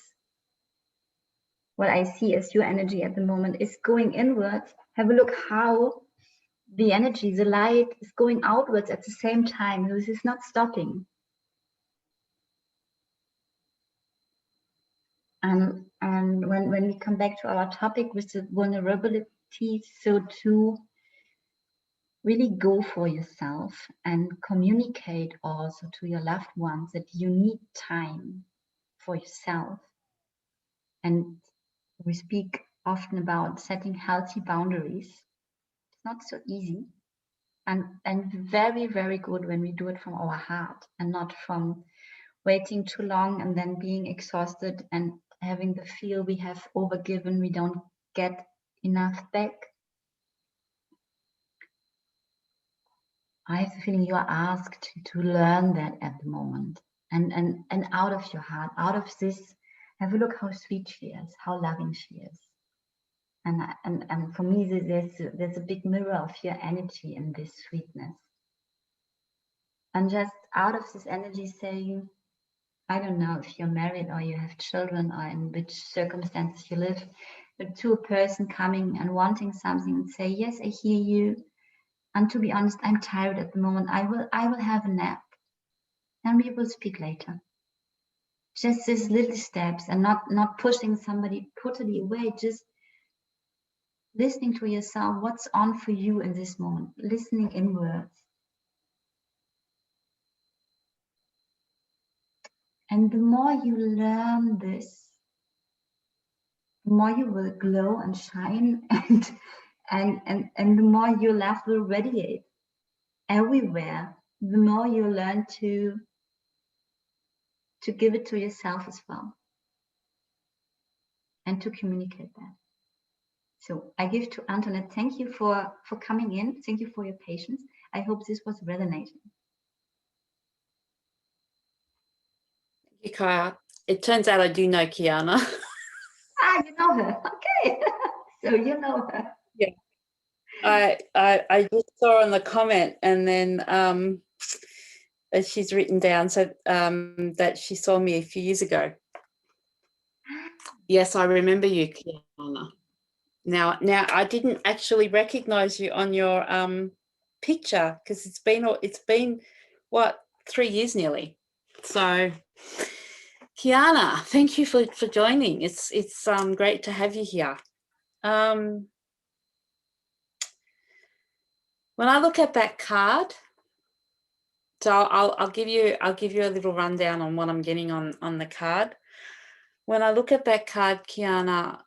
what I see as your energy at the moment, is going inwards. Have a look how the energy, the light is going outwards at the same time. This is not stopping. And when we come back to our topic with the vulnerability, so to really go for yourself and communicate also to your loved ones that you need time for yourself. And we speak often about setting healthy boundaries. It's not so easy, and very, very good when we do it from our heart and not from waiting too long and then being exhausted and having the feel we have overgiven, we don't get enough back. I have the feeling you are asked to learn that at the moment, and out of your heart, out of this, have a look how sweet she is, how loving she is. And for me, there's a big mirror of your energy in this sweetness. And just out of this energy saying, I don't know if you're married or you have children or in which circumstances you live, but to a person coming and wanting something and say, yes, I hear you. And to be honest, I'm tired at the moment. I will have a nap. And we will speak later. Just these little steps and not pushing somebody totally away, just listening to yourself, what's on for you in this moment, listening inwards. And the more you learn this, the more you will glow and shine, and the more your love will radiate everywhere. The more you learn to give it to yourself as well, and to communicate that. So I give to Antoinette. Thank you for coming in. Thank you for your patience. I hope this was resonating. Thank you, Kaya. It turns out I do know Kiana. You know her. Okay. So you know her. Yeah. I just saw on the comment, and then she's written down so that she saw me a few years ago. Yes, I remember you, Kiana. Now I didn't actually recognize you on your picture because it's been what, 3 years nearly. So Kiana, thank you for joining. It's great to have you here. When I look at that card, so I'll give you a little rundown on what I'm getting on the card. When I look at that card, Kiana,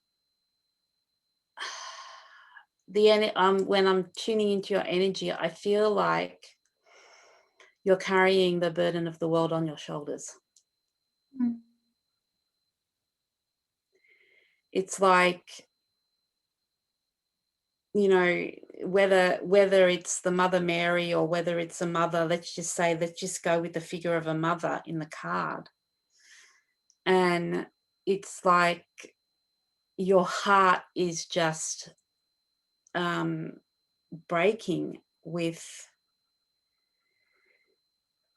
when I'm tuning into your energy, I feel like you're carrying the burden of the world on your shoulders. Mm. It's like, you know, whether it's the Mother Mary or whether it's a mother, let's just go with the figure of a mother in the card. And it's like your heart is just breaking with,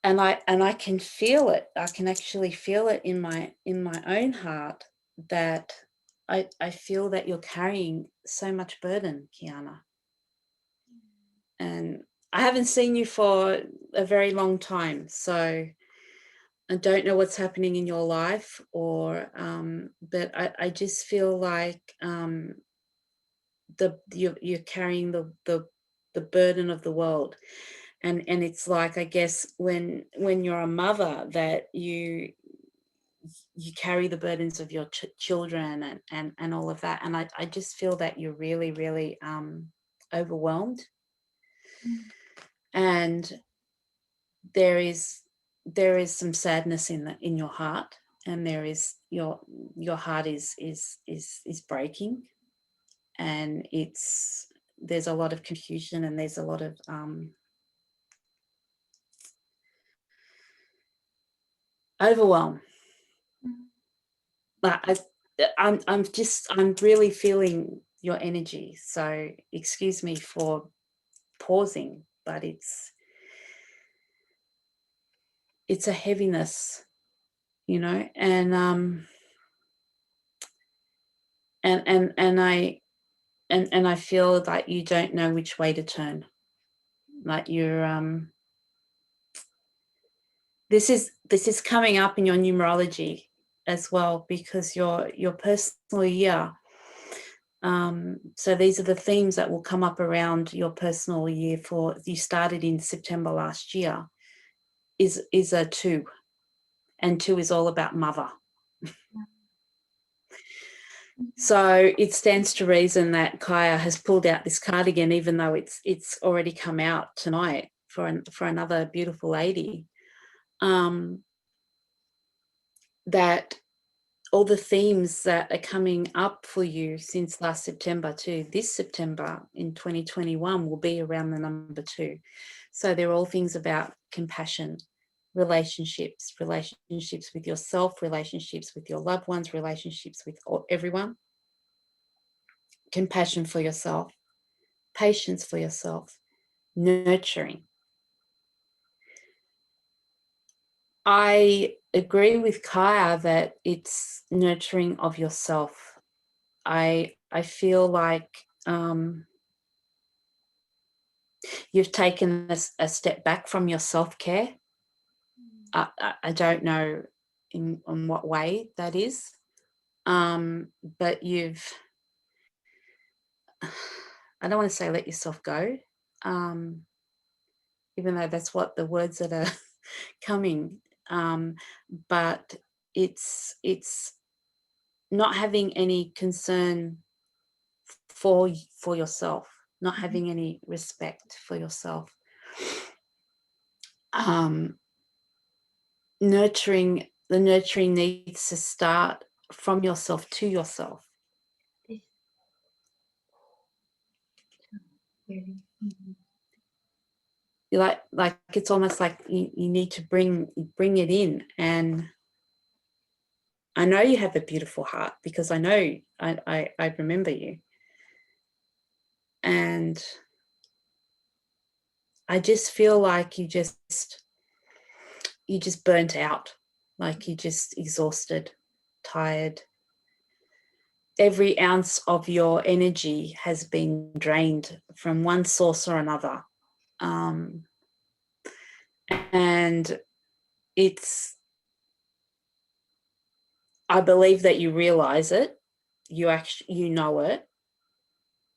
and I can feel it. I can actually feel it in my own heart, that I feel that you're carrying so much burden, Kiana. And I haven't seen you for a very long time, so I don't know what's happening in your life, or but I just feel like you're carrying the burden of the world, and it's like, I guess when you're a mother, that you carry the burdens of your children and all of that, and I just feel that you're really, really overwhelmed. Mm. And there is some sadness in your heart, and there is your heart is breaking, and there's a lot of confusion, and there's a lot of Overwhelm. But I'm really feeling your energy. So excuse me for pausing, but it's a heaviness, you know, and I feel that you don't know which way to turn. Like you're this is coming up in your numerology as well, because your personal year, so these are the themes that will come up around your personal year. For you started in September last year, is a 2, and 2 is all about mother. So it stands to reason that Kaya has pulled out this card again, even though it's already come out tonight for another beautiful lady. That all the themes that are coming up for you since last September to this September in 2021 will be around the number 2. So they're all things about compassion, relationships with yourself, relationships with your loved ones, relationships with everyone. Compassion for yourself, patience for yourself, nurturing. I agree with Kaya that it's nurturing of yourself. I feel like you've taken a step back from your self-care. I don't know on what way that is, but you've, I don't want to say let yourself go, even though that's what the words that are coming, but it's not having any concern for yourself, not having any respect for yourself. The nurturing needs to start from yourself to yourself. Like it's almost like you need to bring it in. And I know you have a beautiful heart, because I know I remember you, and I just feel like you just burnt out, like you just exhausted, tired. Every ounce of your energy has been drained from one source or another. And I believe that you realize it, you know it,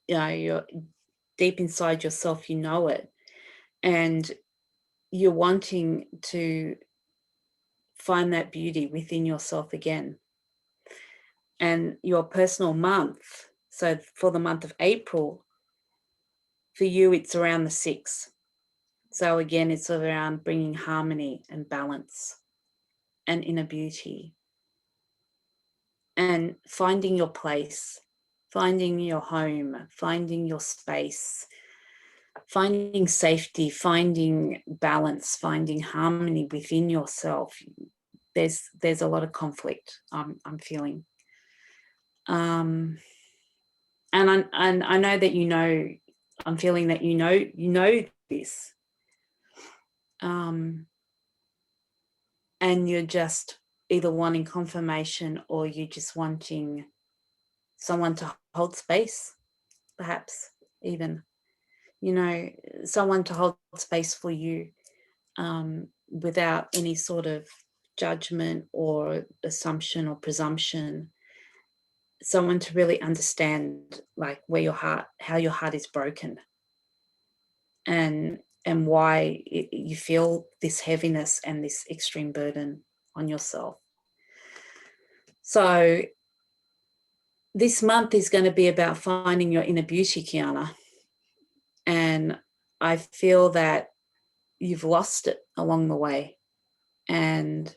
you know, you're deep inside yourself, you know it, and you're wanting to find that beauty within yourself again. And your personal month, so for the month of April, for you, it's around the 6. So again, it's around bringing harmony and balance and inner beauty, and finding your place, finding your home, finding your space, finding safety, finding balance, finding harmony within yourself. There's a lot of conflict I'm feeling, and I know that you know. I'm feeling that you know this, and you're just either wanting confirmation, or you're just wanting someone to hold space, perhaps even, you know, someone to hold space for you, without any sort of judgment or assumption or presumption. Someone to really understand, like, how your heart is broken, and why you feel this heaviness and this extreme burden on yourself. So this month is going to be about finding your inner beauty, Kiana. And I feel that you've lost it along the way, and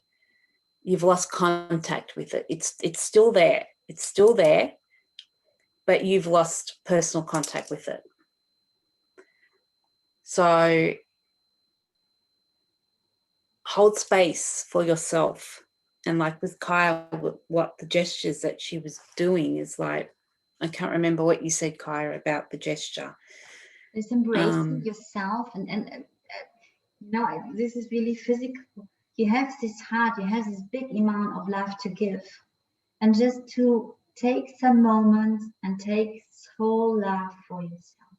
you've lost contact with it. It's still there. It's still there, but you've lost personal contact with it. So hold space for yourself. And like with Kaya, what the gestures that she was doing is like, I can't remember what you said, Kaya, about the gesture. Just embracing yourself, and this is really physical. You have this heart, you have this big amount of love to give, and just to take some moments and take whole love for yourself.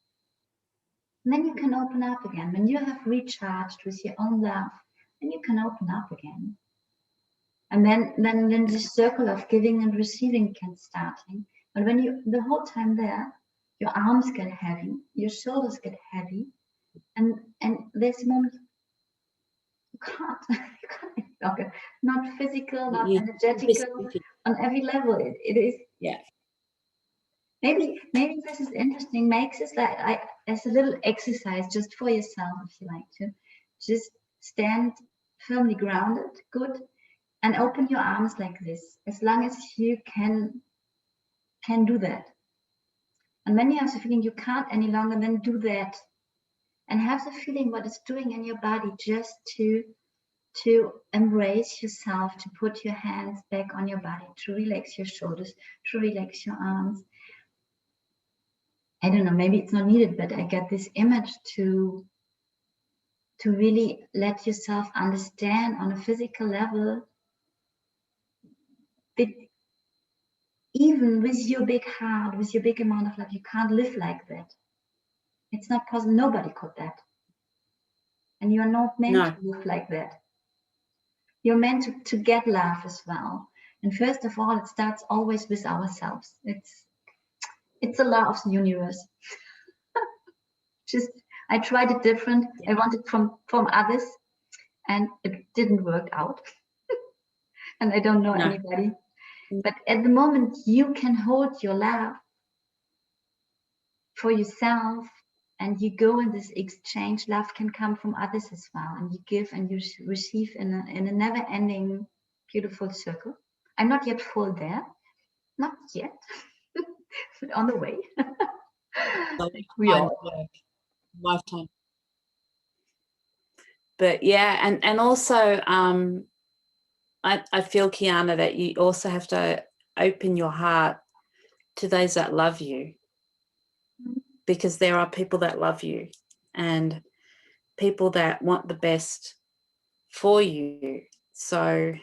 And then you can open up again. When you have recharged with your own love, then you can open up again. And then this circle of giving and receiving can starting. But when you the whole time there, your arms get heavy, your shoulders get heavy, and there's a moment you can't any longer. Not physical, not energetical, on every level. It is. Yeah. Maybe this is interesting. Makes us like as a little exercise just for yourself, if you like to, just stand firmly grounded, good, and open your arms like this, as long as you can do that. And when you have the feeling you can't any longer, then do that, and have the feeling what it's doing in your body, just to embrace yourself, to put your hands back on your body, to relax your shoulders, to relax your arms. I don't know, maybe it's not needed, but I get this image to really let yourself understand on a physical level that even with your big heart, with your big amount of love, you can't live like that. It's not possible. Nobody could that. And you are not meant to live like that. You're meant to get love as well. And first of all, it starts always with ourselves. It's a law of the universe. Just I tried it different. I wanted from others, and it didn't work out. And I don't know anybody. But at the moment you can hold your love for yourself, and you go in this exchange, love can come from others as well, and you give and you receive in a never-ending beautiful circle. I'm not yet full there, not yet, but on the way. We are. Lifetime. But yeah, and also I feel, Kiana, that you also have to open your heart to those that love you, because there are people that love you and people that want the best for you. So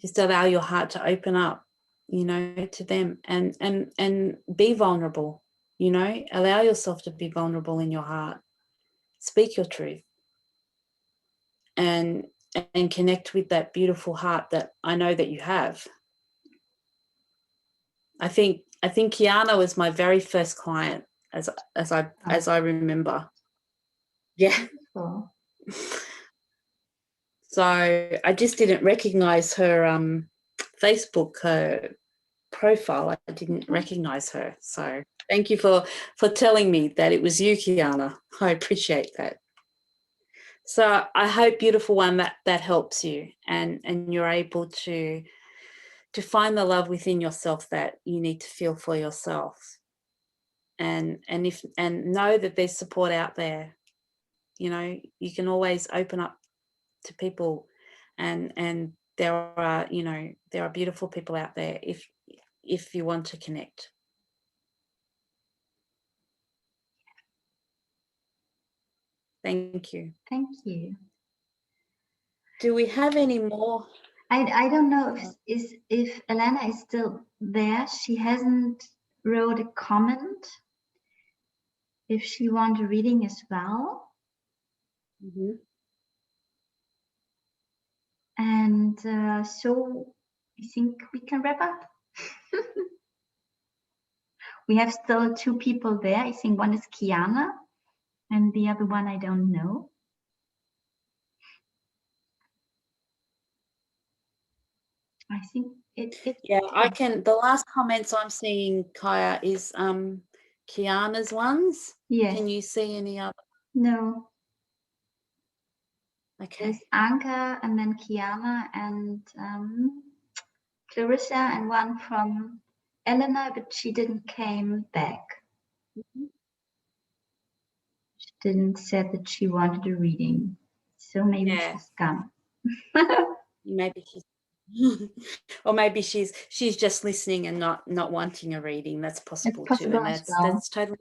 just allow your heart to open up, to them, and be vulnerable, allow yourself to be vulnerable in your heart. Speak your truth and connect with that beautiful heart that I know that you have. I think Kiana was my very first client, as I remember. Yeah. Oh. So I just didn't recognize her Facebook profile. I didn't recognize her. So thank you for telling me that it was you, Kiana. I appreciate that. So I hope, beautiful one, that helps you, and you're able to find the love within yourself that you need to feel for yourself, and know that there's support out there. You can always open up to people, and there are beautiful people out there if you want to connect. Thank you. Thank you. Do we have any more? I don't know if Elena is still there. She hasn't wrote a comment. If she wants a reading as well. Mm-hmm. And so I think we can wrap up. We have still two people there. I think one is Kiana and the other one I don't know. I think yeah, I can. The last comments I'm seeing, Kaya, is Kiana's ones. Yes. Can you see any other? No. Okay. There's Anca and then Kiana and Clarissa, and one from Elena, but she didn't came back. Mm-hmm. She didn't said that she wanted a reading. So maybe she's gone. Maybe she's or maybe she's just listening and not wanting a reading. That's possible, too. And that's totally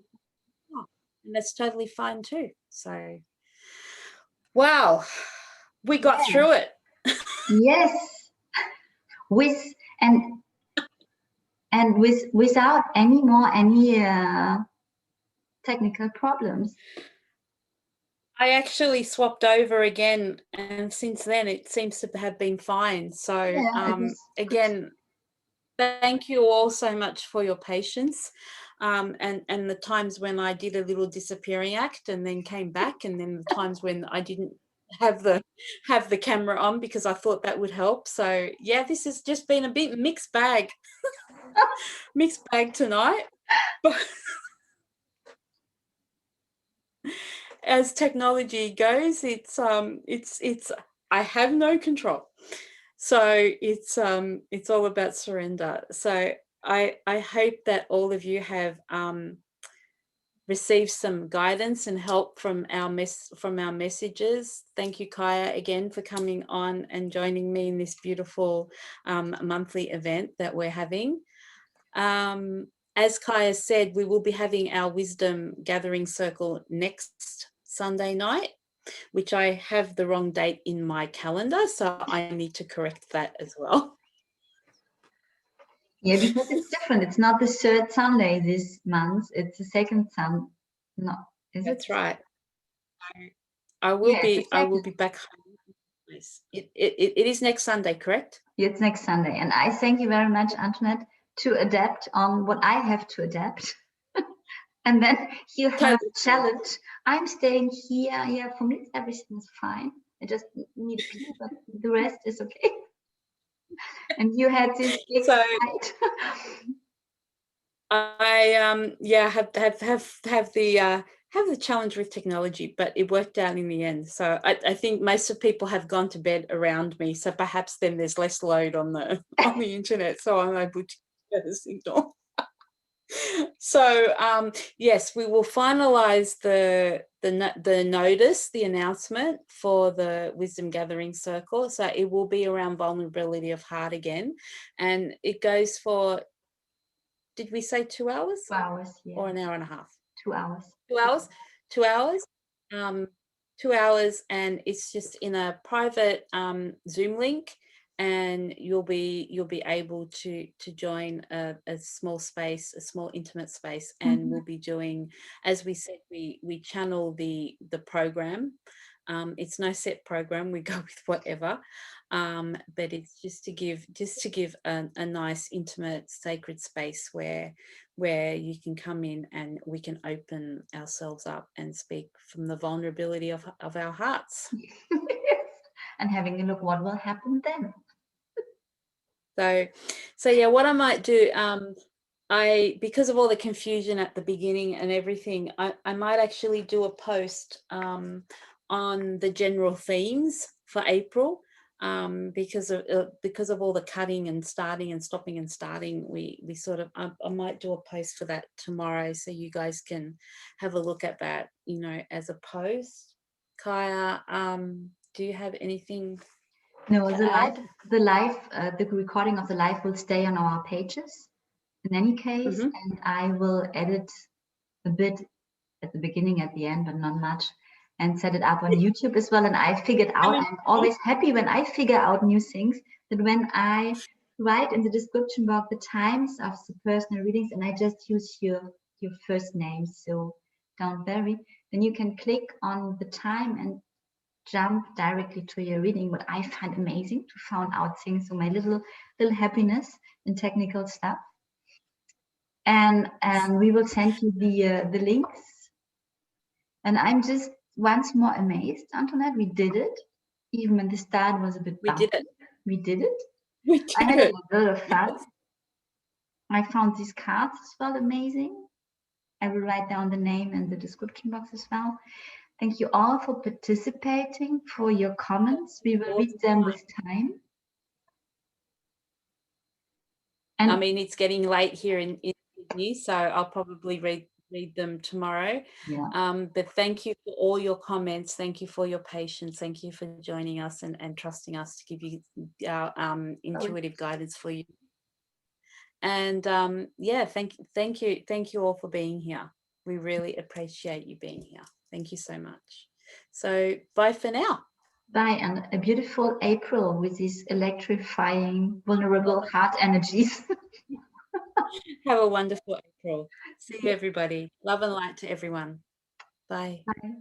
and that's totally fine too. So wow, we got through it. Yes. Without any technical problems. I actually swapped over again, and since then it seems to have been fine. So again, thank you all so much for your patience, and the times when I did a little disappearing act and then came back, and then the times when I didn't have the camera on because I thought that would help. So yeah, this has just been a bit mixed bag tonight, but as technology goes, it's I have no control, so it's all about surrender. So I hope that all of you have received some guidance and help from our messages. Thank you, Kaya, again for coming on and joining me in this beautiful monthly event that we're having. As Kaya said, we will be having our wisdom gathering circle next Sunday night, which I have the wrong date in my calendar, so I need to correct that as well. Yeah, because it's different. It's not the third Sunday this month. It's the second Sunday. No, That's right. I will be back home. It is next Sunday, correct? It's next Sunday. And I thank you very much, Antoinette, to adapt on what I have to adapt. And then you have a challenge. I'm staying here. Yeah, for me, everything is fine. I just need a pee, but the rest is okay. And you had this big fight. I have the challenge with technology, but it worked out in the end. So I think most of people have gone to bed around me. So perhaps then there's less load on the internet, so I'm able to get a signal. So yes, we will finalize the notice, the announcement for the Wisdom Gathering Circle. So it will be around vulnerability of heart again, and it goes for, did we say 2 hours? 2 hours, yeah. Or an hour and a half? 2 hours. 2 hours? 2 hours. 2 hours, and it's just in a private Zoom link, and you'll be able to join a small space, a small intimate space, and we'll be doing, as we said, we channel the program. It's no set program, we go with whatever, but it's just to give a nice intimate sacred space where you can come in and we can open ourselves up and speak from the vulnerability of our hearts. And having a look what will happen then. So yeah, what I might do, because of all the confusion at the beginning and everything, I might actually do a post on the general themes for April, because of all the cutting and starting and stopping and starting. We sort of, I might do a post for that tomorrow, so you guys can have a look at that, as a post. Kaya, do you have anything? No, the recording of the live will stay on our pages in any case, and I will edit a bit at the beginning, at the end, but not much, and set it up on YouTube as well. And I figured out, I'm always happy when I figure out new things, that when I write in the description box the times of the personal readings, and I just use your first name, so don't worry, then you can click on the time and jump directly to your reading, what I find amazing to find out things. So my little happiness in technical stuff. And we will send you the links. And I'm just once more amazed, Antoinette, we did it. Even when the start was a bit bumpy. We did it. I had a lot of fun. I found these cards as well amazing. I will write down the name in the description box as well. Thank you all for participating, for your comments. We will read them with time. And I mean, it's getting late here in Sydney, so I'll probably read read them tomorrow. Yeah. But thank you for all your comments. Thank you for your patience. Thank you for joining us and trusting us to give you our intuitive guidance for you. And yeah, thank you all for being here. We really appreciate you being here. Thank you so much. So bye for now. Bye, and a beautiful April with these electrifying, vulnerable heart energies. Have a wonderful April. See you, everybody. Love and light to everyone. Bye. Bye.